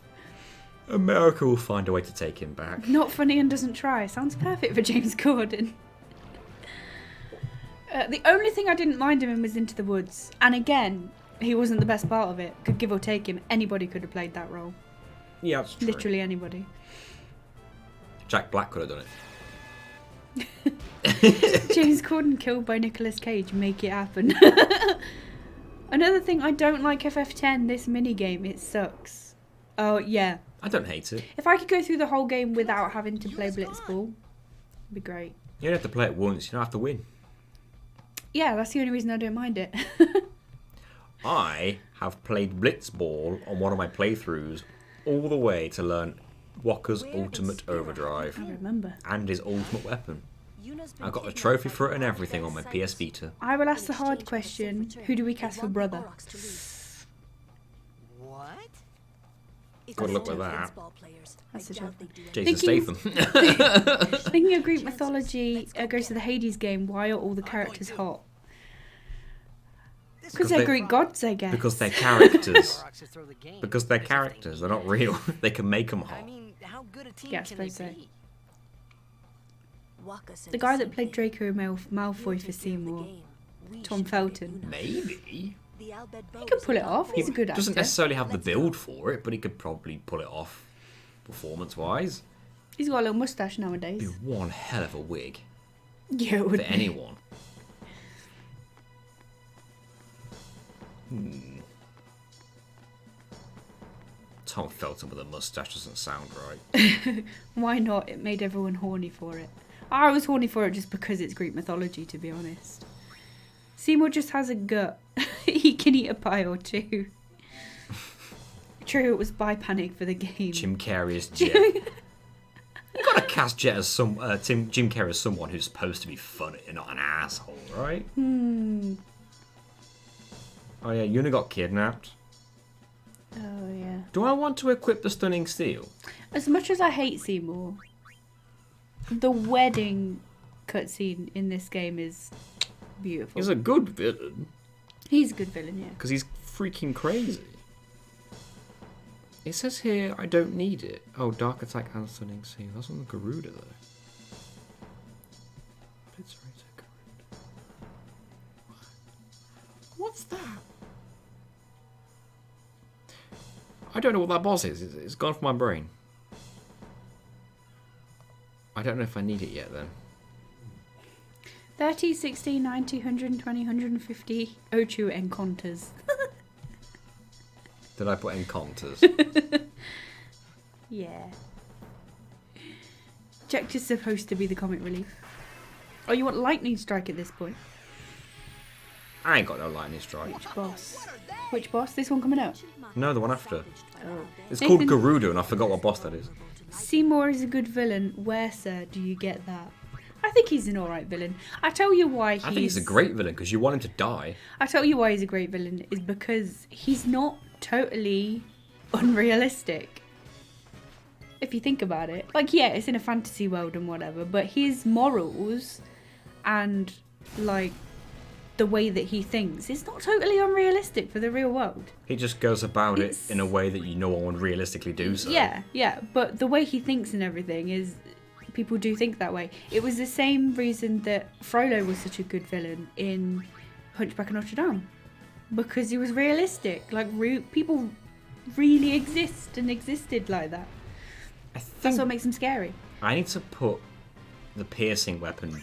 America will find a way to take him back. Not funny and doesn't try. Sounds perfect for James Corden. The only thing I didn't mind him in was Into the Woods. And again, he wasn't the best part of it. Could give or take him. Anybody could have played that role. Yeah, that's true. Literally anybody. Jack Black could have done it. James Corden killed by Nicolas Cage. Make it happen. Another thing, I don't like FF10, this minigame. It sucks. Oh, yeah. I don't hate it. If I could go through the whole game without having to play Blitzball, it'd be great. You don't have to play it once. You don't have to win. Yeah, that's the only reason I don't mind it. I have played Blitzball on one of my playthroughs all the way to learn Walker's Ultimate Overdrive. I remember. And his ultimate weapon. I got a trophy for it and everything on my PS Vita. I will ask the hard question. Who do we cast for brother? What? Good luck with that. That's a joke. Jason Statham. Thinking of Greek mythology, Ghost of the Hades game, why are all the characters hot? Because they're Greek gods, I guess. Because they're characters. Because they're characters. They're not real. They can make them hot. Yeah, I suppose so. The guy that played Draco Malfoy for Seymour, Tom Felton. Maybe. He could pull it off. He's a good actor. Doesn't necessarily have the build for it, but he could probably pull it off performance-wise. He's got a little moustache nowadays. Be one hell of a wig. Yeah, it would for anyone. Tom Felton with a moustache doesn't sound right. Why not? It made everyone horny for it. I was horny for it just because it's Greek mythology, to be honest. Seymour just has a gut. He can eat a pie or two. True, it was by Panic for the game. Jim Carrey as Jet. You gotta cast Jet as Jim Carrey as someone who's supposed to be funny and not an asshole, right? Oh yeah, Yuna got kidnapped. Oh yeah. Do I want to equip the Stunning Steel? As much as I hate Seymour, the wedding cutscene in this game is beautiful. He's a good villain. He's a good villain, yeah. Because he's freaking crazy. It says here, I don't need it. Oh, Dark Attack and Stunning Steel. That's on the Garuda, though. What's that? I don't know what that boss is. It's gone from my brain. I don't know if I need it yet, then. 30, 60, 90, 120, 150 Ochu encounters. Did I put encounters? Yeah. Jack is supposed to be the comic relief. Oh, you want Lightning Strike at this point? I ain't got no Lightning Strike. Which boss? Which boss? This one coming out? No, the one after. Oh. It's called Garuda, and I forgot what boss that is. Seymour is a good villain. Where, sir, do you get that? I think he's an alright villain. I tell you why he's... I think he's a great villain, because you want him to die. I tell you why he's a great villain, is because he's not totally unrealistic. If you think about it. Like, yeah, it's in a fantasy world and whatever, but his morals and, like, the way that he thinks is not totally unrealistic for the real world. He just goes about it in a way that no one would realistically do so. Yeah, but the way he thinks and everything is... People do think that way. It was the same reason that Frollo was such a good villain in Hunchback of Notre Dame. Because he was realistic. Like, people really exist and existed like that. That's what makes him scary. I need to put the piercing weapon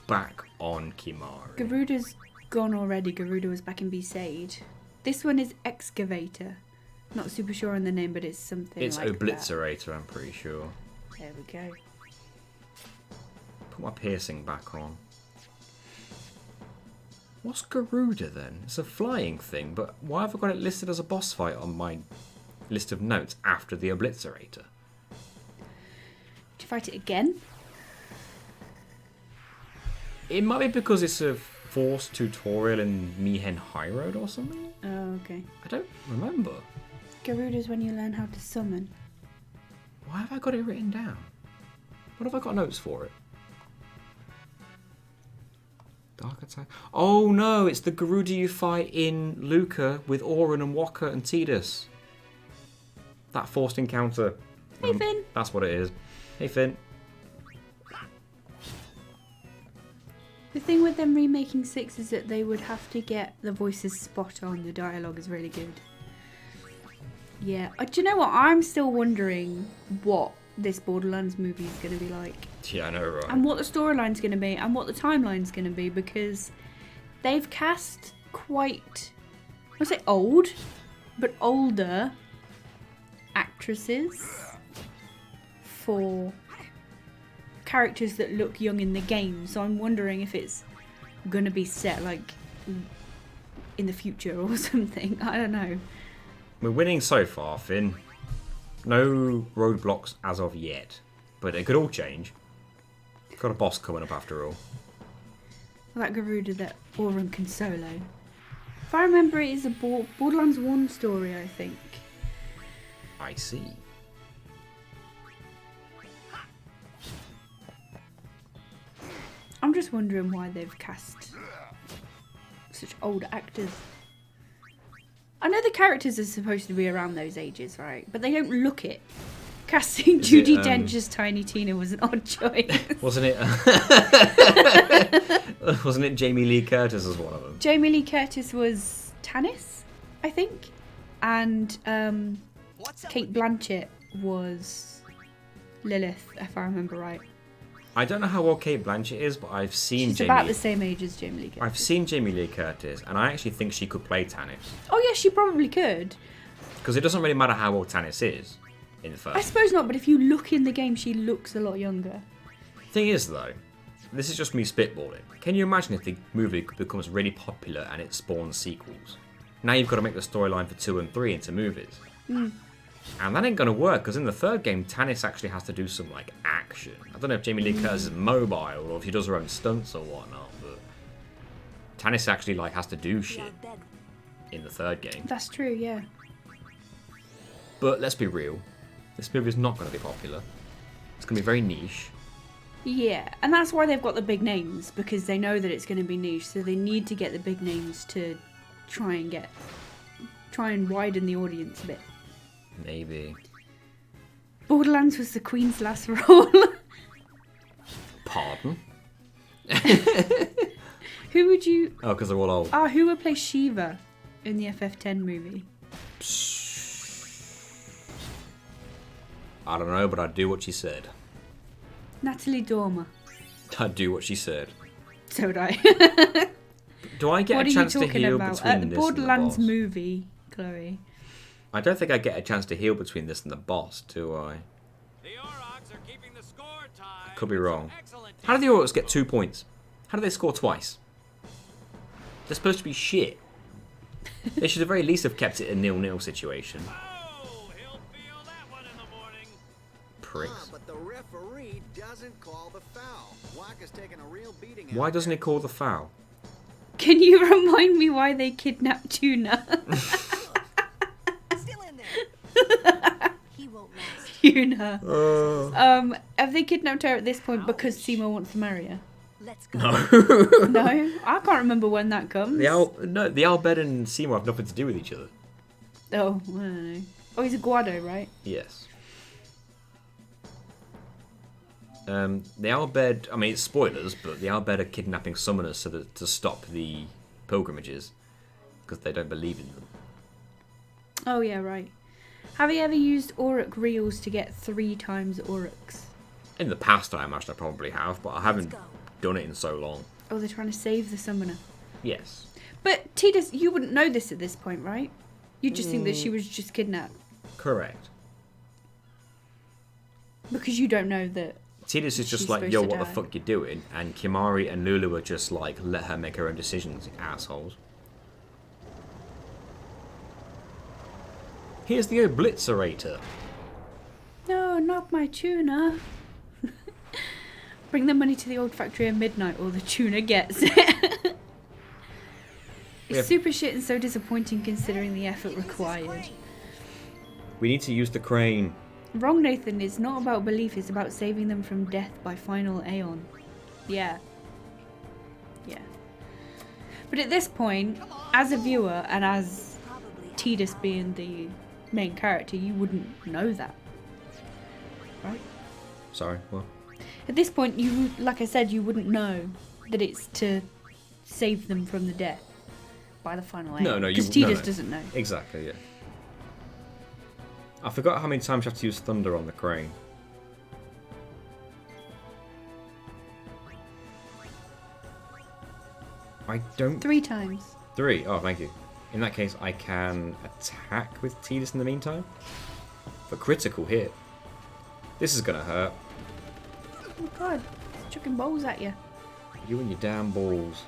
back on Kimahri. Garuda's gone already. Garuda was back in Besaid. This one is Excavator. Not super sure on the name, but it's something It's like Obliterator, I'm pretty sure. There we go. Put my piercing back on. What's Garuda then? It's a flying thing, but why have I got it listed as a boss fight on my list of notes after the Obliterator? To fight it again? It might be because it's a forced tutorial in Mihen High Road or something. Oh, okay. I don't remember. Garuda's when you learn how to summon. Why have I got it written down? What have I got notes for it? Dark Attack. Oh no, it's the Garuda you fight in Luca with Auron and Waka and Tidus. That forced encounter. Hey, Finn. That's what it is. Hey, Finn. The thing with them remaking 6 is that they would have to get the voices spot on. The dialogue is really good. Yeah. Do you know what? I'm still wondering what this Borderlands movie is going to be like. Yeah, I know, right? And what the storyline's going to be and what the timeline's going to be, because they've cast quite, I say old, but older actresses for characters that look young in the game. So I'm wondering if it's going to be set like in the future or something. I don't know. We're winning so far, Finn. No roadblocks as of yet, but it could all change. Got a boss coming up after all. That Garuda that Auron can solo. If I remember, it is a Borderlands 1 story, I think. I see. I'm just wondering why they've cast such old actors. I know the characters are supposed to be around those ages, right? But they don't look it. Casting Judi Dench as Tiny Tina was an odd choice. Wasn't it? Wasn't it Jamie Lee Curtis as one of them? Jamie Lee Curtis was Tannis, I think, and Kate Blanchett was Lilith, if I remember right. I don't know how old Kate Blanchett is, but I've seen She's about the same age as Jamie Lee Curtis. I've seen Jamie Lee Curtis, and I actually think she could play Tannis. Oh yeah, she probably could. Because it doesn't really matter how old Tannis is in the first. I suppose not, but if you look in the game, she looks a lot younger. Thing is, though, this is just me spitballing. Can you imagine if the movie becomes really popular and it spawns sequels? Now you've got to make the storyline for 2 and 3 into movies. Mm. And that ain't going to work, because in the third game, Tannis actually has to do some, like, action. I don't know if Jamie Lee Curtis is mobile or if she does her own stunts or whatnot, but Tannis actually, like, has to do shit in the third game. That's true, yeah. But let's be real. This movie is not going to be popular. It's going to be very niche. Yeah, and that's why they've got the big names, because they know that it's going to be niche, so they need to get the big names to try and widen the audience a bit. Maybe. Borderlands was the Queen's last role. Pardon? Who would you... Oh, because they're all old. Who would play Shiva in the FF10 movie? I don't know, but I'd do what she said. Natalie Dormer. I'd do what she said. So would I. Do I get a chance to heal between the this Borderlands and the boss? movie, Chloe. I don't think I get a chance to heal between this and the boss, do I? The Aurochs are keeping the score tied. Could be wrong. How do the Aurochs get 2 points? How do they score twice? They're supposed to be shit. They should at the very least have kept it a 0-0 situation. Pricks. But the referee doesn't call the foul. Waka's taking a real beating. Why doesn't he call the foul? Can you remind me why they kidnapped Tuna? Still in there. He won't last. Tuna. Have they kidnapped her at this point because Seymour wants to marry her? Let's go. No. No? I can't remember when that comes. The Albed and Seymour have nothing to do with each other. Oh, I don't know. Oh, he's a Guado, right? Yes. The Albed, I mean, it's spoilers, but the Albed are kidnapping summoners so that to stop the pilgrimages because they don't believe in them. Oh, yeah, right. Have you ever used Auruk reels to get 3 times Auruks? In the past, I imagine I probably have, but I haven't done it in so long. Oh, they're trying to save the summoner. Yes. But Tidus, you wouldn't know this at this point, right? You just think that she was just kidnapped. Correct. Because you don't know that. Tidus is just she's like, supposed yo, to what the die. fuck you doing? And Kimahri and Lulu are just like, let her make her own decisions, you assholes. Here's the Obliterator. No, not my tuna. Bring the money to the old factory at midnight or the tuna gets it. It's super shit and so disappointing considering the effort required. We need to use the crane. Wrong, Nathan. It's not about belief, it's about saving them from death by final Aeon. Yeah. Yeah. But at this point, as a viewer and as Tidus being the main character, you wouldn't know that. Right? Sorry, what? At this point, you, like I said, you wouldn't know that it's to save them from the death by the final Aeon. No, because Tidus doesn't know. Exactly, yeah. I forgot how many times you have to use thunder on the crane. I don't... 3 times. 3? Oh, thank you. In that case, I can attack with Tidus in the meantime. For critical hit. This is gonna hurt. Oh god, it's chucking balls at you. You and your damn balls.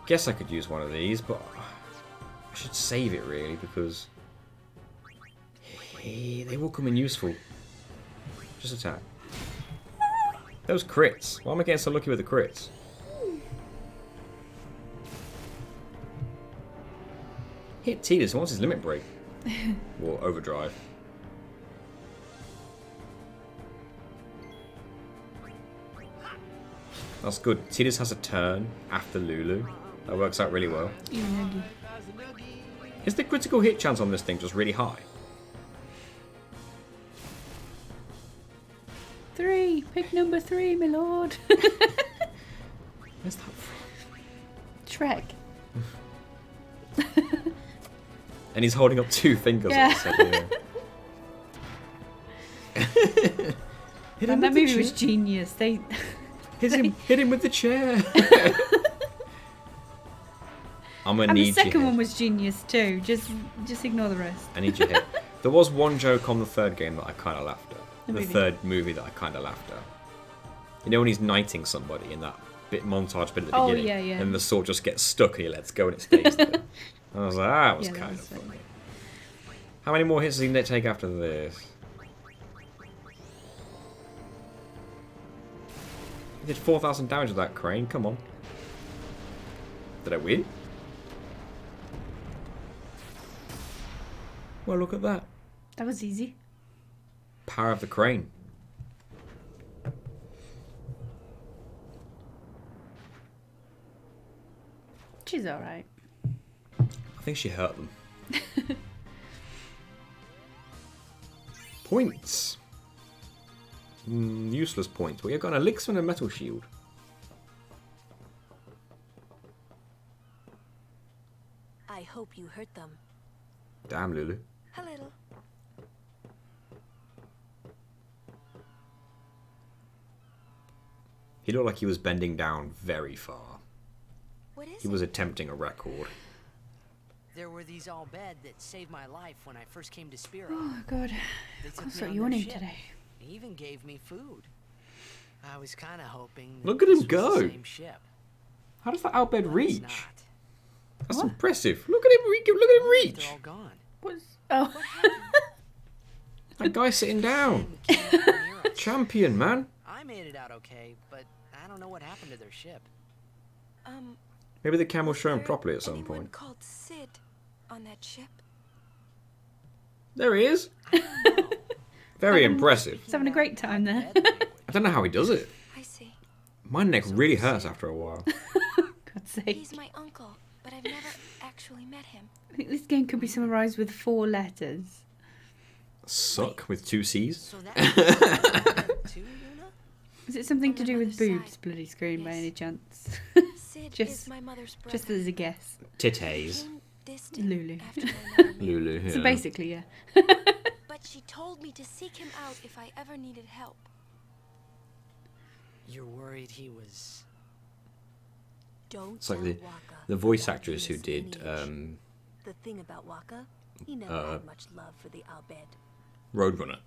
Guess I could use one of these, but I should save it really because they will come in useful. Just attack. Those crits. Why am I getting so lucky with the crits? Hit Tidus. What's his limit break? Or overdrive. That's good. Tidus has a turn after Lulu. That works out really well. Is the critical hit chance on this thing just really high? 3. Pick number 3, my lord. Where's that from? Shrek. And he's holding up 2 fingers. Yeah. And that movie was genius. They hit him with the chair. I'm gonna and need the second your one hit. was genius too. Just ignore the rest. I need your hit. There was one joke on the third game that I kind of laughed at. The movie? Third movie that I kind of laughed at. You know when he's knighting somebody in that montage bit at the Oh, beginning, yeah, yeah. and the sword just gets stuck and he lets go and it stays there. I was like, that was Yeah, that kind was of funny. funny. How many more hits does he take after this? He did 4,000 damage with that crane. Come on. Did I win? Well, look at that. That was easy. Power of the crane. She's alright. I think she hurt them. Points. Useless points. We have got an elixir and a metal shield. I hope you hurt them. Damn, Lulu. A little. He looked like he was bending down very far. What is He was attempting a record. There were these all bed that saved my life when I first came to Spiro. Oh god. They took That's me what on you their wanted ship. today. They even gave me food. I was kind of hoping. Look at him this was go. The same ship. How does that outbed But it's reach? not. That's impressive. Look at him! Look at him reach! They're all gone. Oh. That guy sitting down. Champion, man. I made it out okay, but I don't know what happened to their ship. Maybe the camel show him properly at some Anyone point. called Sid on that ship? There he is. Very impressive. He's having a great time there. I don't know how he does it. I see. My neck really hurts after a while. God's sake. He's my uncle, but I've never actually met him. I think this game could be summarised with 4 letters. Suck with 2 C's. So that too, Yuna? Is it something to do with boobs, bloody screen, by any chance? Sid just, is my mother's brother. just as a guess. Titties. Distant Lulu. after my mother made Lulu, yeah. So basically, yeah. But she told me to seek him out if I ever needed help. You're worried he was. Don't It's like tell the Waka voice about actress who Yuna's did lineage. The thing about Waka, he never had much love for the Al Bhed. Roadrunner.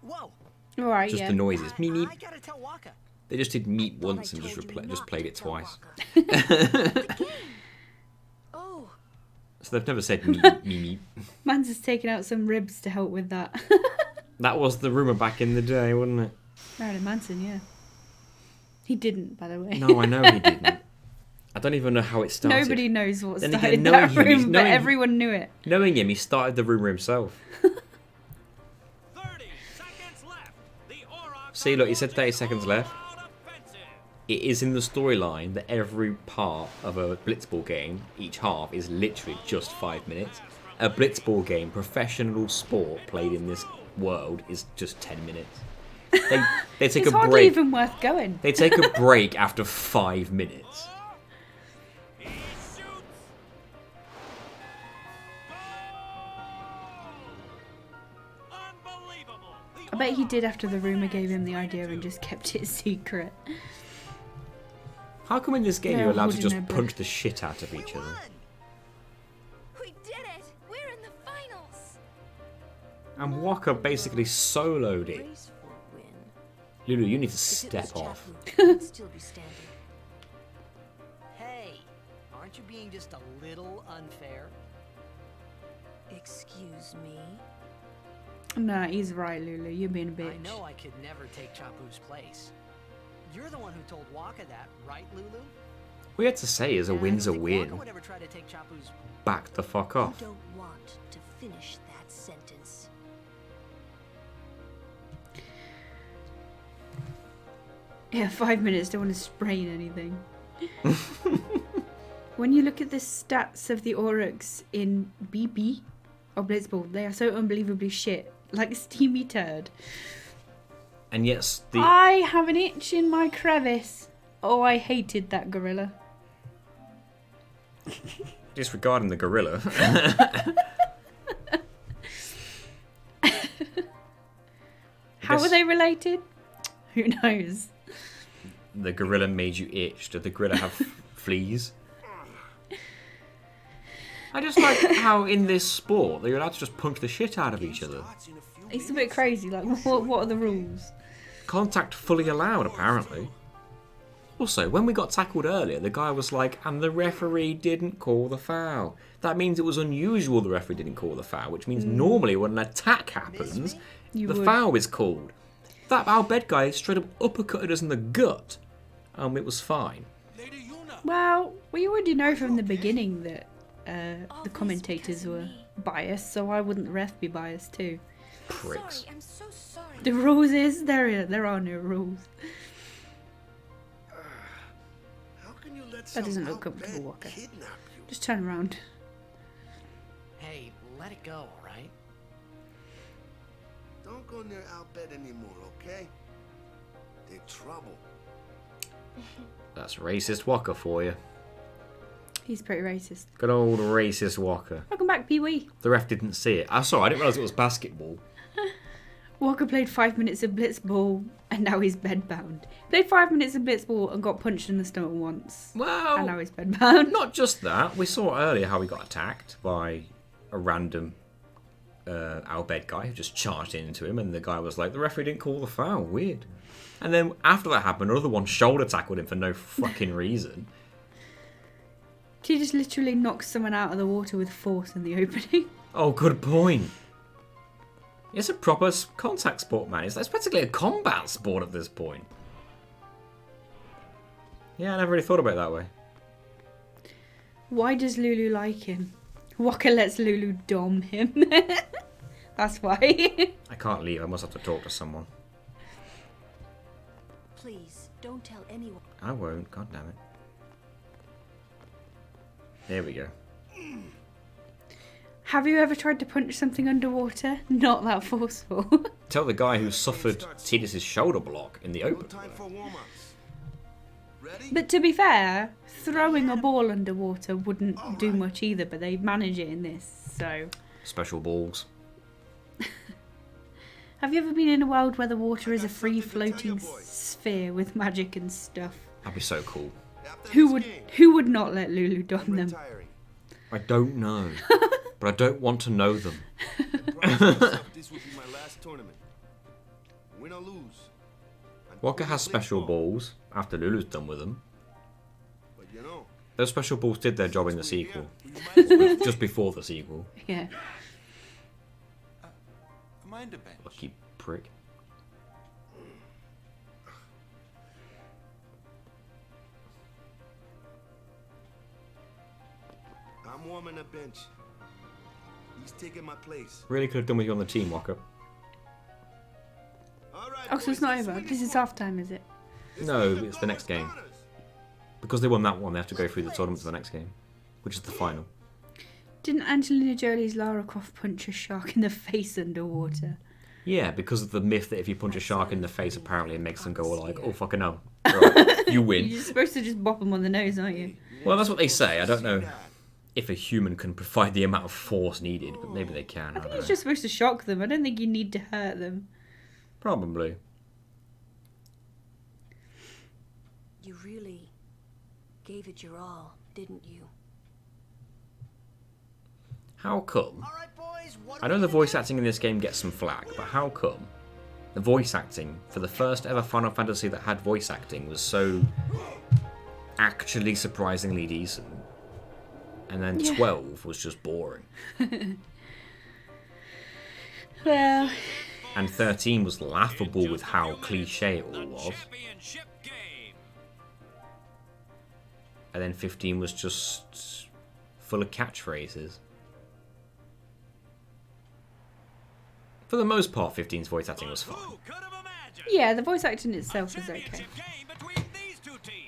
Whoa! Alright, Just yeah. the noises. Meep meep. I gotta tell Waka. They just did meep once and just played it twice. Oh, So they've never said meep meep. Man's has taken out some ribs to help with that. That was the rumour back in the day, wasn't it? Marilyn Manson, yeah. He didn't, by the way. No, I know he didn't. I don't even know how it started. Nobody knows what Then started again, that knowing him, room, but everyone knew it. Knowing him, he started the rumour himself. See, look, he said 30 seconds left. It is in the storyline that every part of a blitzball game, each half, is literally just 5 minutes. A blitzball game, professional sport played in this world, is just 10 minutes. They take It's a hardly break. even worth going. They take a break after 5 minutes. I bet he did after the rumour gave him the idea and just kept it secret. How come in this game They're you're allowed to holding just their punch the shit out of each other? We did it! We're in the finals! And Walker basically soloed it. Lulu, you need to step off. Still be standing. Hey, aren't you being just a little unfair? Excuse me? Nah, he's right, Lulu. You're being a bitch. I know I could never take Chapu's place. You're the one who told Waka that, right, Lulu? All you had to say is a win's a Waka win. would ever try to take Chapu's... Back the fuck off. You don't want to finish that sentence. Yeah, 5 minutes, don't want to sprain anything. When you look at the stats of the Aurochs in BB or Blitzball, they are so unbelievably shit. Like Steamy Turd. And yes, the I have an itch in my crevice. Oh, I hated that gorilla. disregarding the gorilla. How are they related? Who knows? The gorilla made you itch. Did the gorilla have fleas? I just like how in this sport they're allowed to just punch the shit out of each other. It's a bit crazy. Like, what are the rules? Contact fully allowed, apparently. Also, when we got tackled earlier, the guy was like, and the referee didn't call the foul. That means it was unusual the referee didn't call the foul, which means normally when an attack happens, the foul is called. That Al Bed guy straight up uppercutted us in the gut. It was fine. Well, we already know from the beginning that the commentators were biased, so why wouldn't the ref be biased too? Pricks. I'm so sorry. The rules is there are no rules. That doesn't look comfortable, Walker. Just turn around. Hey, let it go, alright? Don't go near Al Bed anymore, okay? They're trouble. That's racist Walker for you. He's pretty racist. Good old racist Walker. Welcome back, Pee-wee. The ref didn't see it. I saw. I didn't realise it was basketball. Walker played 5 minutes of blitzball and now he's bedbound. Played 5 minutes of blitzball and got punched in the stomach once. Well, and now he's bedbound. Not just that. We saw earlier how he got attacked by a random Al Bed guy who just charged into him, and the guy was like, the referee didn't call the foul. Weird. And then after that happened, another one shoulder tackled him for no fucking reason. She just literally knocks someone out of the water with force in the opening. Oh, good point. It's a proper contact sport, man. It's basically a combat sport at this point. Yeah, I never really thought about it that way. Why does Lulu like him? Walker lets Lulu dom him. That's why. I can't leave. I must have to talk to someone. Please, don't tell anyone. I won't. God damn it. There we go. Have you ever tried to punch something underwater? Not that forceful. Tell the guy who suffered Tidus's shoulder block in the open. But to be fair, throwing a ball underwater wouldn't do much either, but they manage it in this, so... Special balls. Have you ever been in a world where the water is a free-floating sphere with magic and stuff? That'd be so cool. Who would not let Lulu dom them? I don't know. But I don't want to know them. This will be my last tournament. Win or lose. Walker has special balls after Lulu's done with them. But you know, those special balls did their job in the sequel. Just before the sequel. Yeah. Mind a bench. Lucky prick. I'm warming the bench. He's taking my place. Really could have done with you on the team, Walker. Oh, so it's not over. This is half time, is it? No, it's the next game. Because they won that one, they have to go through the tournament to the next game, which is the final. Didn't Angelina Jolie's Lara Croft punch a shark in the face underwater? Yeah, because of the myth that if you punch a shark in the face, apparently it makes them go like, oh, fucking hell. Right, you win. You're supposed to just bop them on the nose, aren't you? Well, that's what they say. I don't know if a human can provide the amount of force needed, but maybe they can. I think it's just supposed to shock them. I don't think you need to hurt them. Probably. You really gave it your all, didn't you? How come? I know the voice acting in this game gets some flack, but how come the voice acting for the first ever Final Fantasy that had voice acting was so actually surprisingly decent, and then 12 was just boring? Well... And 13 was laughable with how cliche it all was. And then 15 was just full of catchphrases. For the most part, 15's voice acting was fine. Yeah, the voice acting itself is okay.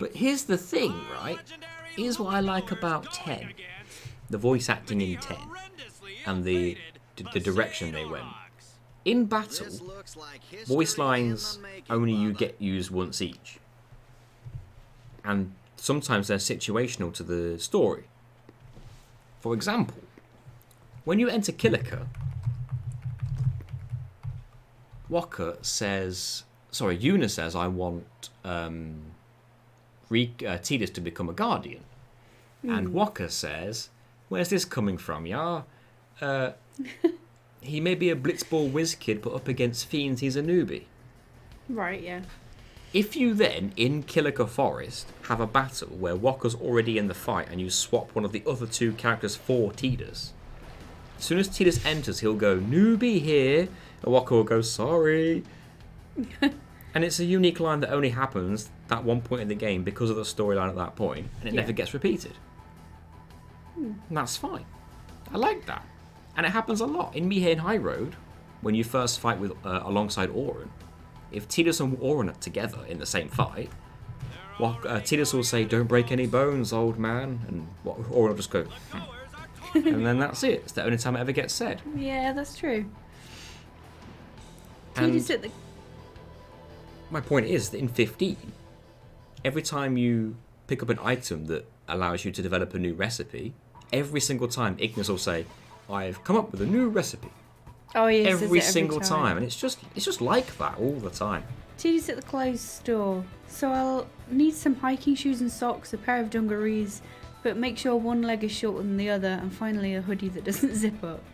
But here's the thing, right? Here's what I like about 10. The voice acting in 10. And the direction they went. In battle, voice lines only you get used once each. And sometimes they're situational to the story. For example, when you enter Kilika, Yuna says, I want Tidus to become a guardian. And Wakka says, where's this coming from, yeah? He may be a blitzball whiz kid, but up against fiends, he's a newbie. Right, yeah. If you then, in Kilika Forest, have a battle where Wakka's already in the fight and you swap one of the other two characters for Tidus, as soon as Tidus enters, he'll go, newbie here, and Wakka will go, sorry. And it's a unique line that only happens at one point in the game because of the storyline at that point, and it never gets repeated. And that's fine. I like that. And it happens a lot. In Mihane High Road, when you first fight with alongside Auron, if Tidus and Auron are together in the same fight, Tidus will say, don't break any bones, old man, and Auron will just go, and then that's it. It's the only time it ever gets said. Yeah, that's true. And my point is that in 15, every time you pick up an item that allows you to develop a new recipe, every single time Ignis will say, I've come up with a new recipe. Oh yes, every single time. And it's just like that all the time. Tidus at the clothes store. So I'll need some hiking shoes and socks, a pair of dungarees, but make sure one leg is shorter than the other, and finally a hoodie that doesn't zip up.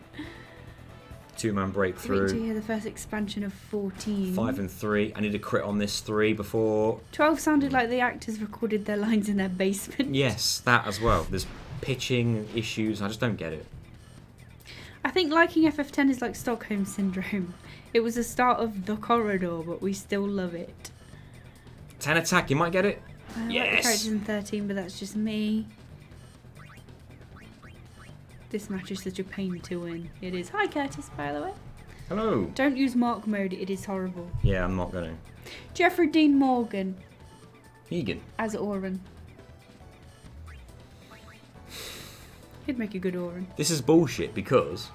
2-man breakthrough. Wait to hear the first expansion of 14. 5 and 3. I need a crit on this 3 before. 12 sounded like the actors recorded their lines in their basement. Yes, that as well. There's pitching issues. I just don't get it. I think liking FF10 is like Stockholm Syndrome. It was the start of the corridor, but we still love it. 10 attack, you might get it. I like the characters in 13, but that's just me. This match is such a pain to win. It is. Hi Curtis, by the way. Hello. Don't use Mark mode, it is horrible. Yeah, I'm not going to. Jeffrey Dean Morgan. Egan. As Auron. He'd make a good Auron. This is bullshit because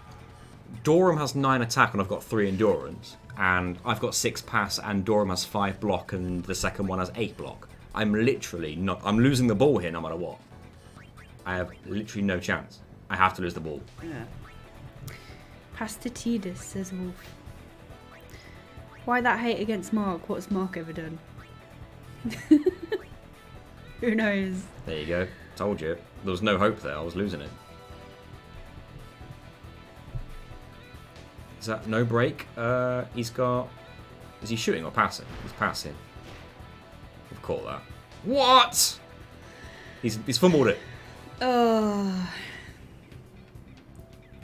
Dorum has 9 attack and I've got 3 endurance. And I've got 6 pass and Dorum has 5 block and the second one has 8 block. I'm literally not... I'm losing the ball here no matter what. I have literally no chance. I have to lose the ball. Yeah. Pass to Tidus, says Wolf. Why that hate against Mark? What's Mark ever done? Who knows? There you go. Told you. There was no hope there. I was losing it. Is that no break? He's got... Is he shooting or passing? He's passing. We've caught that. What? He's fumbled it. Oh.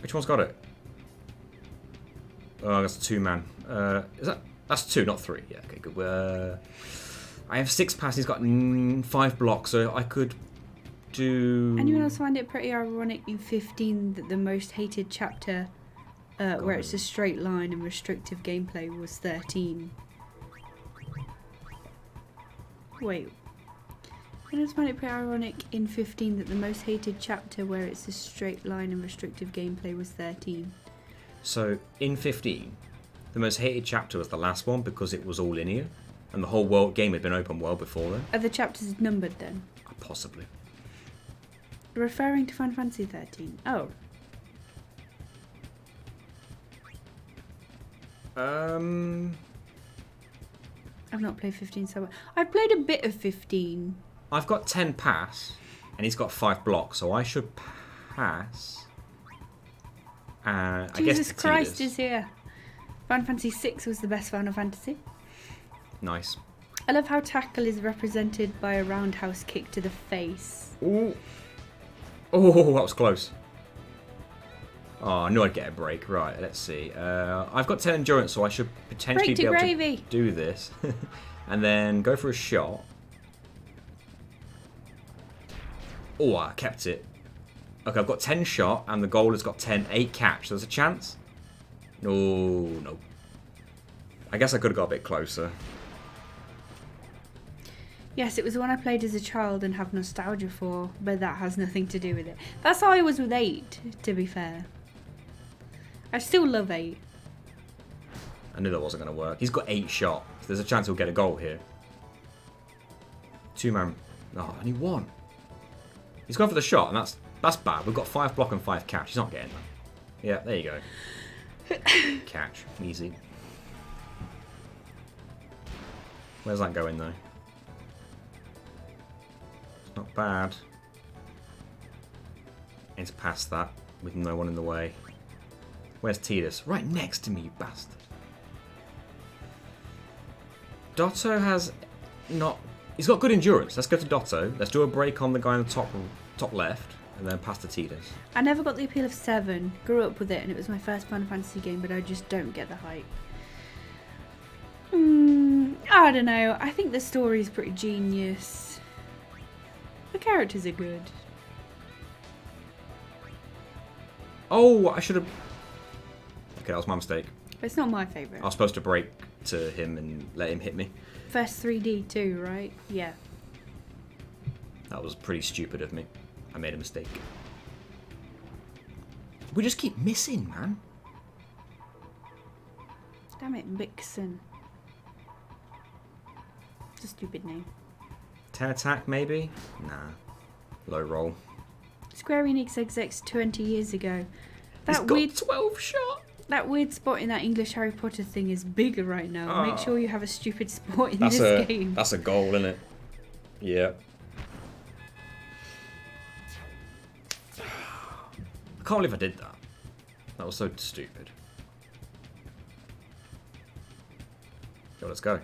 Which one's got it? Oh, that's a 2-man. Is that... That's 2, not 3. Yeah, okay, good. I have 6 pass. He's got 5 blocks, so I could do... Anyone else find it pretty ironic in 15 that the most hated chapter, where it's a straight line and restrictive gameplay, was 13? Wait. Anyone else find it pretty ironic in 15 that the most hated chapter, where it's a straight line and restrictive gameplay, was 13? So, in 15, the most hated chapter was the last one because it was all linear, and the whole game had been open world before then. Are the chapters numbered then? Possibly. Referring to Final Fantasy 13. Oh. I've not played 15 so well. I've played a bit of 15. I've got 10 pass, and he's got 5 blocks, so I should pass. Jesus Christ is here. Final Fantasy 6 was the best Final Fantasy. Nice. I love how tackle is represented by a roundhouse kick to the face. Ooh. Oh, that was close. Oh, I knew I'd get a break. Right, let's see. I've got 10 endurance, so I should potentially be able to do this. And then go for a shot. Oh, I kept it. Okay, I've got 10 shot, and the goal has got 8 catch. So there's a chance? No. I guess I could have got a bit closer. Yes, it was the one I played as a child and have nostalgia for, but that has nothing to do with it. That's how I was with 8, to be fair. I still love 8. I knew that wasn't going to work. He's got 8 shot. So there's a chance he'll get a goal here. 2-man. Oh, only 1. He's gone for the shot, and that's bad. We've got 5 block and 5 catch. He's not getting that. Yeah, there you go. Catch. Easy. Where's that going, though? Not bad. It's past that with no one in the way. Where's Tidus? Right next to me, you bastard. Dotto has not... He's got good endurance. Let's go to Dotto. Let's do a break on the guy in the top left, and then pass to Tidus. I never got the appeal of 7. Grew up with it, and it was my first Final Fantasy game, but I just don't get the hype. I don't know. I think the story's pretty genius. The characters are good. Oh, I should have... Okay, that was my mistake. But it's not my favourite. I was supposed to break to him and let him hit me. First 3D too, right? Yeah. That was pretty stupid of me. I made a mistake. We just keep missing, man. Damn it, Vixen. It's a stupid name. 10 attack, maybe? Nah. Low roll. Square Enix execs 20 years ago. He's got 12 shot. That weird spot in that English Harry Potter thing is bigger right now. Make sure you have a stupid spot in this game. That's a goal, isn't it? Yeah. I can't believe I did that. That was so stupid. Yo, let's go.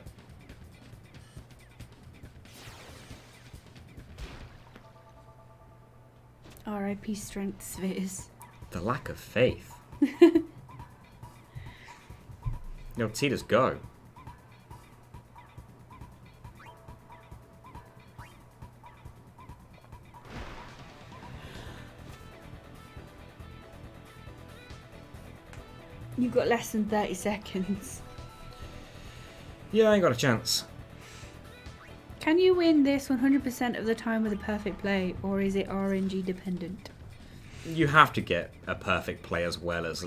R.I.P. Strength Spheres. The lack of faith. Yo, Tidus, go. You've got less than 30 seconds. Yeah, I ain't got a chance. Can you win this 100% of the time with a perfect play, or is it RNG dependent? You have to get a perfect play as well as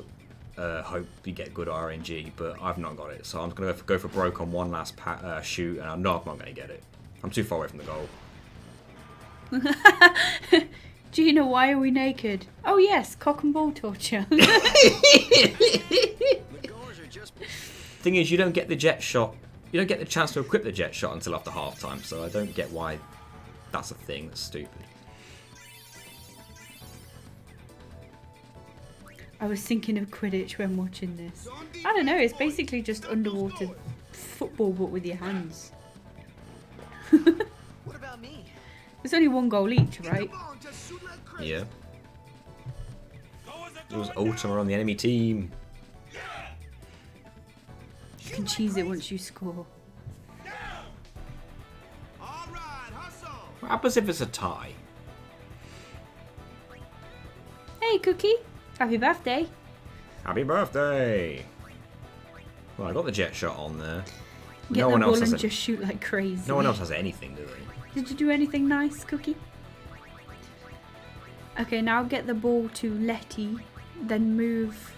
hope you get good RNG, but I've not got it, so I'm going to go for broke on one last shoot, and I'm not going to get it. I'm too far away from the goal. Gina, why are we naked? Oh yes, cock and ball torture. Thing is, you don't get the jet shot. You don't get the chance to equip the jet shot until after half time, so I don't get why that's a thing. That's stupid. I was thinking of Quidditch when watching this. I don't know, it's basically just underwater football but with your hands. What about me? There's only 1 goal each, right? Yeah. It was Ultima on the enemy team. You can cheese it once you score. What happens if it's a tie? Hey, Cookie. Happy birthday. Happy birthday! Well, I got the jet shot on there. Get No the one ball else has and it. just shoot like crazy. No one else has anything, do they? Did you do anything nice, Cookie? Okay, now get the ball to Letty, then move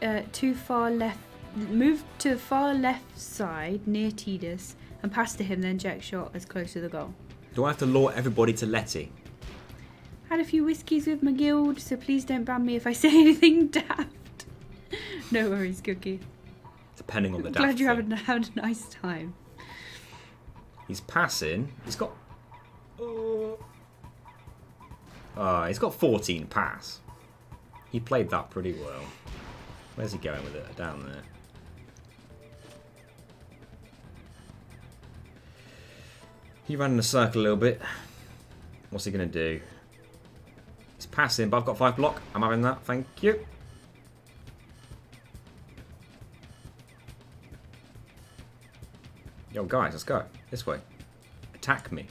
to far left. Move to far left side near Tidus and pass to him. Then jet shot as close to the goal. Do I have to lure everybody to Letty? Had a few whiskeys with my guild, so please don't ban me if I say anything daft. No worries, Cookie. Depending on the I'm daft glad you thing. had a nice time. He's passing. He's got. He's got 14 pass. He played that pretty well. Where's he going with it? Down there. He ran in a circle a little bit. What's he going to do? He's passing, but I've got 5 block. I'm having that. Thank you. Yo, guys, let's go. This way. Attack me.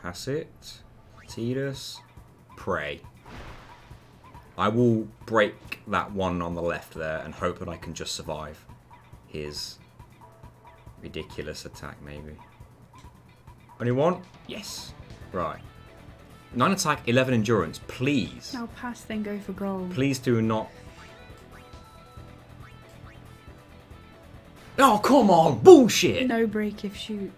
Pass it. Tidus. Pray. I will break that one on the left there and hope that I can just survive his ridiculous attack, maybe. Only one? Yes. Right. 9 attack, 11 endurance. Please. Now pass, then go for goal. Please do not. Oh, come on. Bullshit. No break if shoot.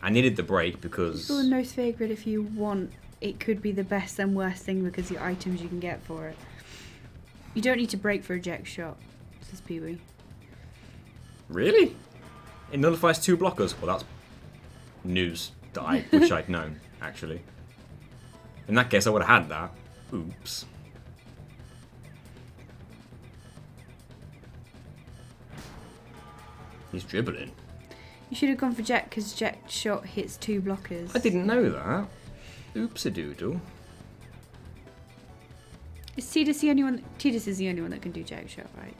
I needed the break because... Well, no sphere grid if you want. It could be the best and worst thing because the items you can get for it. You don't need to break for a jet shot, says Pee-wee. Really? It nullifies 2 blockers? Well, that's news that I wish I'd known, actually. In that case, I would have had that. Oops. He's dribbling. You should have gone for jet because jet shot hits 2 blockers. I didn't know that. Oops-a-doodle. Is Tidus the only one? Tidus is the only one that can do jet shot, right?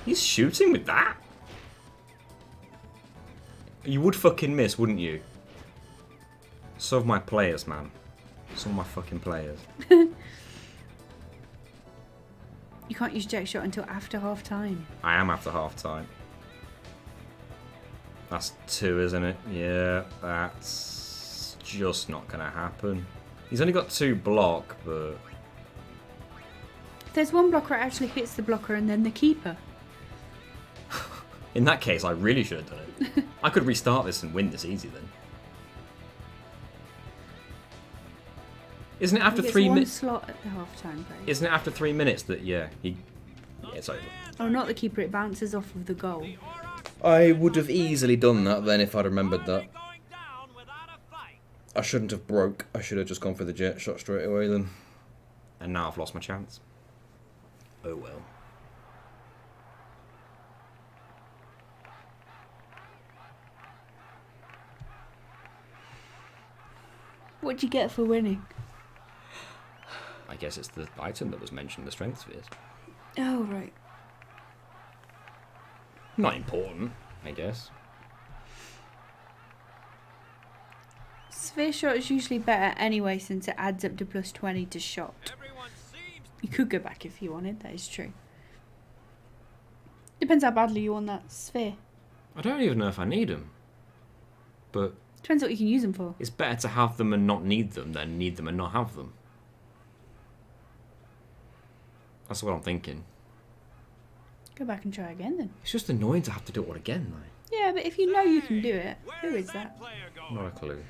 He's shooting with that? You would fucking miss, wouldn't you? Some of my players, man. Some of my fucking players. You can't use jet shot until after half time. I am after half time. That's 2, isn't it? Yeah, that's just not gonna happen. He's only got 2 block, but... There's one blocker that actually hits the blocker and then the keeper. In that case, I really should have done it. I could restart this and win this easy then. Isn't it after 3 minutes? Slot at the half-time break. Isn't it after 3 minutes that, yeah, it's over? Oh, not the keeper, it bounces off of the goal. I would have easily done that then if I'd remembered that. I shouldn't have broke. I should have just gone for the jet shot straight away then. And now I've lost my chance. Oh well. What'd you get for winning? I guess it's the item that was mentioned, the strength spheres. Oh, right. Not important, I guess. Sphere shot is usually better anyway since it adds up to plus 20 to shot. You could go back if you wanted, that is true. Depends how badly you want that sphere. I don't even know if I need them. But Depends what you can use them for. it's better to have them and not need them than need them and not have them. That's what I'm thinking. Go back and try again then. It's just annoying to have to do it all again, though. Yeah, but if you know you can do it, who is that? Not a clue.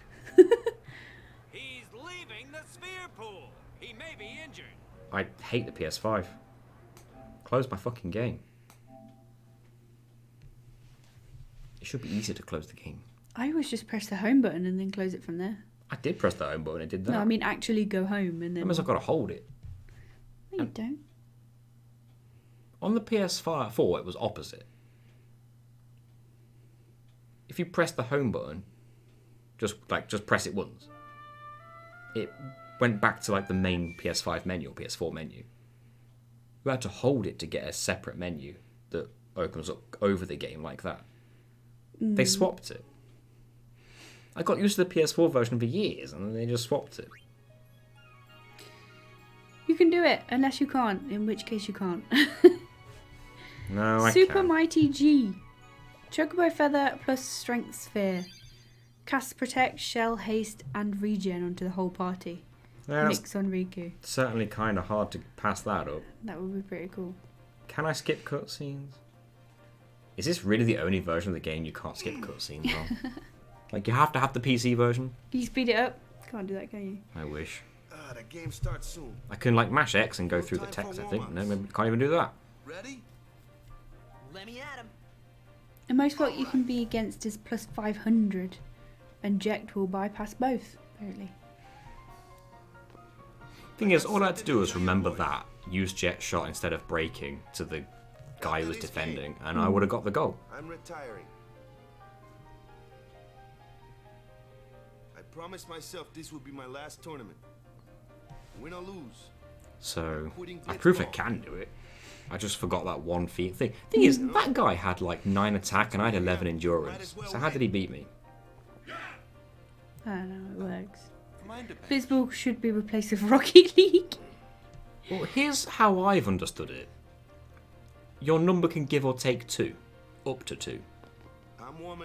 He's leaving the sphere pool. He may be injured. I hate the PS5. Close my fucking game. It should be easier to close the game. I always just press the home button and then close it from there. I did press the home button, it did that. No, I mean actually go home and then... That means I've got to hold it. No, you don't. On the PS4, it was opposite. If you press the home button, just press it once, it went back to like the main PS5 menu or PS4 menu. You had to hold it to get a separate menu that opens up over the game like that. They swapped it. I got used to the PS4 version for years, and then they just swapped it. You can do it, unless you can't, in which case you can't. No, I Super can't. Mighty G. Chocobo Feather plus Strength Sphere. Cast Protect, Shell, Haste, and Regen onto the whole party. Yeah, that's Mix on Riku. certainly kind of hard to pass that up. That would be pretty cool. Can I skip cutscenes? Is this really the only version of the game you can't skip cutscenes on? Like, you have to have the PC version? Can you speed it up? Can't do that, can you? I wish. The game starts soon. I can, like, mash X and go through the text, I think. No, maybe can't even do that. Ready? Let me at him. And most what you can be against is plus 500. And Ject will bypass both, apparently. Thing is, all I had to do was remember that, use Jet Shot instead of breaking to the guy who was defending, and I would have got the goal. I'm retiring. I promised myself this would be my last tournament. Win or lose. So, I prove I can do it. I just forgot that one thing. Thing is, that guy had like 9 attack and I had 11 endurance. So how did he beat me? I don't know, it works. Blitzball should be replaced with Rocket League. Well, here's how I've understood it. Your number can give or take 2. Up to 2.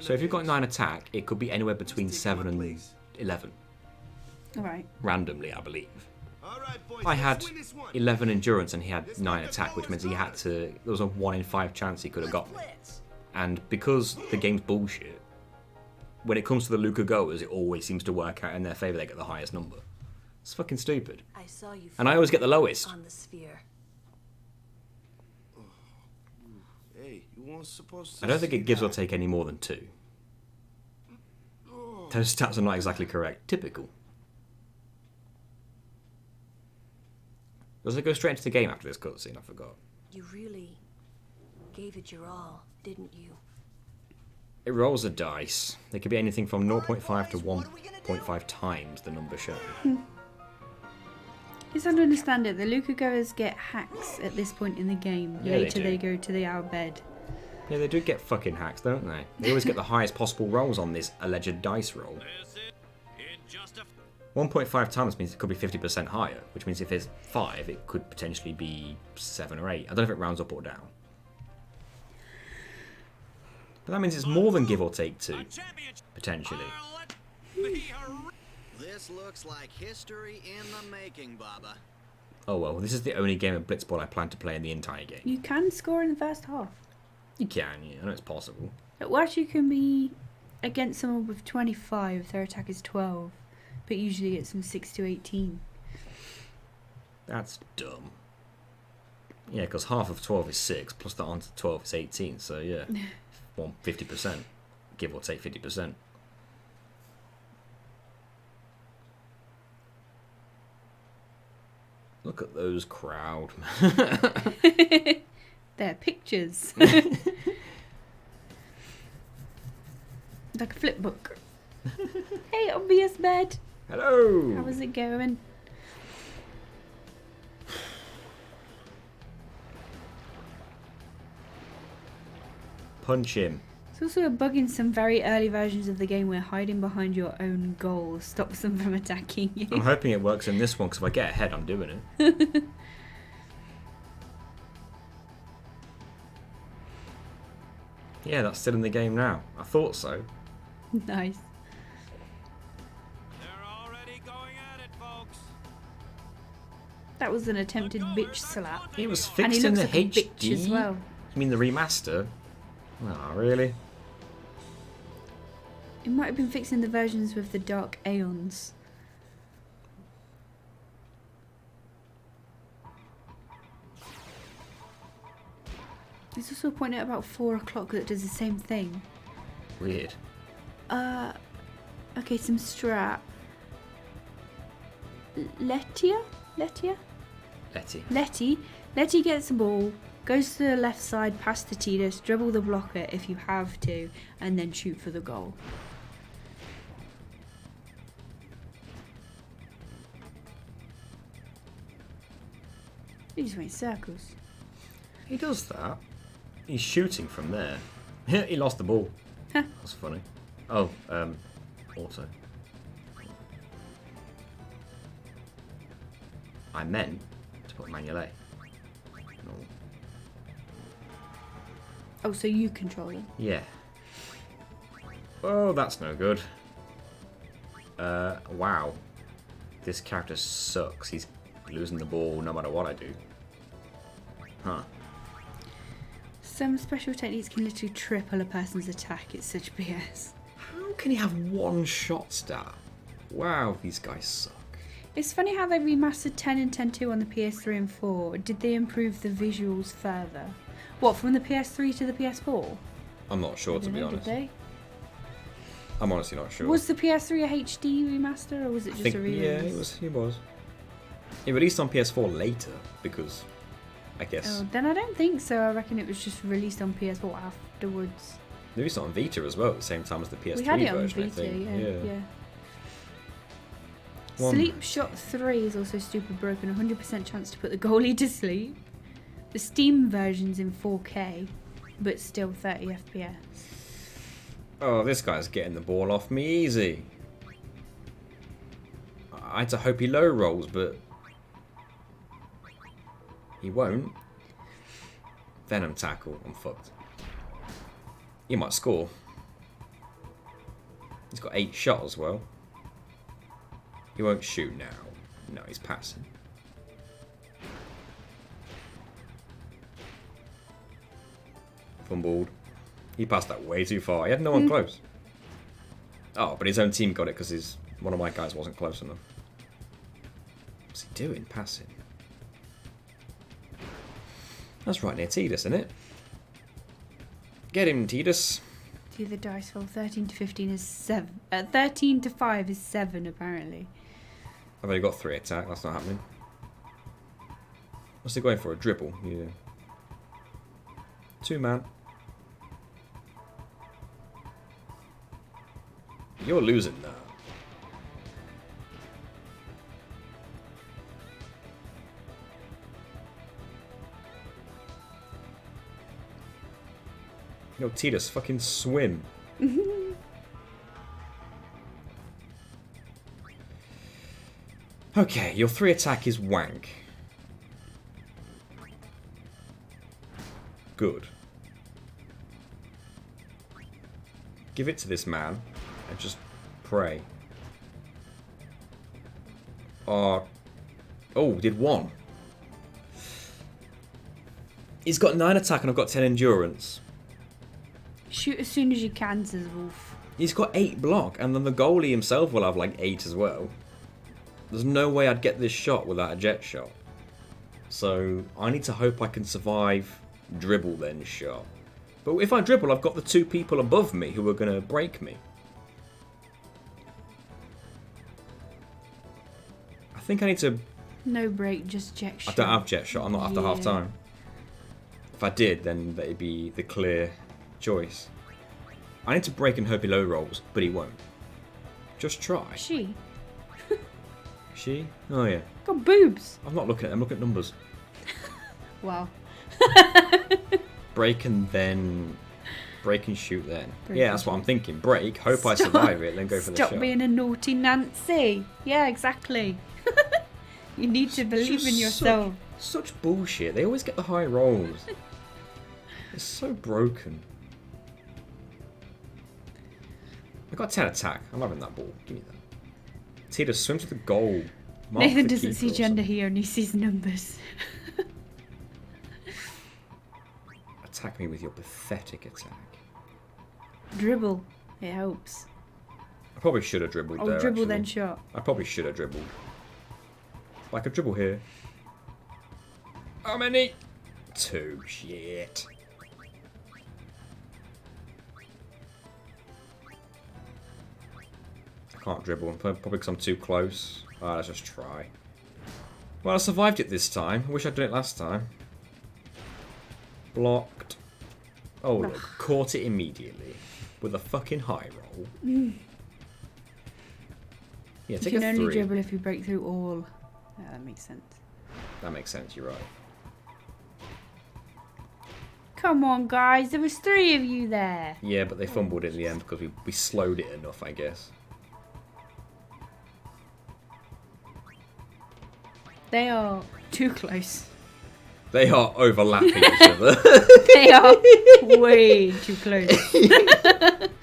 So if you've got 9 attack, it could be anywhere between 7 and 11. Alright. Randomly, I believe. I had 11 endurance and he had 9 attack, which means he had to... There was a 1 in 5 chance he could have got me. And because the game's bullshit, when it comes to the Luca goers, it always seems to work out in their favour. They get the highest number. It's fucking stupid. I saw you And I always get the lowest. on the sphere. Hey, you weren't supposed to. I don't think see it gives or that. take any more than 2. Those stats are not exactly correct. Typical. Does it go straight into the game after this cutscene? I forgot. You really gave it your all, didn't you? It rolls a dice. They could be anything from 0.5 to 1.5 times the number shown. It's hard to understand it. The Luca goers get hacks at this point in the game. Yeah, they Later do. they go to the our bed. Yeah, they do get fucking hacks, don't they? They always get the highest possible rolls on this alleged dice roll. 1.5 times means it could be 50% higher, which means if it's 5, it could potentially be 7 or 8. I don't know if it rounds up or down. But that means it's more than give or take 2, potentially. This looks like history in the making, Baba. Oh well, this is the only game of Blitzball I plan to play in the entire game. You can score in the first half. You can, yeah, I know it's possible. Well, actually, you can be against someone with 25. Their attack is 12, but usually it's from 6 to 18. That's dumb. Yeah, because half of 12 is 6, plus the on to 12 is 18, so yeah. 50%. Give or take 50%. Look at those crowd. They're pictures. Like a flip book. Hey, obvious bed. Hello. How is it going? Punch him. It's also a bug in some very early versions of the game where hiding behind your own goal stops them from attacking you. I'm hoping it works in this one, because if I get ahead, I'm doing it. Yeah, that's still in the game now. I thought so. Nice. That was an attempted bitch slap. It was And he fixed in looks the like a bitch HD? as well. You mean the remaster? Oh, really? It might have been fixing the versions with the dark aeons. There's also a point at about 4 o'clock that does the same thing. Weird. Okay, some strap. Letia? Letty gets the ball, goes to the left side past the Tidus, dribble the blocker if you have to, and then shoot for the goal. He just went in circles. He does that. He's shooting from there. He lost the ball. That's funny. Oh, auto. I meant to put manual A. No. Oh, so you control him? Yeah. Oh, that's no good. Wow. This character sucks. He's losing the ball no matter what I do. Huh. Some special techniques can literally triple a person's attack. It's such BS. How can he have one shot stat? Wow, these guys suck. It's funny how they remastered 10 and 10.2 on the PS3 and 4. Did they improve the visuals further? What, from the PS3 to the PS4? I'm not sure, to be honest. Did they? I'm honestly not sure. Was the PS3 a HD remaster, or was it just a re-release? Yeah, it was. It released on PS4 later, because, I guess... Oh, then I don't think so. I reckon it was just released on PS4 afterwards. They released it on Vita as well, at the same time as the PS3 we had it version, on Vita, I think. yeah. One. Sleep Shot 3 is also stupid broken. 100% chance to put the goalie to sleep. The Steam version's in 4K, but still 30 FPS. Oh, this guy's getting the ball off me easy. I had to hope he low rolls, but he won't. Venom tackle. I'm fucked. He might score. He's got 8 shot as well. He won't shoot now. No, he's passing. Fumbled. He passed that way too far. He had no one close. Oh, but his own team got it because one of my guys wasn't close enough. What's he doing? Passing. That's right near Tidus, isn't it? Get him, Tidus. Do the dice roll. 13 to 15 is 7. 13 to 5 is 7, apparently. I've only got 3 attack. That's not happening. What's he going for? A dribble? Yeah. 2-man. You're losing now. Yo, Tidus, fucking swim. Okay, your 3 attack is wank. Good. Give it to this man and just pray. Oh, did 1. He's got 9 attack and I've got 10 endurance. Shoot as soon as you can, says Wolf. He's got 8 block, and then the goalie himself will have like 8 as well. There's no way I'd get this shot without a jet shot. So I need to hope I can survive dribble then shot. But if I dribble, I've got the 2 people above me who are going to break me. I think I need to... No break, just jet shot. I don't have jet shot, I'm not after half time. If I did, then that'd be the clear choice. I need to break and hope he low rolls, but he won't. Just try. She? She? Oh yeah. Got boobs. I'm not looking at them, I'm looking at numbers. Wow. Break and then... Break and shoot then. Break yeah, that's what I'm thinking. Break, hope I survive it, then go for the shot. Stop being a naughty Nancy. Yeah, exactly. You need to believe in yourself. Such bullshit. They always get the high rolls. It's so broken. I got 10 attack. I'm having that ball. Give me that. Tidus swims to the goal. Mark Nathan the doesn't see keeper or gender, something. he only sees numbers. Attack me with your pathetic attack. Dribble. It helps. I probably should have dribbled there. Dribble actually. then shot. I probably should have dribbled. But I could dribble here. How many? 2. Shit. I can't dribble. Probably because I'm too close. Let's just try. Well, I survived it this time. I wish I'd done it last time. Blocked. Oh, look. Caught it immediately. With a fucking high roll. Yeah, You take can a only 3. dribble if you break through all. Yeah, that makes sense. That makes sense, you're right. Come on, guys. There was 3 of you there. Yeah, but they fumbled in the end because we slowed it enough, I guess. They are too close. They are overlapping each other. They are way too close.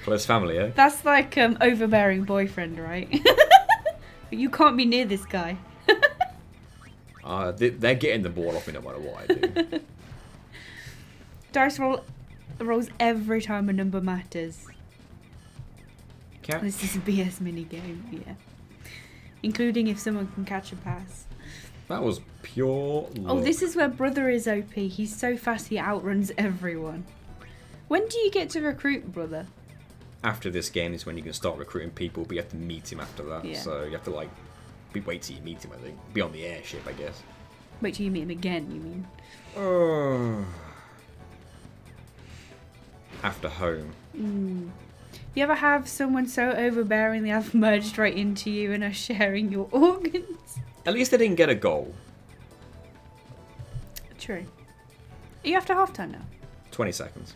Close family, eh? That's like overbearing boyfriend, right? But you can't be near this guy. They're getting the ball off me no matter what I do. Dice rolls every time a number matters. Cat? This is a BS minigame, yeah. Including if someone can catch a pass. That was pure luck. Oh, this is where Brother is OP. He's so fast he outruns everyone. When do you get to recruit Brother? After this game is when you can start recruiting people, but you have to meet him after that. Yeah. So you have to like wait till you meet him, I think. Be on the airship, I guess. Wait till you meet him again, you mean? After home. You ever have someone so overbearing they have merged right into you and are sharing your organs? At least they didn't get a goal. True. Are you after halftime now? 20 seconds.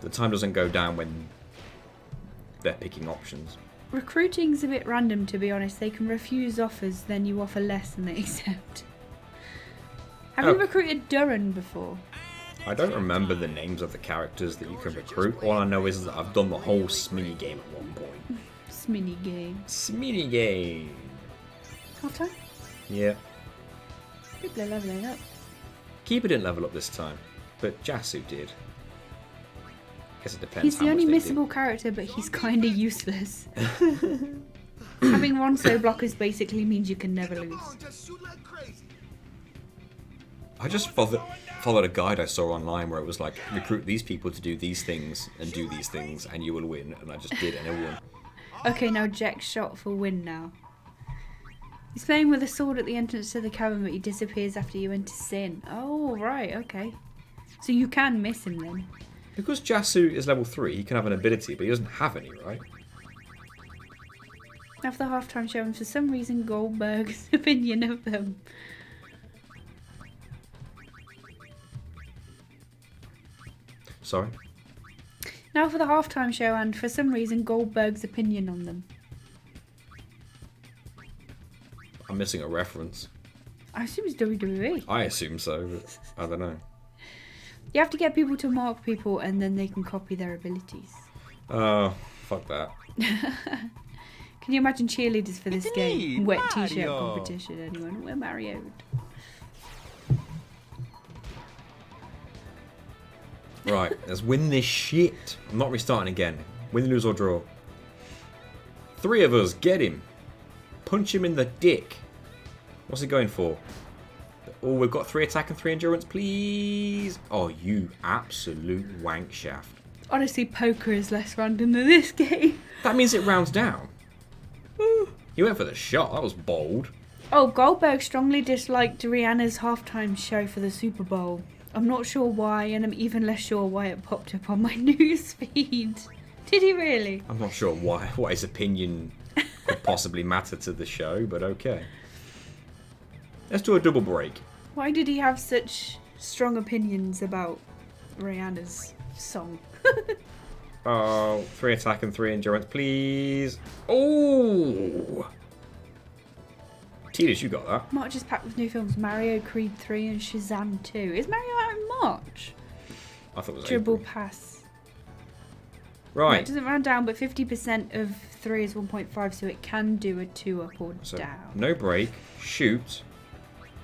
The time doesn't go down when they're picking options. Recruiting's a bit random, to be honest. They can refuse offers, then you offer less than they accept. Have you recruited Duran before? I don't remember the names of the characters that you can recruit. All I know is that I've done the whole Sminny game at one point. Sminny game. Sminny game. Halftime? Yeah. People are leveling up. Keeper didn't level up this time, but Jasu did. Guess it depends. He's the how only much they missable character, but he's kinda useless. Having Ronso blockers basically means you can never lose. I just followed a guide I saw online where it was like, recruit these people to do these things and do these things and you will win, and I just did and I won. Okay, now Jack's shot for win now. He's playing with a sword at the entrance to the cavern, but he disappears after you enter Sin. Oh, right, okay. So you can miss him then. Because Jasu is level 3, he can have an ability, but he doesn't have any, right? After the halftime show, and for some reason Goldberg's opinion of them. Sorry? Now for the halftime show, and for some reason Goldberg's opinion on them. I'm missing a reference. I assume it's WWE. I assume so, but I don't know. You have to get people to mark people and then they can copy their abilities. Oh, fuck that. Can you imagine cheerleaders for this game? Wet t-shirt competition, anyone? We're Mario. Right, let's win this shit. I'm not restarting again. Win, lose, or draw. 3 of us, get him. Punch him in the dick. What's he going for? Oh, we've got 3 attack and 3 endurance, please. Oh, you absolute wank shaft. Honestly, poker is less random than this game. That means it rounds down. You went for the shot. That was bold. Oh, Goldberg strongly disliked Rihanna's halftime show for the Super Bowl. I'm not sure why, and I'm even less sure why it popped up on my news feed. Did he really? I'm not sure what his opinion could possibly matter to the show, but okay. Let's do a double break. Why did he have such strong opinions about Rihanna's song? Oh, 3 attack and 3 endurance, please. Oh! Titus, you got that. March is packed with new films: Mario, Creed 3 and Shazam 2. Is Mario out in March? I thought it was Dribble April. pass. Right. No, it doesn't round down, but 50% of 3 is 1.5, so it can do a 2 up or So, down. no break, shoot,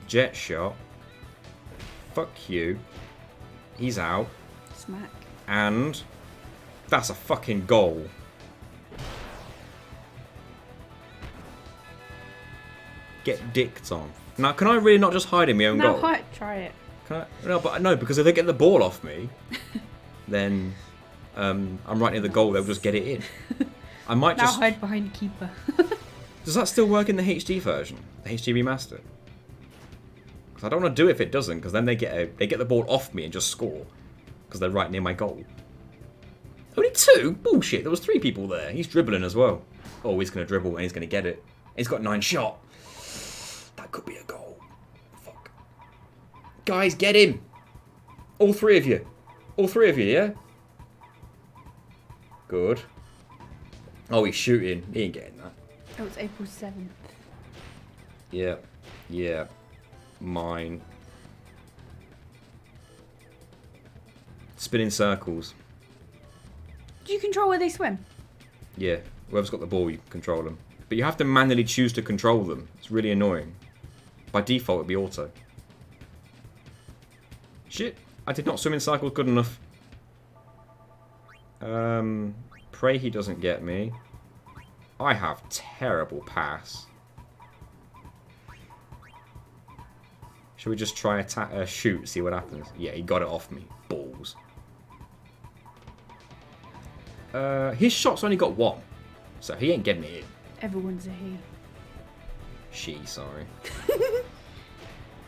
jet shot, fuck you, he's out, Smack. and that's a fucking goal. Get dicked on. Now, can I really not just hide in my own No, goal? try it. Can I? No, because if they get the ball off me, then I'm right near the goal. They'll just get it in. I might Now just. hide behind keeper. Does that still work in the HD version, the HD remaster? Because I don't want to do it if it doesn't, because then they get the ball off me and just score, because they're right near my goal. Only 2? Bullshit. There was 3 people there. He's dribbling as well. Oh, he's gonna dribble and he's gonna get it. He's got 9 shot. That could be a goal. Fuck. Guys, get him. All three of you. All three of you, yeah? Good. Oh, he's shooting. He ain't getting that. Oh, it's April 7th. Yeah. Yeah. Mine. Spinning circles. Do you control where they swim? Yeah. Whoever's got the ball, you can control them. But you have to manually choose to control them. It's really annoying. By default, it'd be auto. Shit. I did not swim in circles good enough. Pray he doesn't get me. I have terrible pass. Should we just try shoot, see what happens? Yeah, he got it off me. Balls. His shot's only got one. So he ain't getting it in. Everyone's a he. She, sorry.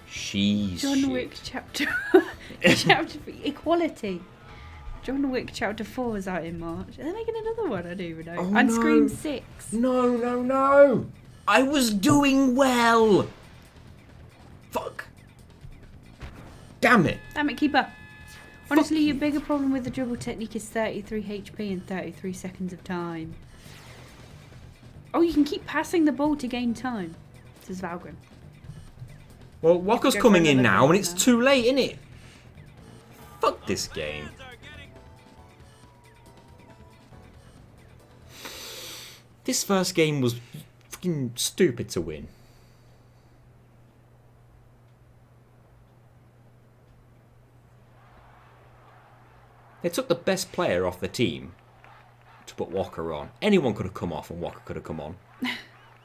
She's John shit. Wick chapter chapter equality. John Wick chapter 4 is out in March. Are they making another one? I don't even know. Oh, and no. Scream 6. No, no, no! I was doing well! Fuck. Damn it. Damn it, keep up. Honestly, your bigger problem with the dribble technique is 33 HP and 33 seconds of time. Oh, you can keep passing the ball to gain time. Says Valgrim. Well, Walker's Go for coming in another now, one and it's now. too late, innit? Fuck this game. This first game was fucking stupid to win. They took the best player off the team to put Walker on. Anyone could have come off and Walker could have come on.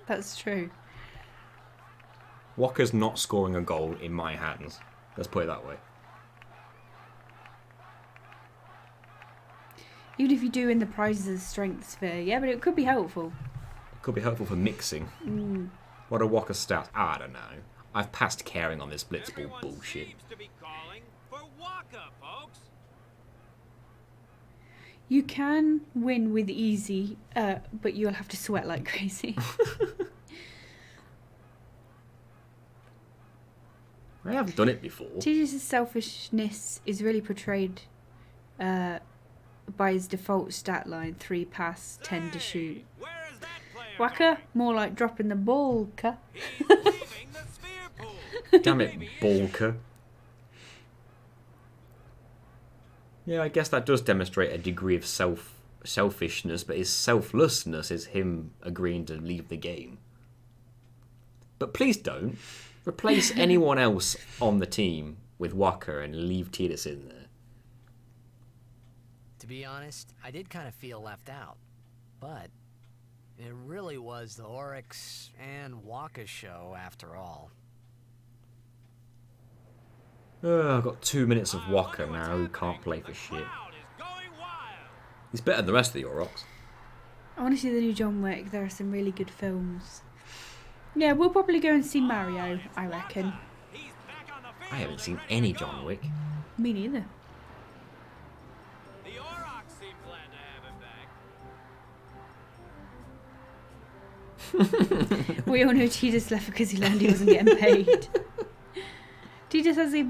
That's true. Walker's not scoring a goal in my hands. Let's put it that way. Even if you do win the prizes as strength sphere, yeah, but it could be helpful. It could be helpful for mixing. Mm. What are Walker's stats? I don't know. I've passed caring on this blitzball bullshit. You can win with easy, but you'll have to sweat like crazy. I have done it before. TJ's selfishness is really portrayed by his default stat line: 3 pass, 10 to shoot. Waka, more like dropping the ball, -ka. Damn it, Balker. Yeah, I guess that does demonstrate a degree of selfishness, but his selflessness is him agreeing to leave the game. But please don't. Replace anyone else on the team with Walker and leave Tidus in there. To be honest, I did kind of feel left out. But it really was the Oryx and Waka show after all. I've got 2 minutes of Walker now who can't play for shit. He's better than the rest of the Aurochs. I want to see the new John Wick. There are some really good films. Yeah, we'll probably go and see Mario, I reckon. I haven't seen any John Wick. Me neither. We all know Tidus left because he learned he wasn't getting paid. Tidus has the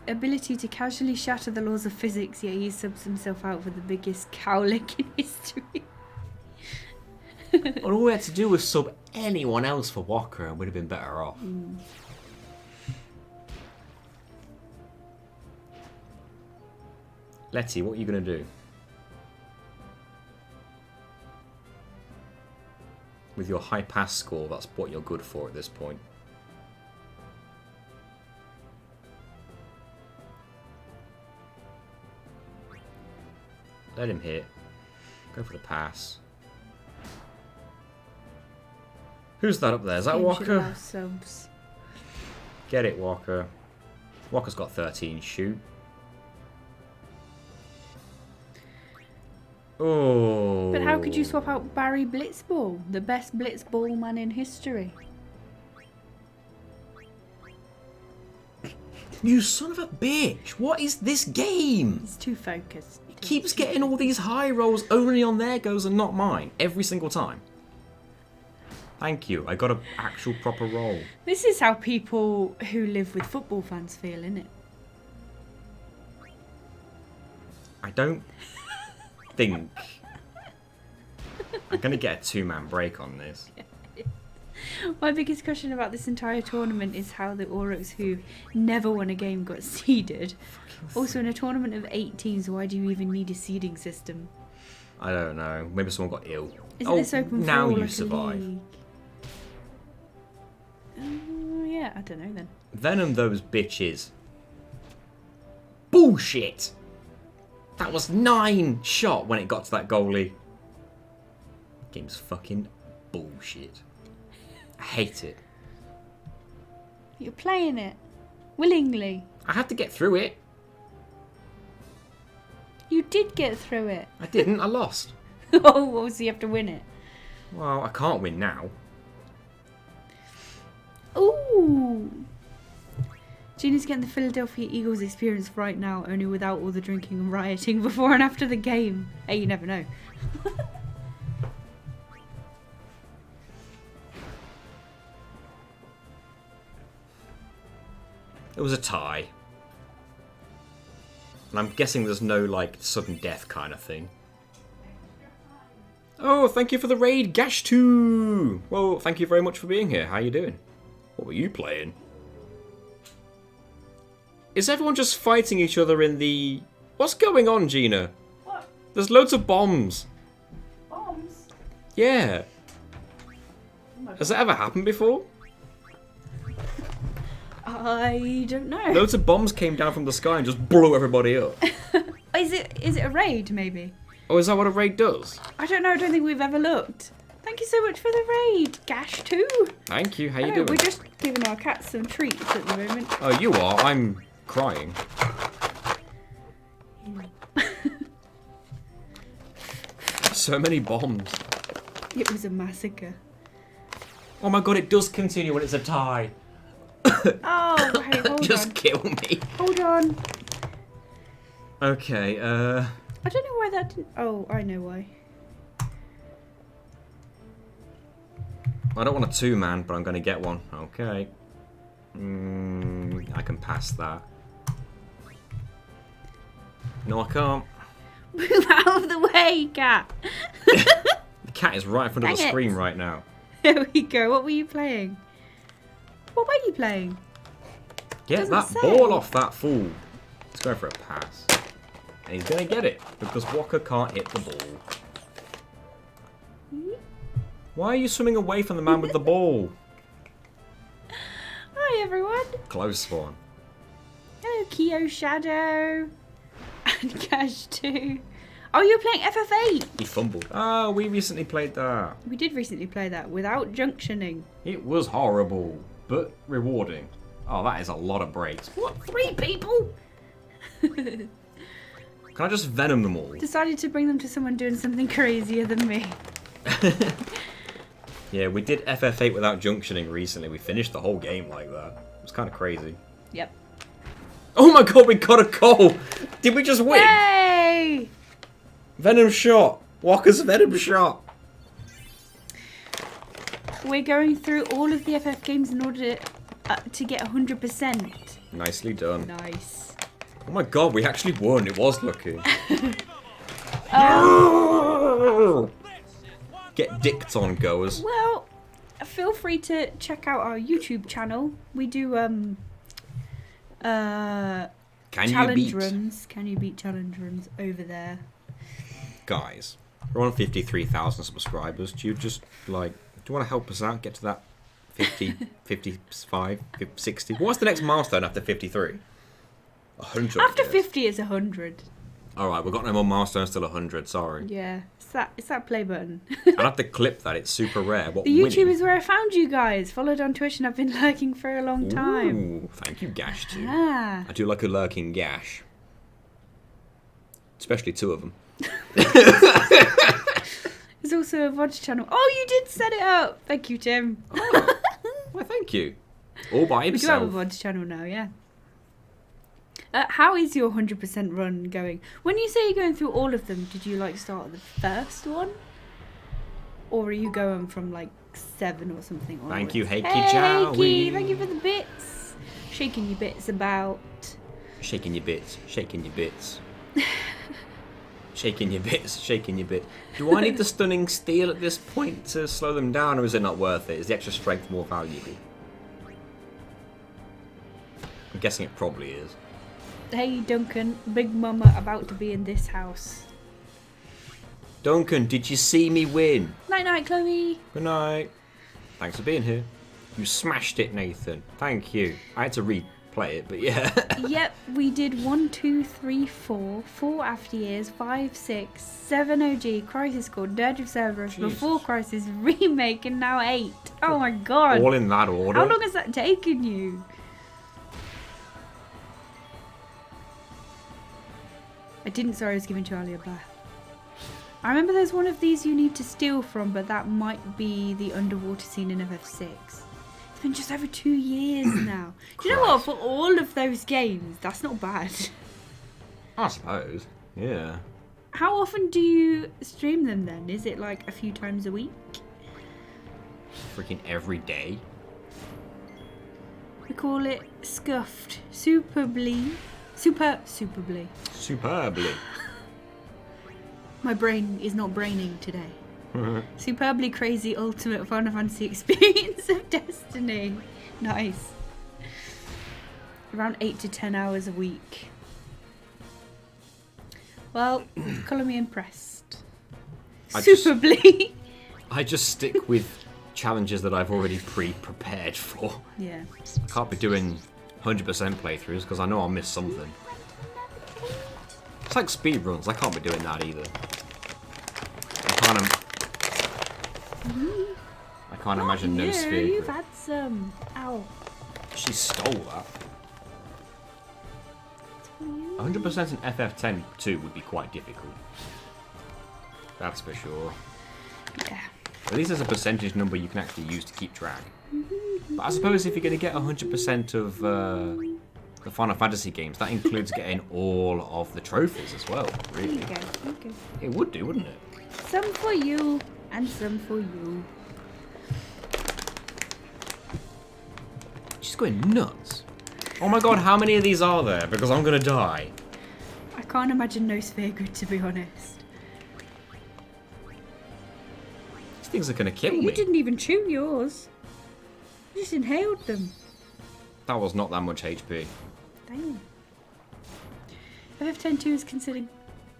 ability to casually shatter the laws of physics, yet he subs himself out for the biggest cow lick in history. All we had to do was sub anyone else for Walker and we'd have been better off. Mm. Letty, what are you going to do? With your high pass score, that's what you're good for at this point. Let him hit. Go for the pass. Who's that up there? Is that Walker? Get it, Walker. Walker's got 13 shoot. Oh. But how could you swap out Barry Blitzball, the best blitzball man in history? You son of a bitch! What is this game? He's too focused. He keeps getting all these high rolls only on their goes and not mine. Every single time. Thank you. I got an actual proper roll. This is how people who live with football fans feel, isn't it? I don't think I'm going to get a two-man break on this. My biggest question about this entire tournament is how the Oryx, who never won a game, got seeded. Also, in a tournament of 8 teams, why do you even need a seeding system? I don't know. Maybe someone got ill. Isn't this open for now all, you like, a survive. league? Yeah, I don't know then. Venom those bitches. Bullshit! That was 9 shot when it got to that goalie. Game's fucking bullshit. I hate it. You're playing it willingly. I had to get through it. You did get through it. I didn't, I lost. Oh, well, so you have to win it. Well, I can't win now. Ooh. Gina's getting the Philadelphia Eagles experience right now, only without all the drinking and rioting before and after the game. Hey, you never know. It was a tie. And I'm guessing there's no, like, sudden death kind of thing. Oh, thank you for the raid, Gash2! Well, thank you very much for being here. How you doing? What were you playing? Is everyone just fighting each other in the... What's going on, Gina? What? There's loads of bombs. Bombs? Yeah. Has that ever happened before? I don't know. Loads of bombs came down from the sky and just blew everybody up. Is it a raid, maybe? Oh, is that what a raid does? I don't know. I don't think we've ever looked. Thank you so much for the raid, Gash2. Thank you. How you Hello, doing? we're just giving our cats some treats at the moment. Oh, you are? I'm crying. So many bombs. It was a massacre. Oh my god, it does continue when it's a tie. Oh, wait, hold Just on. kill me. Hold on. Okay, I don't know why that didn't... Oh, I know why. I don't want a two-man, but I'm going to get one. Okay. I can pass that. No, I can't. Move out of the way, cat. The cat is right in front of the Dang it. screen right now. There we go. What were you playing? What were you playing? Get Doesn't that say. ball off that fool. Let's go for a pass. And he's going to get it, because Walker can't hit the ball. Why are you swimming away from the man with the ball? Hi, everyone. Close one. Hello, Kyo Shadow. And Cash 2. Oh, you're playing FF8. He fumbled. Oh, we recently played that. We did recently play that without junctioning. It was horrible, but rewarding. Oh, that is a lot of breaks. What, 3 people? Can I just venom them all? Decided to bring them to someone doing something crazier than me. Yeah, we did FF8 without junctioning recently. We finished the whole game like that. It was kind of crazy. Yep. Oh my god, we got a goal! Did we just win? Yay! Venom shot! Walker's venom shot! We're going through all of the FF games in order to get 100%. Nicely done. Nice. Oh my god, we actually won. It was lucky. Get dicked on, goers. Well, feel free to check out our YouTube channel. We do challenge runs. Can you beat challenge runs over there? Guys, we're on 53,000 subscribers. Do you just, like, do you want to help us out? Get to that 50, 55, 60? What's the next milestone after 53? 100. After 50 is 100. Alright, we've got no more milestones till 100, sorry. Yeah, it's that play button. I'll have to clip that, it's super rare. What The YouTube winning? is where I found you guys. Followed on Twitch and I've been lurking for a long time. Ooh, thank you, Gash, too. Ah. I do like a lurking gash. Especially 2 of them. There's also a VOD channel. Oh, you did set it up. Thank you, Tim. Well, thank you. All by We do have a himself. VOD channel now, yeah. How is your 100% run going? When you say you're going through all of them, did you like start at the first one? Or are you going from like 7 or something onwards? Thank you, Heiki Hey, Chowie. Heiki, thank you for the bits. Shaking your bits about. Shaking your bits, shaking your bits. Shaking your bits, shaking your bit. Do I need the stunning steel at this point to slow them down, or is it not worth it? Is the extra strength more valuable? I'm guessing it probably is. Hey Duncan, Big Mama about to be in this house. Duncan, did you see me win? Night night, Chloe. Good night. Thanks for being here. You smashed it, Nathan. Thank you. I had to replay it, but yeah. Yep, we did 1, 2, 3, 4, 4 After Years, 5, 6, 7 OG, Crisis Core, Dirge of Cerberus, Before Crisis, Remake, and now 8. Oh my god. All in that order. How long has that taken you? I didn't, sorry, I was giving Charlie a bath. I remember there's one of these you need to steal from, but that might be the underwater scene in FF6. It's been just over 2 years now. Do you know what? For all of those games, that's not bad. I suppose. Yeah. How often do you stream them then? Is it like a few times a week? Freaking every day. We call it Scuffed. Superbly. Superbly. Superbly. My brain is not braining today. Superbly crazy ultimate Final Fantasy experience of Destiny. Nice. Around 8 to 10 hours a week. Well, colour me impressed. Superbly. I just stick with challenges that I've already pre-prepared for. Yeah. I can't be doing 100% playthroughs because I know I'll miss something. It's like speedruns. I can't be doing that either. I can't imagine no sphere. You've had some. Ow. She stole that. 100% in FF10 too would be quite difficult. That's for sure. Yeah. At least there's a percentage number you can actually use to keep track. But I suppose if you're going to get 100% of the Final Fantasy games, that includes getting all of the trophies as well, really. There you go. It would do, wouldn't it? Some for you, and some for you. She's going nuts. Oh my god, how many of these are there? Because I'm going to die. I can't imagine no sphere good, to be honest. These things are going to kill You me. didn't even chew yours. You just inhaled them. That was not that much HP. Damn. FF10-2 is considered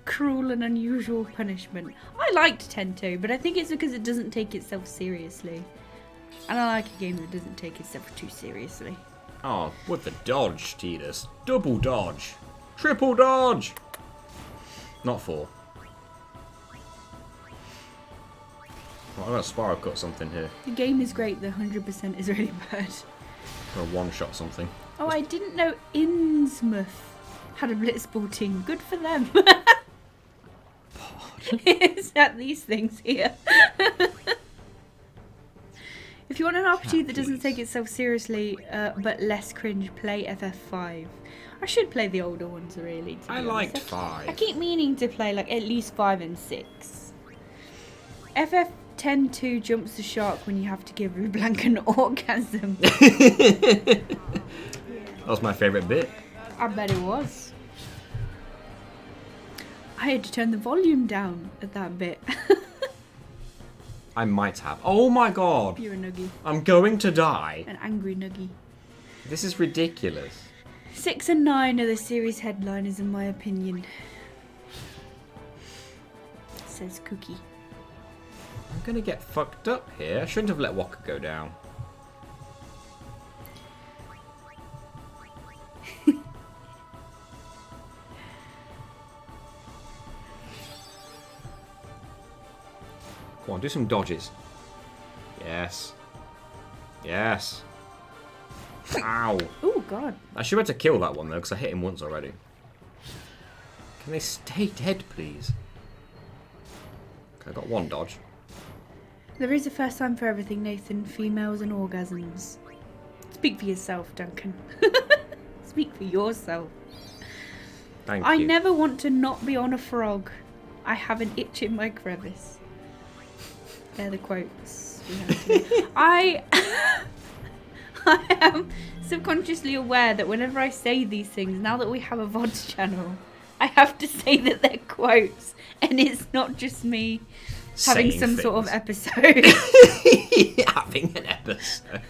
cruel and unusual punishment. I liked 10-2, but I think it's because it doesn't take itself seriously. And I like a game that doesn't take itself too seriously. Oh, with the dodge, Tidus. Double dodge. Triple dodge. Not 4. Well, I'm going to spiral cut something here. The game is great, the 100% is really bad. Or one-shot something. Oh, I didn't know Innsmouth had a blitzball team. Good for them. It's at these things here. If you want an RPG that doesn't take itself seriously, but less cringe, play FF5. I should play the older ones, really. I liked 5. I keep meaning to play like at least 5 and 6. FF10-2 jumps the shark when you have to give Rublanc an orgasm. That was my favourite bit. I bet it was. I had to turn the volume down at that bit. I might have. Oh my god. You're a nuggie. I'm going to die. An angry nuggie. This is ridiculous. 6 and 9 are the series headliners in my opinion. Says Cookie. I'm going to get fucked up here. I shouldn't have let Walker go down. Come on, do some dodges. Yes. Yes. Ow. Oh, God. I should have to kill that one, though, because I hit him once already. Can they stay dead, please? Okay, I got one dodge. There is a first time for everything, Nathan. Females and orgasms. Speak for yourself, Duncan. Speak for yourself. Thank I you. never want to not be on a frog. I have an itch in my crevice. They're the quotes. We have to I am subconsciously aware that whenever I say these things, now that we have a VOD channel, I have to say that they're quotes, and it's not just me having Saying some sort of things. episode. Having an episode.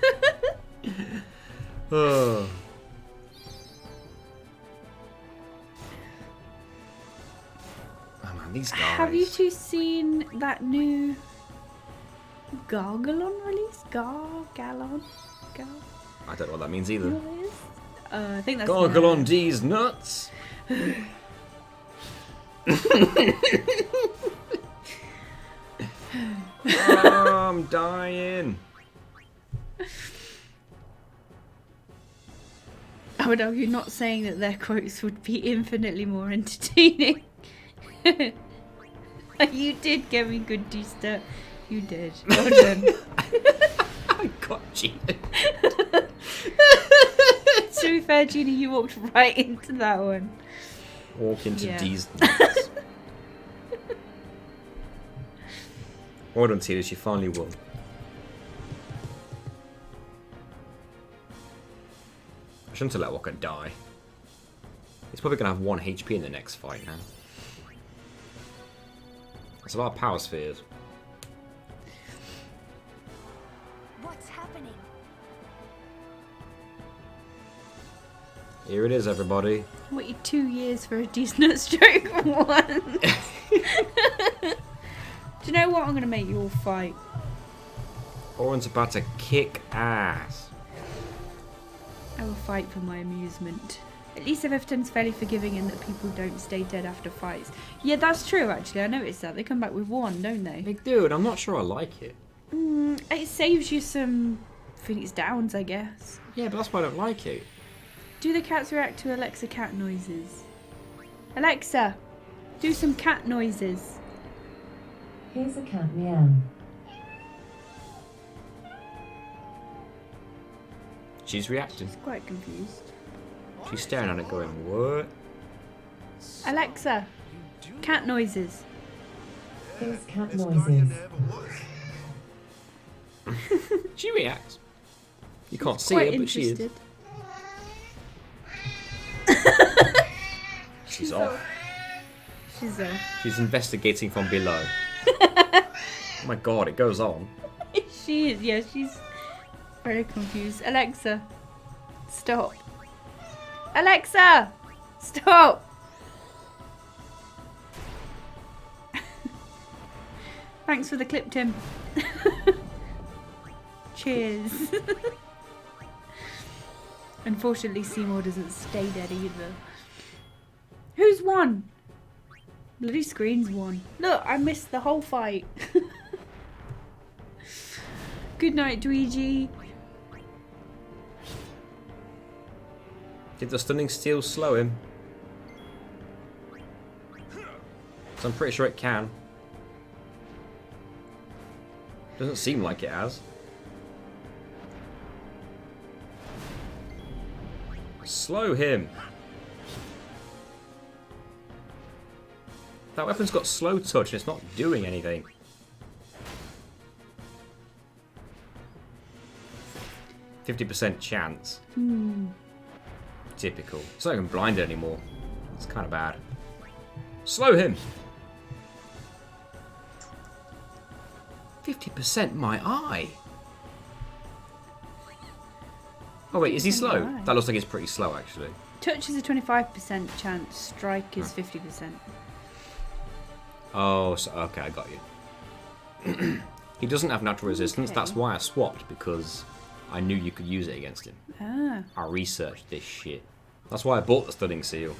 Oh. Oh man, these guys. Have you two seen that new Gargalon release? Gargalon? I don't know what that means either. I think that's Gargle on D's nuts. Oh, I'm dying. I would argue not saying that their quotes would be infinitely more entertaining. You did get me good, Dista. You did. Well done. I got cheated. To be fair, Gina, you walked right into that one. Walk into Yeah. D's nuts. Well done, Tina. She finally won. I shouldn't have let Walker die. He's probably going to have 1 HP in the next fight now. That's a lot of power spheres. What's happening? Here it is, everybody. Waited 2 years for a decent stroke one. Do you know what? I'm going to make you all fight. Oren's about to kick ass. I will fight for my amusement. At least FF10's fairly forgiving in that people don't stay dead after fights. Yeah, that's true, actually. I noticed that. They come back with 1, don't they? Big dude, I'm not sure I like it. It saves you some Phoenix Downs, I guess. Yeah, but that's why I don't like it. Do the cats react to Alexa cat noises? Alexa, do some cat noises. Here's a cat meow. She's reacting. She's quite confused. She's staring at it going, what? Alexa, cat noises. Here's cat noises. She reacts. You can't see Quite her, but she is. interested. She's off. She's She's investigating from below. Oh my god, it goes on. She is, yeah, she's very confused. Alexa, stop. Alexa, stop. Thanks for the clip, Tim. Cheers. Unfortunately, Seymour doesn't stay dead either. Who's won? Bloody screen's won. Look, I missed the whole fight. Good night, Dweegi. Did the stunning steel slow him? So I'm pretty sure it can. Doesn't seem like it has. Slow him. That weapon's got slow touch and it's not doing anything. %50 chance. Typical. It's not even blinded anymore. It's kind of bad. Slow him! 50% my eye! Oh wait, is he slow? Right. That looks like he's pretty slow actually. Touch is a 25% chance. Strike is 50%. Oh, so, okay, I got you. He doesn't have natural resistance, Okay. that's why I swapped, because I knew you could use it against him. Ah. I researched this shit. That's why I bought the stunning seal.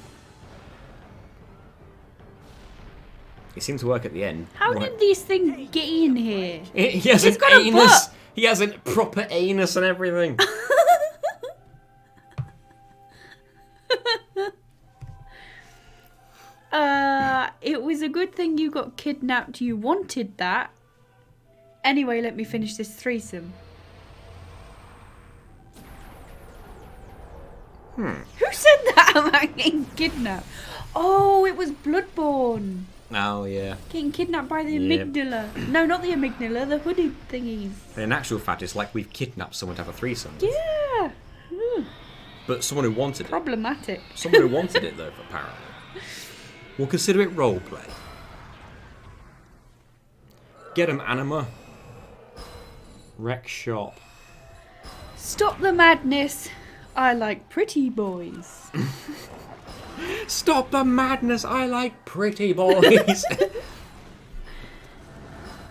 It seemed to work at the end. How Right. did these things get in here? He has He's an got a anus! butt. He has a proper anus and everything! It was a good thing you got kidnapped. You wanted that. Anyway, let me finish this threesome. Who said that about getting kidnapped? Oh, it was Bloodborne. Oh, yeah. Getting kidnapped by the Yep. amygdala. No, not the amygdala, the hooded thingies. And in actual fact, it's like we've kidnapped someone to have a threesome. Yeah. But someone who wanted it. Problematic. Someone who wanted it, though, apparently. We'll consider it roleplay. Get 'em, Anima. Wreck shop. Stop the madness. I like pretty boys. Stop the madness. I like pretty boys.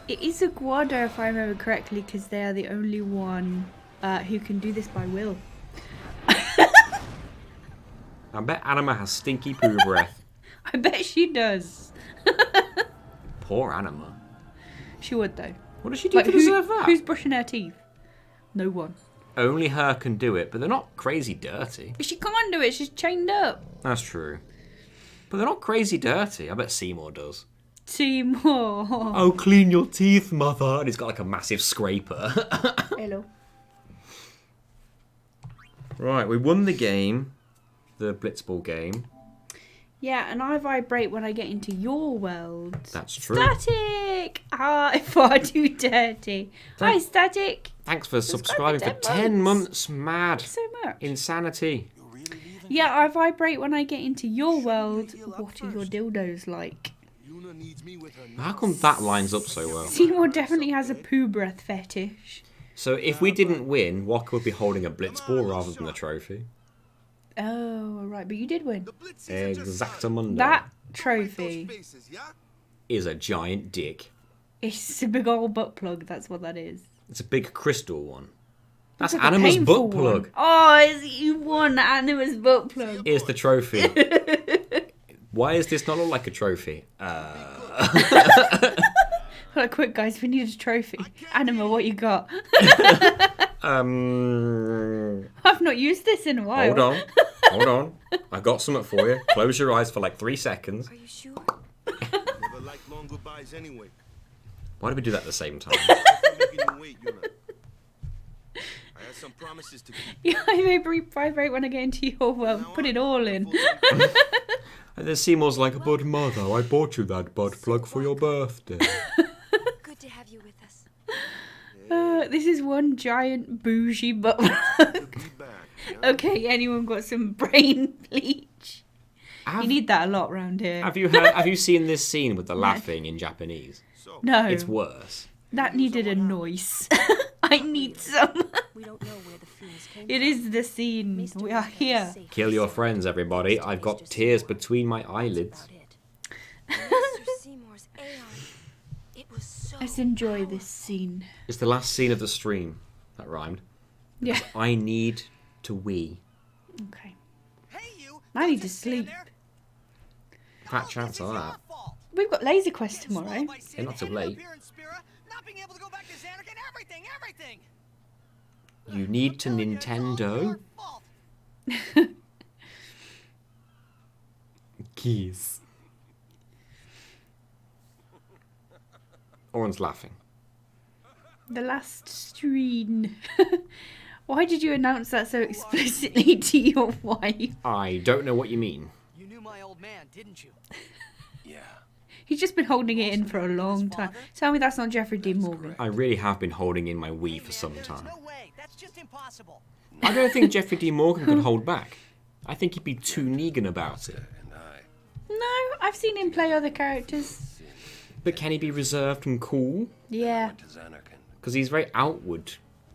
It is a Guado, if I remember correctly, because they are the only one who can do this by will. I bet Anima has stinky poo breath. I bet she does. Poor Anima. She would, though. What does she do to deserve that? Who's brushing her teeth? No one. Only her can do it, but they're not crazy dirty. But she can't do it. She's chained up. That's true. But they're not crazy dirty. I bet Seymour does. Seymour. Oh, clean your teeth, mother. And he's got like a massive scraper. Hello. Right, we won the game. The Blitzball game. Yeah, and I vibrate when I get into your world. That's true. Static! Ah, far too dirty. Hi, Static. Thanks for subscribing for 10 months. Mad. Thank you so much. Insanity. Yeah, I vibrate when I get into your world. What are your dildos like? How come that lines up so well? Seymour definitely has a poo breath fetish. So if we didn't win, Walker would be holding a Blitzball rather than a trophy. Oh, right, but you did win. Exactamundo. That trophy is a giant dick. It's a big old butt plug, that's what that is. It's a big crystal one. That's It's like a Anima's painful butt plug. one. Oh, you won Anima's butt plug. Here's the trophy. Why does this not look like a trophy? Like, quick, guys, we need a trophy. Anima, what you got? I've not used this in a while. Hold on. I got something for you. Close your eyes for like 3 seconds. Are you sure? Never liked long goodbyes anyway. Why do we do that at the same time? Making you wait, Yuna. I had some promises to keep. Yeah, I may vibrate when I get into your world. Put it all in. And then Seymour's like, but mother, I bought you that butt plug for your birthday. Good to have you with us. This is one giant bougie butt plug. Okay, anyone got some brain bleach? You need that a lot around here. Have you seen this scene with the laughing in Japanese? No. It's worse. That needed a noise. I need some. We don't know where the fumes came It is the scene. We are here. Kill your friends, everybody. I've got tears between my eyelids. Mr. Seymour's Aeon. It was so Let's enjoy this scene. It's the last scene of the stream. That rhymed. Yeah. I need to wee. Okay. I need to sleep. Fat chance of that. We've got Laser Quest tomorrow. Yeah, not too late. You need to Nintendo. Keys. Oren's laughing. The last stream. Why did you announce that so explicitly to your wife? I don't know what you mean. You knew my old man, didn't you? Yeah. He's just been holding it in for a long time. Tell me that's not Jeffrey Dean Morgan. I really have been holding in my Wii for some time. No way, that's just impossible. I don't think Jeffrey Dean Morgan could hold back. I think he'd be too Negan about it. No, I've seen him play other characters. But can he be reserved and cool? Yeah. Because he's very outward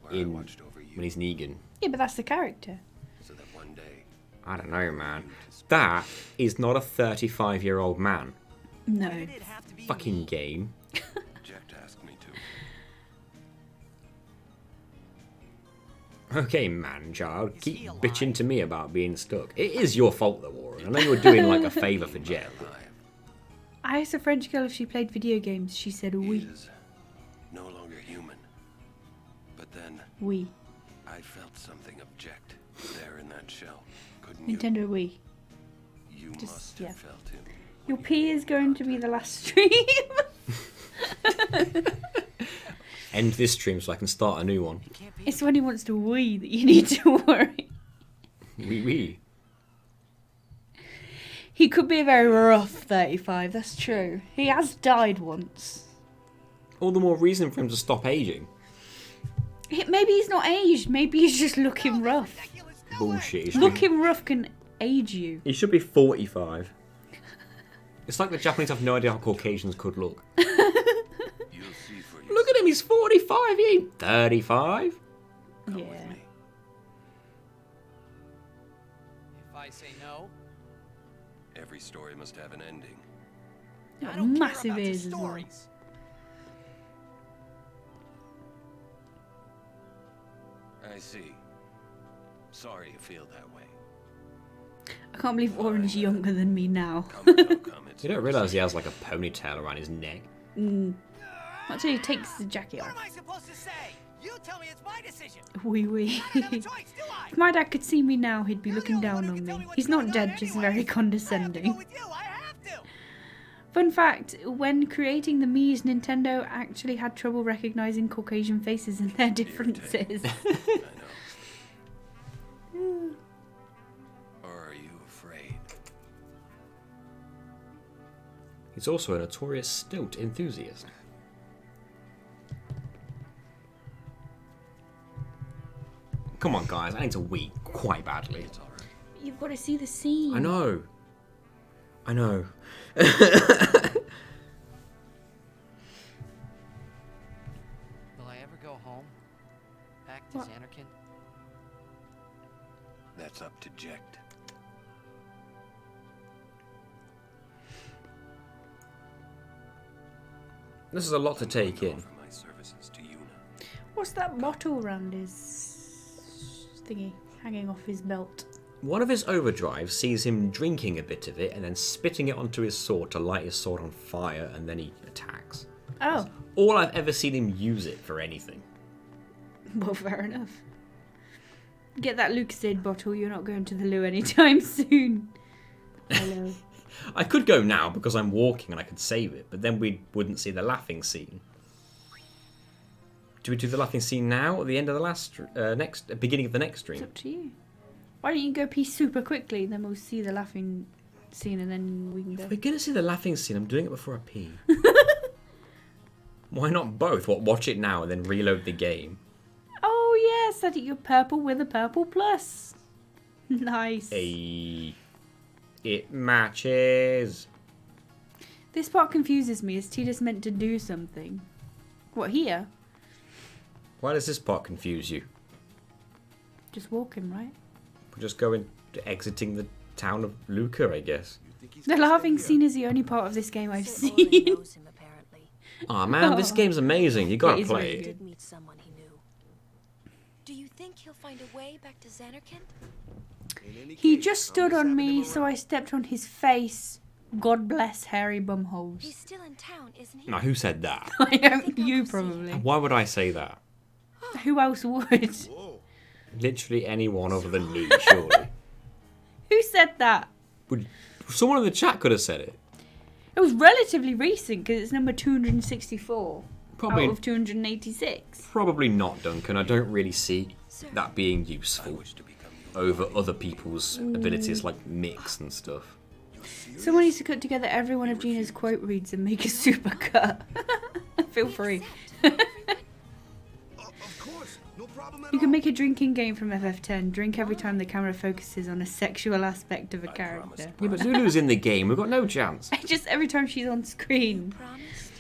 when he's Negan. Yeah, but that's the character. I don't know, man. That is not a 35-year-old man. No. Fucking game. Okay, man, child. Keep bitching to me about being stuck. It is your fault, though, Warren. I know you were doing like a favour for Jet. I asked a French girl if she played video games. She said oui. No longer human. But then Oui. I felt something object there in that shell. Couldn't Nintendo Wii. you? Just, Must yeah. have felt it. Your P is going to be the last stream. End this stream so I can start a new one. It's when he wants to wee that you need to worry. Wee. He could be a very rough 35, that's true. He has died once. All the more reason for him to stop aging. Maybe he's not aged, maybe he's just looking rough. Bullshit. Looking rough can age you. He should be 45. It's like the Japanese have no idea how Caucasians could look. You'll see for yourself. Look at him, he's 45, he ain't 35. Yeah. If I say no, Every story must have an ending. Got I don't care massive about your ears as well. stories. I see. Sorry you feel that way. I can't believe Oren is younger than me now. Come, it's You don't realise he has like a ponytail around his neck. Actually, he takes the jacket What off. am I supposed to say? You tell me it's my decision. Wee wee. I don't have a choice, do I? If my dad could see me now, he'd be looking down on me. He's not dead, just very condescending. With you, I have to. Fun fact, when creating the Mii's, Nintendo actually had trouble recognizing Caucasian faces and their differences. I know. Or are you afraid? He's also a notorious snout enthusiast. Come on, guys, I need to wee quite badly. It's all right. You've got to see the scene. I know. I know. will I ever go home? Back to What? Xanarkand? That's up to Jecht. This is a lot to take in. Offer my services to Yuna. What's that bottle around his thingy hanging off his belt? One of his overdrives sees him drinking a bit of it and then spitting it onto his sword to light his sword on fire, and then he attacks. Oh, All I've ever seen him use it for anything. well, fair enough. Get that Lucasade bottle, you're not going to the loo anytime soon. Hello. I could go now because I'm walking and I could save it, but then we wouldn't see the laughing scene. Do we do the laughing scene now at the end of the beginning of the next It's stream? up to you. Why don't you go pee super quickly, then we'll see the laughing scene and then we can go. If we're gonna see the laughing scene, I'm doing it before I pee. Why not both? What? Watch it now and then reload the game. Oh yes, that you're purple with a purple plus. Nice. It matches. This part confuses me. Is Tidus meant to do something? What, here? Why does this part confuse you? Just walking, right? We're just exiting the town of Luca, I guess. The laughing scene is the only part of this game I've Sir Orin seen. knows him, apparently. Aw man, this game's amazing. You gotta It is play really it. good. Did meet someone he knew. Do you think he'll find a way back to Xanarkand? In any He case, just I'm stood on having me, him so around. I stepped on his face. God bless hairy bumholes. He's still in town, isn't he? Now, who said that? I don't. You probably. Why would I say that? Who else would? Whoa. Literally anyone other than me, surely. Who said that? Someone in the chat could have said it. It was relatively recent because it's number 264 Probably- out of 286. Probably not, Duncan. I don't really see that being useful over other people's abilities like mix and stuff. Someone needs to cut together every one of Gina's quote reads and make a super cut. Feel free. Of course, no problem at You all. can make a drinking game from FF10. Drink every time the camera focuses on a sexual aspect of a character. Yeah, but Zulu's in the game. We've got no chance. Just every time she's on screen. Promised?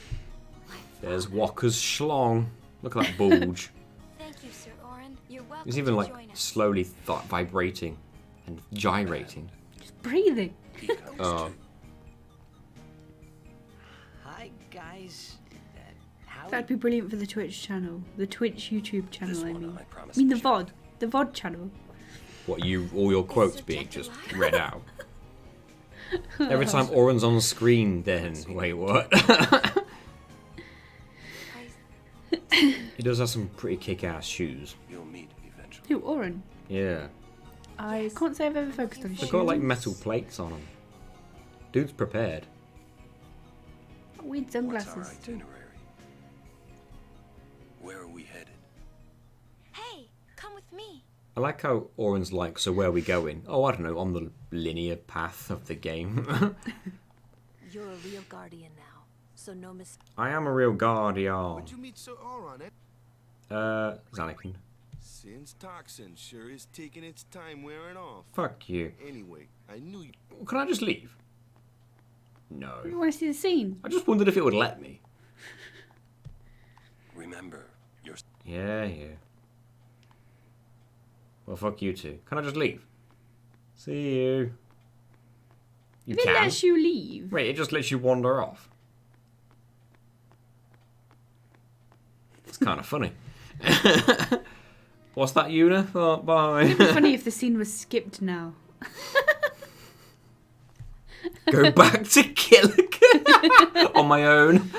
There's Walker's schlong. Look at that bulge. Thank you, Sir Orin. You're welcome He's even to like join us. slowly vibrating and gyrating. Just breathing. Oh, Hi, guys. How That'd be brilliant for the Twitch channel. The Twitch YouTube channel, I mean. promise I mean the VOD. The VOD channel. what all your quotes being just read out. Every time Oren's on screen, then wait, what? He does have some pretty kick-ass shoes. You'll meet eventually. Who, Oren? Yeah, I can't say I've ever focused on his they've got like shoes. metal plates on them. Dude's prepared. Weird What's our sunglasses too. itinerary? Where are we headed? Hey, come with me. I like how Oren's like, so where are we going? Oh, I don't know, on the linear path of the game. You're a real guardian now, so no mistake. I am a real guardian. Where'd you meet Sir Oron at? Xanakin. Since toxin sure is taking its time wearing off. Fuck you. Anyway, I knew you. Can I just leave? No. You want to see the scene? I just wondered if it would let me. Remember, you're... Yeah. Well, fuck you two. Can I just leave? See you. You If it can. lets you leave. Wait, it just lets you wander off. It's kind of funny. What's that, Una? Oh, bye. It'd be funny if the scene was skipped now. Go back to Killigan on my own.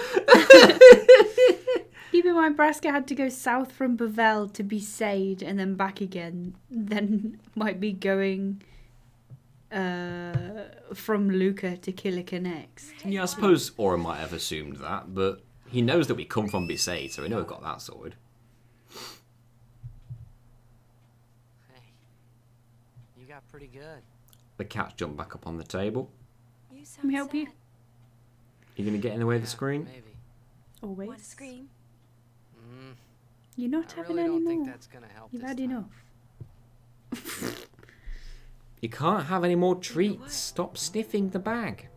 Keep in mind, Braska had to go south from Bavel to Besaid and then back again. Then might be going from Luca to Killica next. Yeah, I suppose Aura might have assumed that, but he knows that we come from Besaid, so we know we've got that sorted. Hey, you got pretty good. The cats jump back up on the table. You sound Let me help you. sad. You gonna get in the way of the screen? Maybe. Always. Want to scream? You're not I having really any don't think more. that's gonna help. You've this had time. enough. You can't have any more treats. Stop sniffing the bag.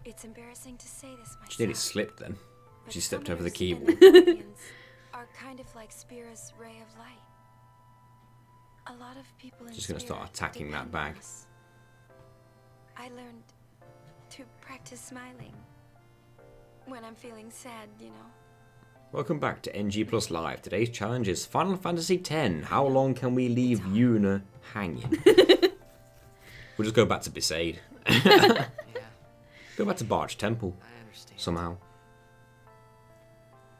It's embarrassing to say this myself. She nearly slipped then. but She stepped over the Summoners and keyboard. Guardians are kind of like Spira's ray of light. A lot of people in Just gonna start Spira attacking that depend bag. on us. I learned to practice smiling when I'm feeling sad, you know. Welcome back to NG Plus Live. Today's challenge is Final Fantasy X. How long can we leave Una hanging? We'll just go back to Besaid. Yeah, Go back to Barge Temple. I understand. Somehow.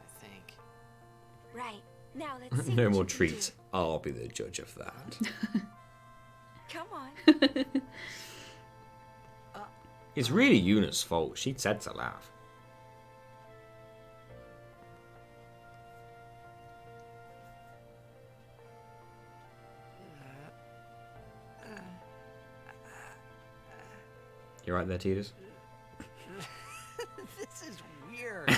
I think. Right. Now let's see. No what more you can treats. do. I'll be the judge of that. Come on. It's really Una's fault. She said to laugh. You right there, Titus? This is weird.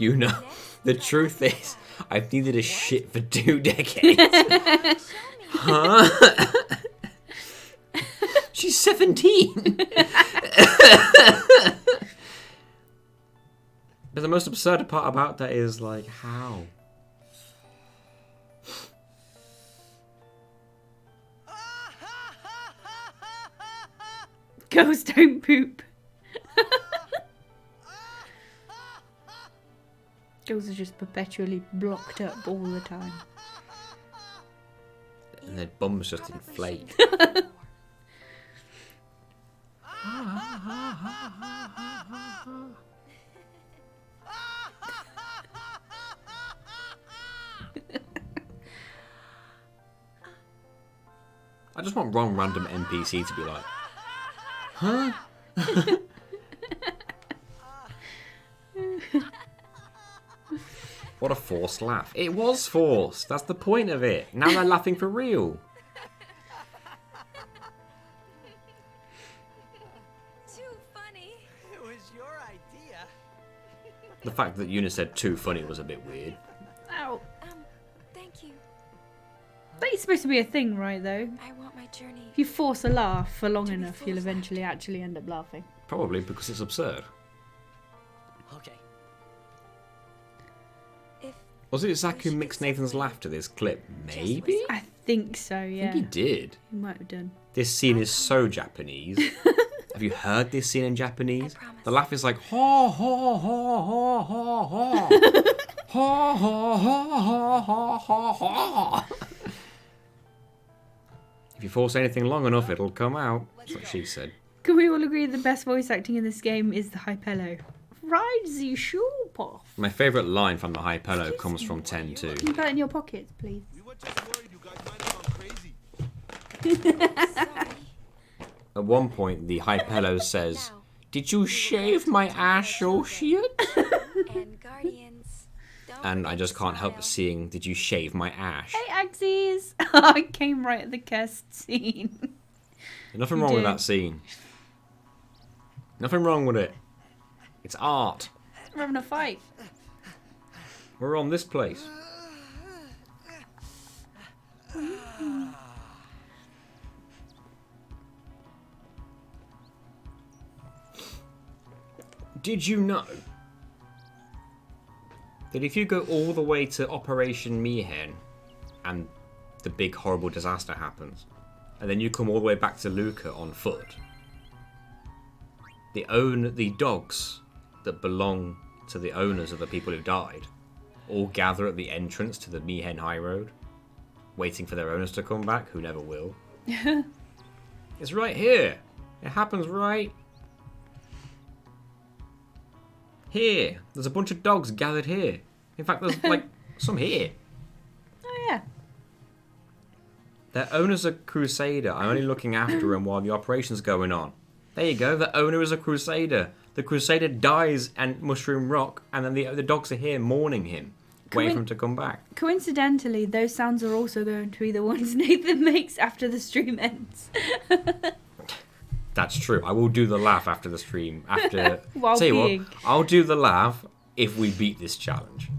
Una, the truth is, I've needed a shit for 2 decades. Huh? She's 17. But the most absurd part about that is, like, how? Girls don't poop. Girls are just perpetually blocked up all the time. And their bums just inflate. I just want one random NPC to be like, huh? What a forced laugh. It was forced. That's the point of it. Now they're laughing for real. Too funny. It was your idea. The fact that Una said too funny was a bit weird. Ow. Thank you. That is supposed to be a thing, right, though? I want my journey. If you force a laugh for long enough, you'll eventually actually end up laughing. Probably because it's absurd. Okay. Was it Zack who mixed Nathan's laugh to this clip? Maybe? I think so, yeah. I think he did. He might have done. This scene is so Japanese. Have you heard this scene in Japanese? The laugh is like ha ha ha ha ha ha ha ha ha ha ha ha. If you force anything long enough, it'll come out. That's what she said. Can we all agree the best voice acting in this game is the Hypello? Ride the shop off. My favourite line from the Hypello comes from 10-2. Can you put that in your pockets, please? At one point, the Hypello says, "Did you shave my associate?" And Guardians. And I just can't help seeing, "Did you shave my ash?" Hey, Axes! I came right at the cast scene. There's nothing You wrong with did. that scene. Nothing wrong with it. It's art. We're having a fight. We're on this place. Did you know that if you go all the way to Operation Mayhem and the big horrible disaster happens, and then you come all the way back to Luca on foot, the dogs that belong to the owners of the people who died all gather at the entrance to the Mayhem High Road, waiting for their owners to come back, who never will. It's right here. It happens right here. There's a bunch of dogs gathered here. In fact, there's like some here. Oh yeah. Their owner's a crusader. I'm only looking after him while the operation's going on. There you go. The owner is a crusader. The crusader dies and Mushroom Rock, and then the dogs are here mourning him, waiting for him to come back. Coincidentally, those sounds are also going to be the ones Nathan makes after the stream ends. That's true. I will do the laugh after the stream. After While tell you peeing. what, I'll do the laugh if we beat this challenge.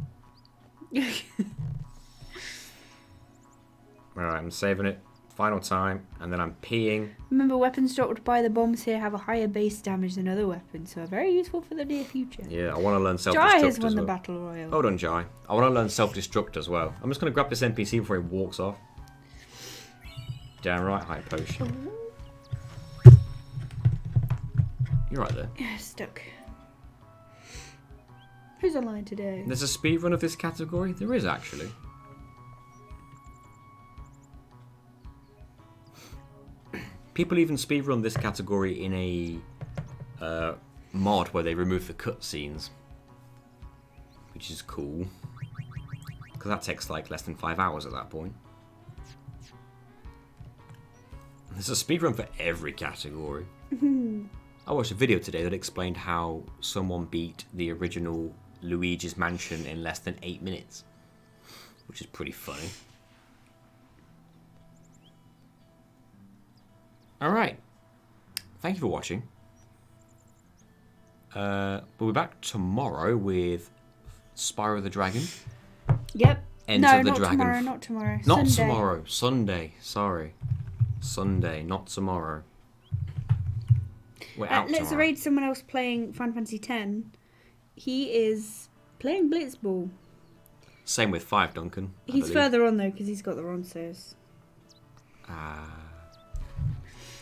Alright, I'm saving it. Final time, and then I'm peeing. Remember, weapons dropped by the bombs here have a higher base damage than other weapons, so are very useful for the near future. Yeah, I want to learn self-destruct Jai has as won well. the battle royal. Hold on, Jai. I want to learn self-destruct as well. I'm just going to grab this NPC before he walks off. Damn right, high potion. You're right there. Yeah, stuck. Who's online today? There's a speedrun of this category? There is, actually. People even speedrun this category in a mod where they remove the cutscenes, which is cool, because that takes like less than 5 hours at that point. There's a speedrun for every category. I watched a video today that explained how someone beat the original Luigi's Mansion in less than 8 minutes, which is pretty funny. Alright. Thank you for watching. We'll be back tomorrow with Spyro the Dragon. Yep. Enter the not Dragon. tomorrow, not tomorrow. Not Sunday. tomorrow. Sunday. Sorry. Sunday, not tomorrow. We're out Let's tomorrow. raid someone else playing Final Fantasy X. He is playing Blitzball. Same with 5, Duncan. I He's believe. further on though because he's got the Ronsos.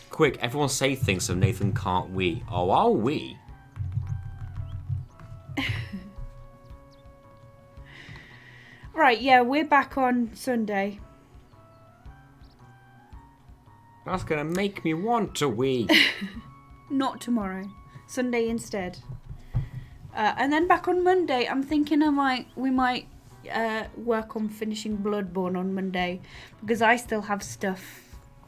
Quick, everyone say things so Nathan can't wee. Oh, I'll wee. Right, yeah, we're back on Sunday. That's gonna make me want to wee. Not tomorrow. Sunday instead. And then back on Monday, I'm thinking we might work on finishing Bloodborne on Monday because I still have stuff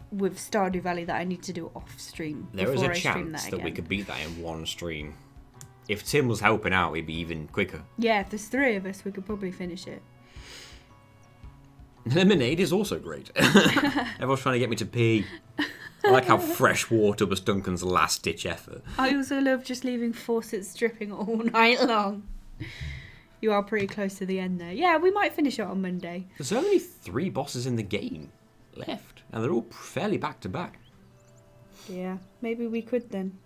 with Stardew Valley that I need to do off stream. There is before a I stream chance that that we again. could beat that in one stream. If Tim was helping out, it'd be even quicker. Yeah, if there's 3 of us, we could probably finish it. Lemonade is also great. Everyone's trying to get me to pee. I like how fresh water was Duncan's last-ditch effort. I also love just leaving faucets dripping all night long. You are pretty close to the end there. Yeah, we might finish it on Monday. There's only 3 bosses in the game left, and they're all fairly back-to-back. Yeah, maybe we could then.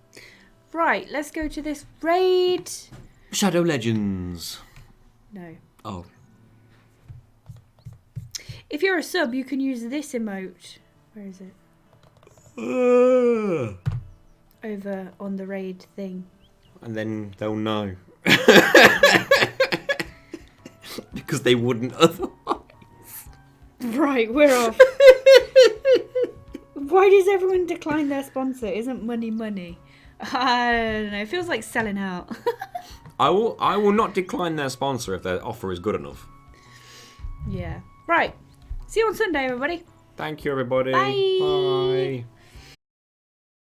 Right, let's go to this raid. Shadow Legends. No. Oh. If you're a sub, you can use this emote. Where is it? Over on the raid thing. And then they'll know. Because they wouldn't otherwise. Right, we're off. Why does everyone decline their sponsor? Isn't money money? I don't know. It feels like selling out. I will not decline their sponsor if their offer is good enough. Yeah. Right. See you on Sunday, everybody. Thank you, everybody. Bye. Bye.